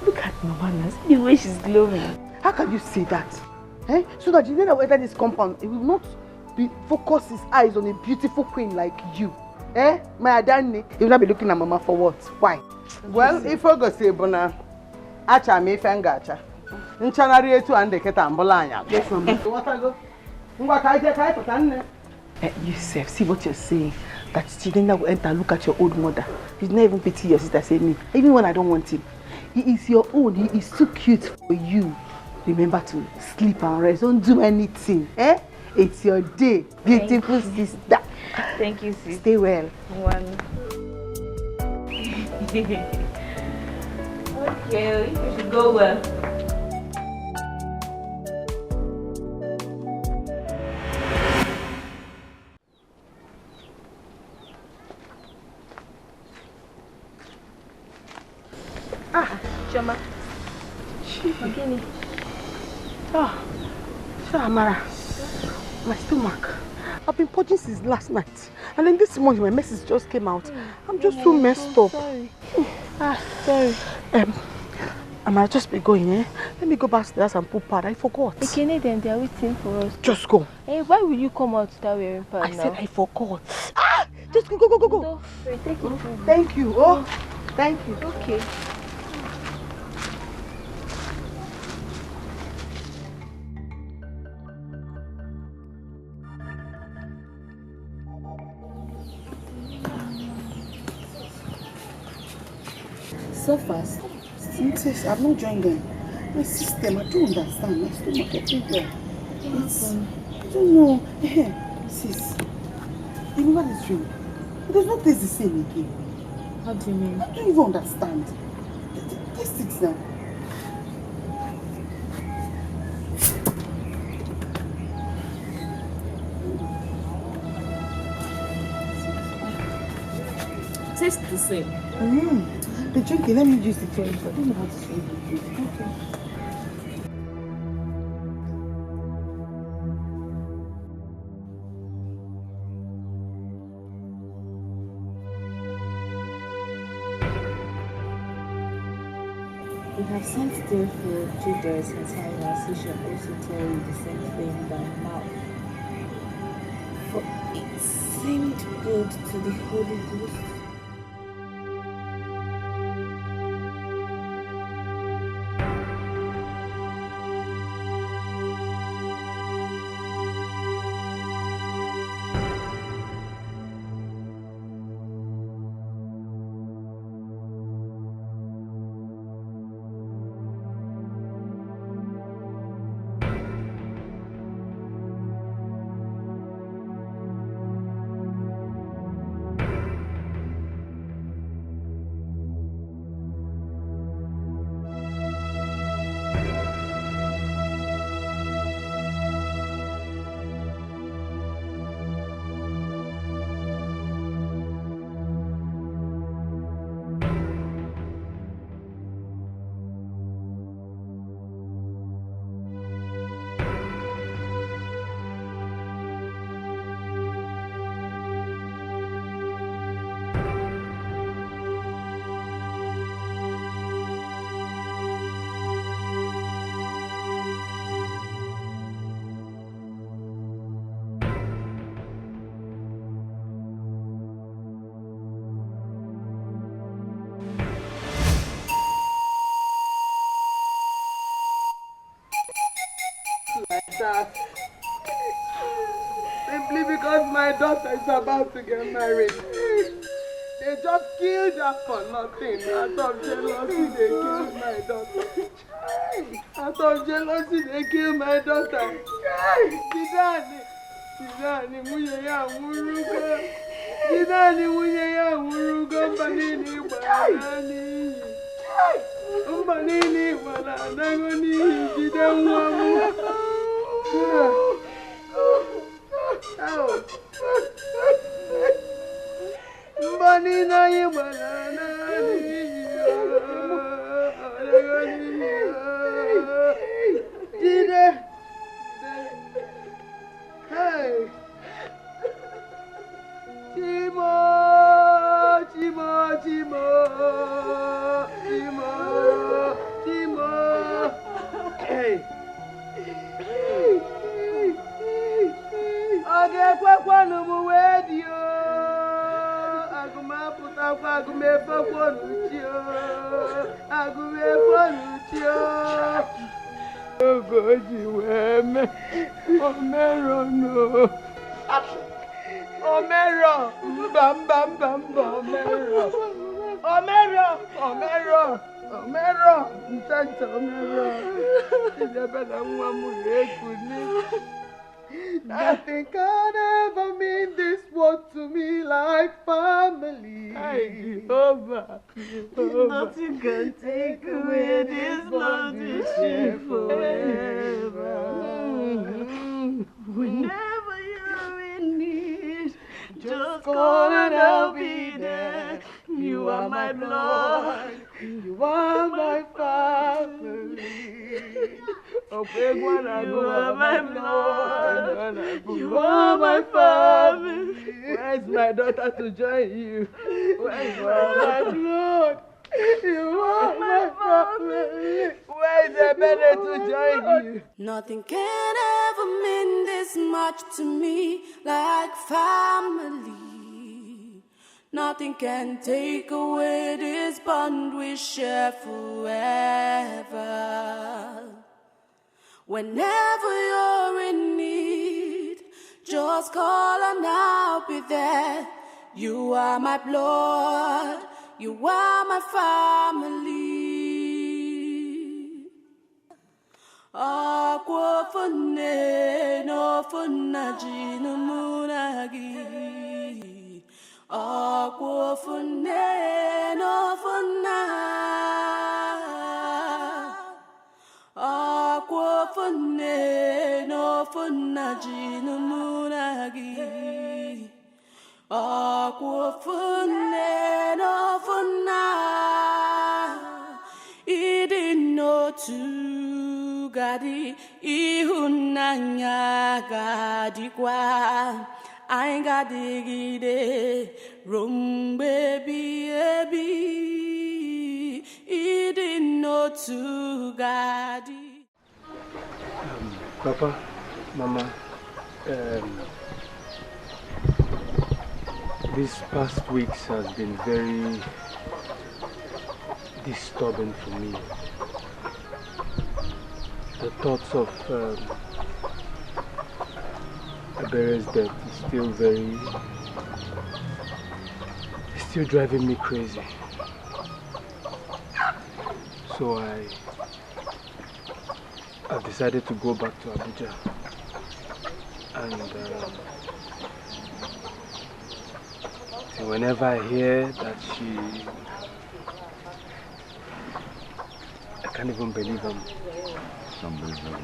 S4: Look at Mama now. See the way she's glowing.
S3: How can you say that? So that Jidena will enter this compound, he will not focus his eyes on a beautiful queen like you. My Adani, he will not be looking at Mama for what? Why?
S1: Well, if I go say Bona, Acha me fengacha. Nchanari etu ande keta ambulanya.
S3: Yes, Mama.
S1: What I go? Ngwa
S3: Yusuf, see what you're saying. That Jidena will enter, look at your old mother. He's not even pity your sister, say me. Even when I don't want him. He is your own. He is too cute for you. Remember to sleep and rest. Don't do anything. It's your day, beautiful sister.
S4: Thank you, sis.
S3: Stay well.
S4: Okay, we should go well.
S3: Choma. Magini. Amara. My stomach. I've been purging since last night. And then this morning my message just came out. I'm just so messed up.
S4: Sorry.
S3: Sorry. Amara, just be going, Let me go back to the house and put pad. I forgot.
S4: Okay, then they are waiting for us.
S3: Just go.
S4: Hey, why will you come out without wearing pad
S3: I
S4: now?
S3: said I forgot. Just go.
S4: No, take it.
S3: Thank you. Oh, thank you.
S4: Okay.
S3: So fast. Sis, I've not joined them. My system, I don't understand. My stomach everywhere. I don't know. Sis, remember this dream? It does not taste the same again.
S4: How do you mean?
S3: I don't even understand. Taste it now.
S4: Tastes the same.
S3: The drinking, let me use the toilet. I don't know how to say it. Okay.
S2: We have sent still for Judas and Cyrus, who shall also tell you the same thing by mouth. For it seemed good to the Holy Ghost.
S1: That simply because my daughter is about to get married. They just killed her for nothing. Out of jealousy, they killed my daughter. Out of jealousy, they killed my daughter. Jidani, munye ya murugo. Jidani, munye ya murugo. Mbanini banani. Mbanini bananagoni. Jidani wamu. Mbanina yibanani. Jide. Hey. Chimo. Hey. Oge kwakwanu mu wedio. Agumaputa kwa agumefa kwanuchio. Agumefa nuchio. Ogoji weme. Omero no. Omero. Bam bam bam bam. Omero. Ntanta Omero. Isabella Mwamuyekuni. Nothing can ever mean this world to me like family. Hey, Jehovah.
S8: Nothing can take away this love we share forever. Whenever you're in need, just call and I'll be there. You are my blood.
S1: You are my family.
S8: You are my blood. You are my family.
S1: Where's my daughter to join you? Where's my blood? You are my family. Where's the better to join you?
S8: Nothing can ever mean this much to me like family. Nothing can take away this bond we share forever. Whenever you're in need, just call and I'll be there. You are my blood, you are my family. Akwofune no funa jinu munagi. Akwofune no funa. Akwofune no funa jinu munagi. Akwofune no funa. Idinotu gadi ihunanya gadi kwa. I got digide rum baby. It didn't know to
S12: Papa, Mama, these past weeks has been very disturbing for me. The thoughts of Ebere's death is still driving me crazy. So I've decided to go back to Abuja, and whenever I hear that I can't even believe him.
S5: It's unbelievable.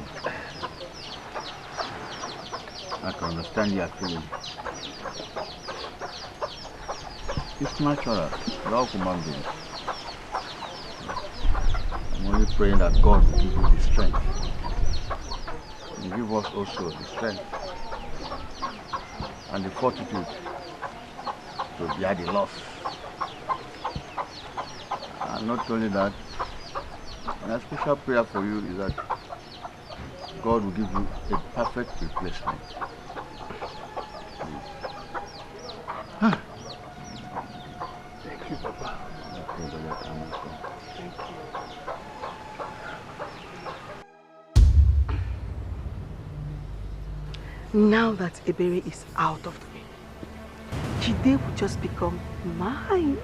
S5: I can understand your feeling. It's natural. We're all human beings. I'm only praying that God will give you the strength. And give us also the strength and the fortitude to bear the loss. And not only that, my special prayer for you is that God will give you a perfect replacement.
S12: Thank you, Papa. Thank you.
S3: Now that Ebere is out of the way, Jide will just become mine.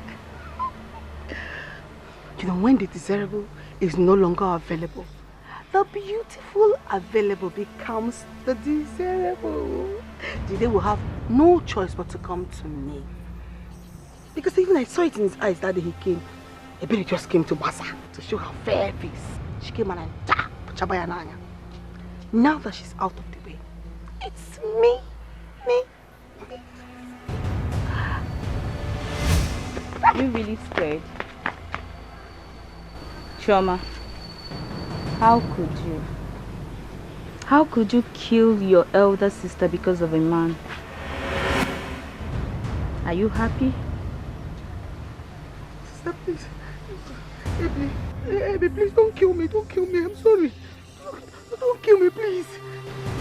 S3: You know, when the desirable is no longer available, the beautiful available becomes the desirable. Jide will have no choice but to come to me. Because even I saw it in his eyes that day he came. Ebere just came to Basa to show her fair face. She came and Chabaya Nanya. Now that she's out of the way, it's me.
S2: Are you really scared? Chioma, how could you? How could you kill your elder sister because of a man? Are you happy?
S1: Sister, please. Abby, please don't kill me. Don't kill me. I'm sorry. Don't kill me, please.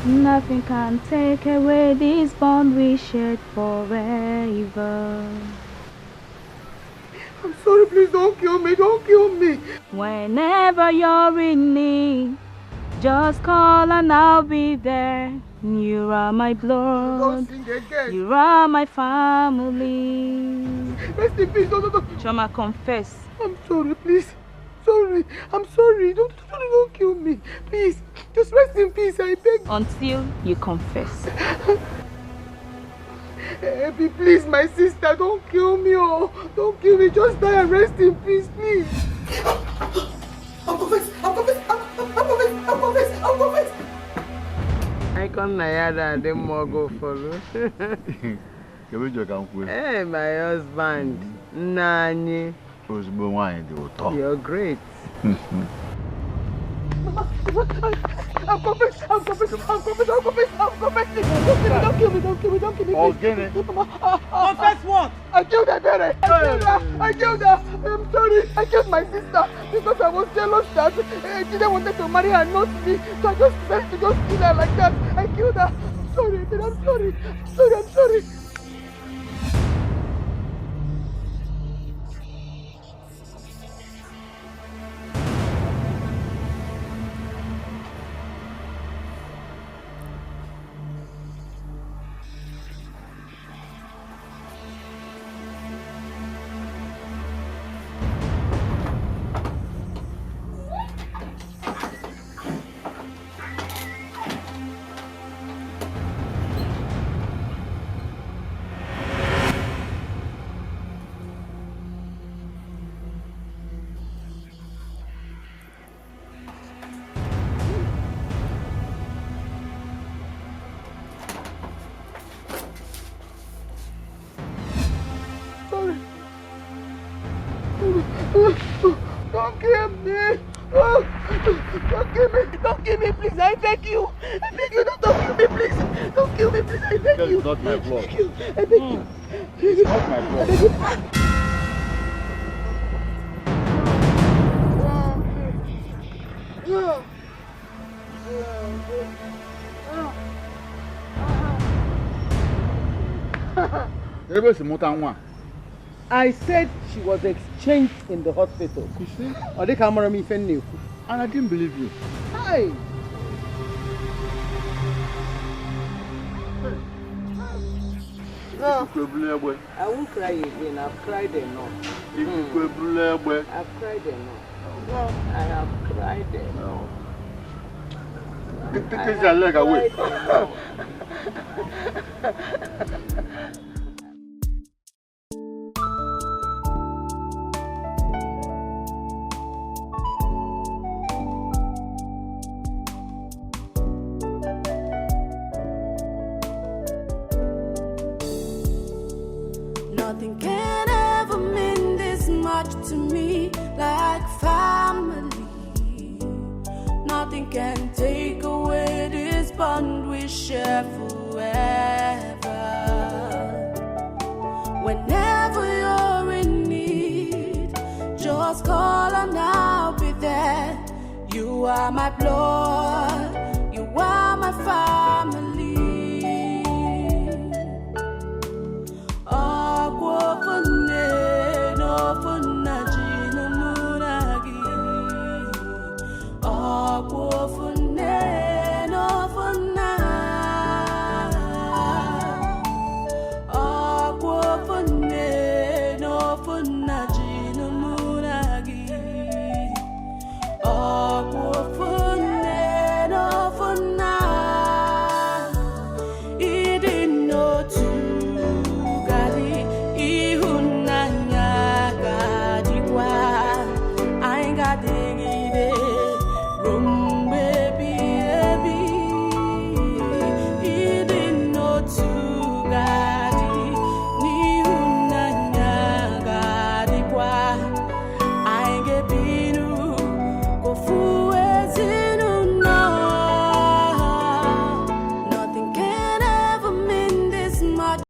S2: Nothing can take away this bond we shared forever.
S1: I'm sorry, please don't kill me. Don't kill me.
S2: Whenever you're in need, just call and I'll be there. You are my blood.
S1: Don't sing again.
S2: You are my family.
S1: Rest in peace. Don't.
S2: Chioma, confess.
S1: I'm sorry, please. Sorry. I'm sorry. Don't kill me. Please. Just rest in peace, I beg.
S2: Until you confess.
S1: Abby, please, my sister, don't kill me. Oh, don't kill me. Just die and rest in peace, please. I'll confess.
S7: I can't naya the more go follow. Hey, my husband, Nani. You're great.
S1: I'll confess. Don't kill me.
S7: Confess what?
S1: I killed Ebere. I killed her. I'm sorry. I killed my sister because I was jealous that Jide wanted to marry her and not me. So I just decided to just kill her like that. I killed her. I'm sorry, Ebere. I'm sorry. Don't kill me! Don't kill me, please! I beg you! Don't kill me, please! Don't kill me, please! I beg you!
S5: It's not my blood.
S1: I beg you!
S5: It's not my blood.
S1: I beg you!
S7: I said she was exchanged in the hospital.
S5: You see?
S7: Or they camera me if new.
S5: And I didn't believe you.
S7: Hi. No, I won't cry again. I've cried enough. I've cried enough. No, I have cried enough.
S5: Take your leg away.
S8: Nothing can ever mean this much to me like family. Nothing can take away this bond we share forever. Whenever you're in need, just call and I'll be there. You are my blood.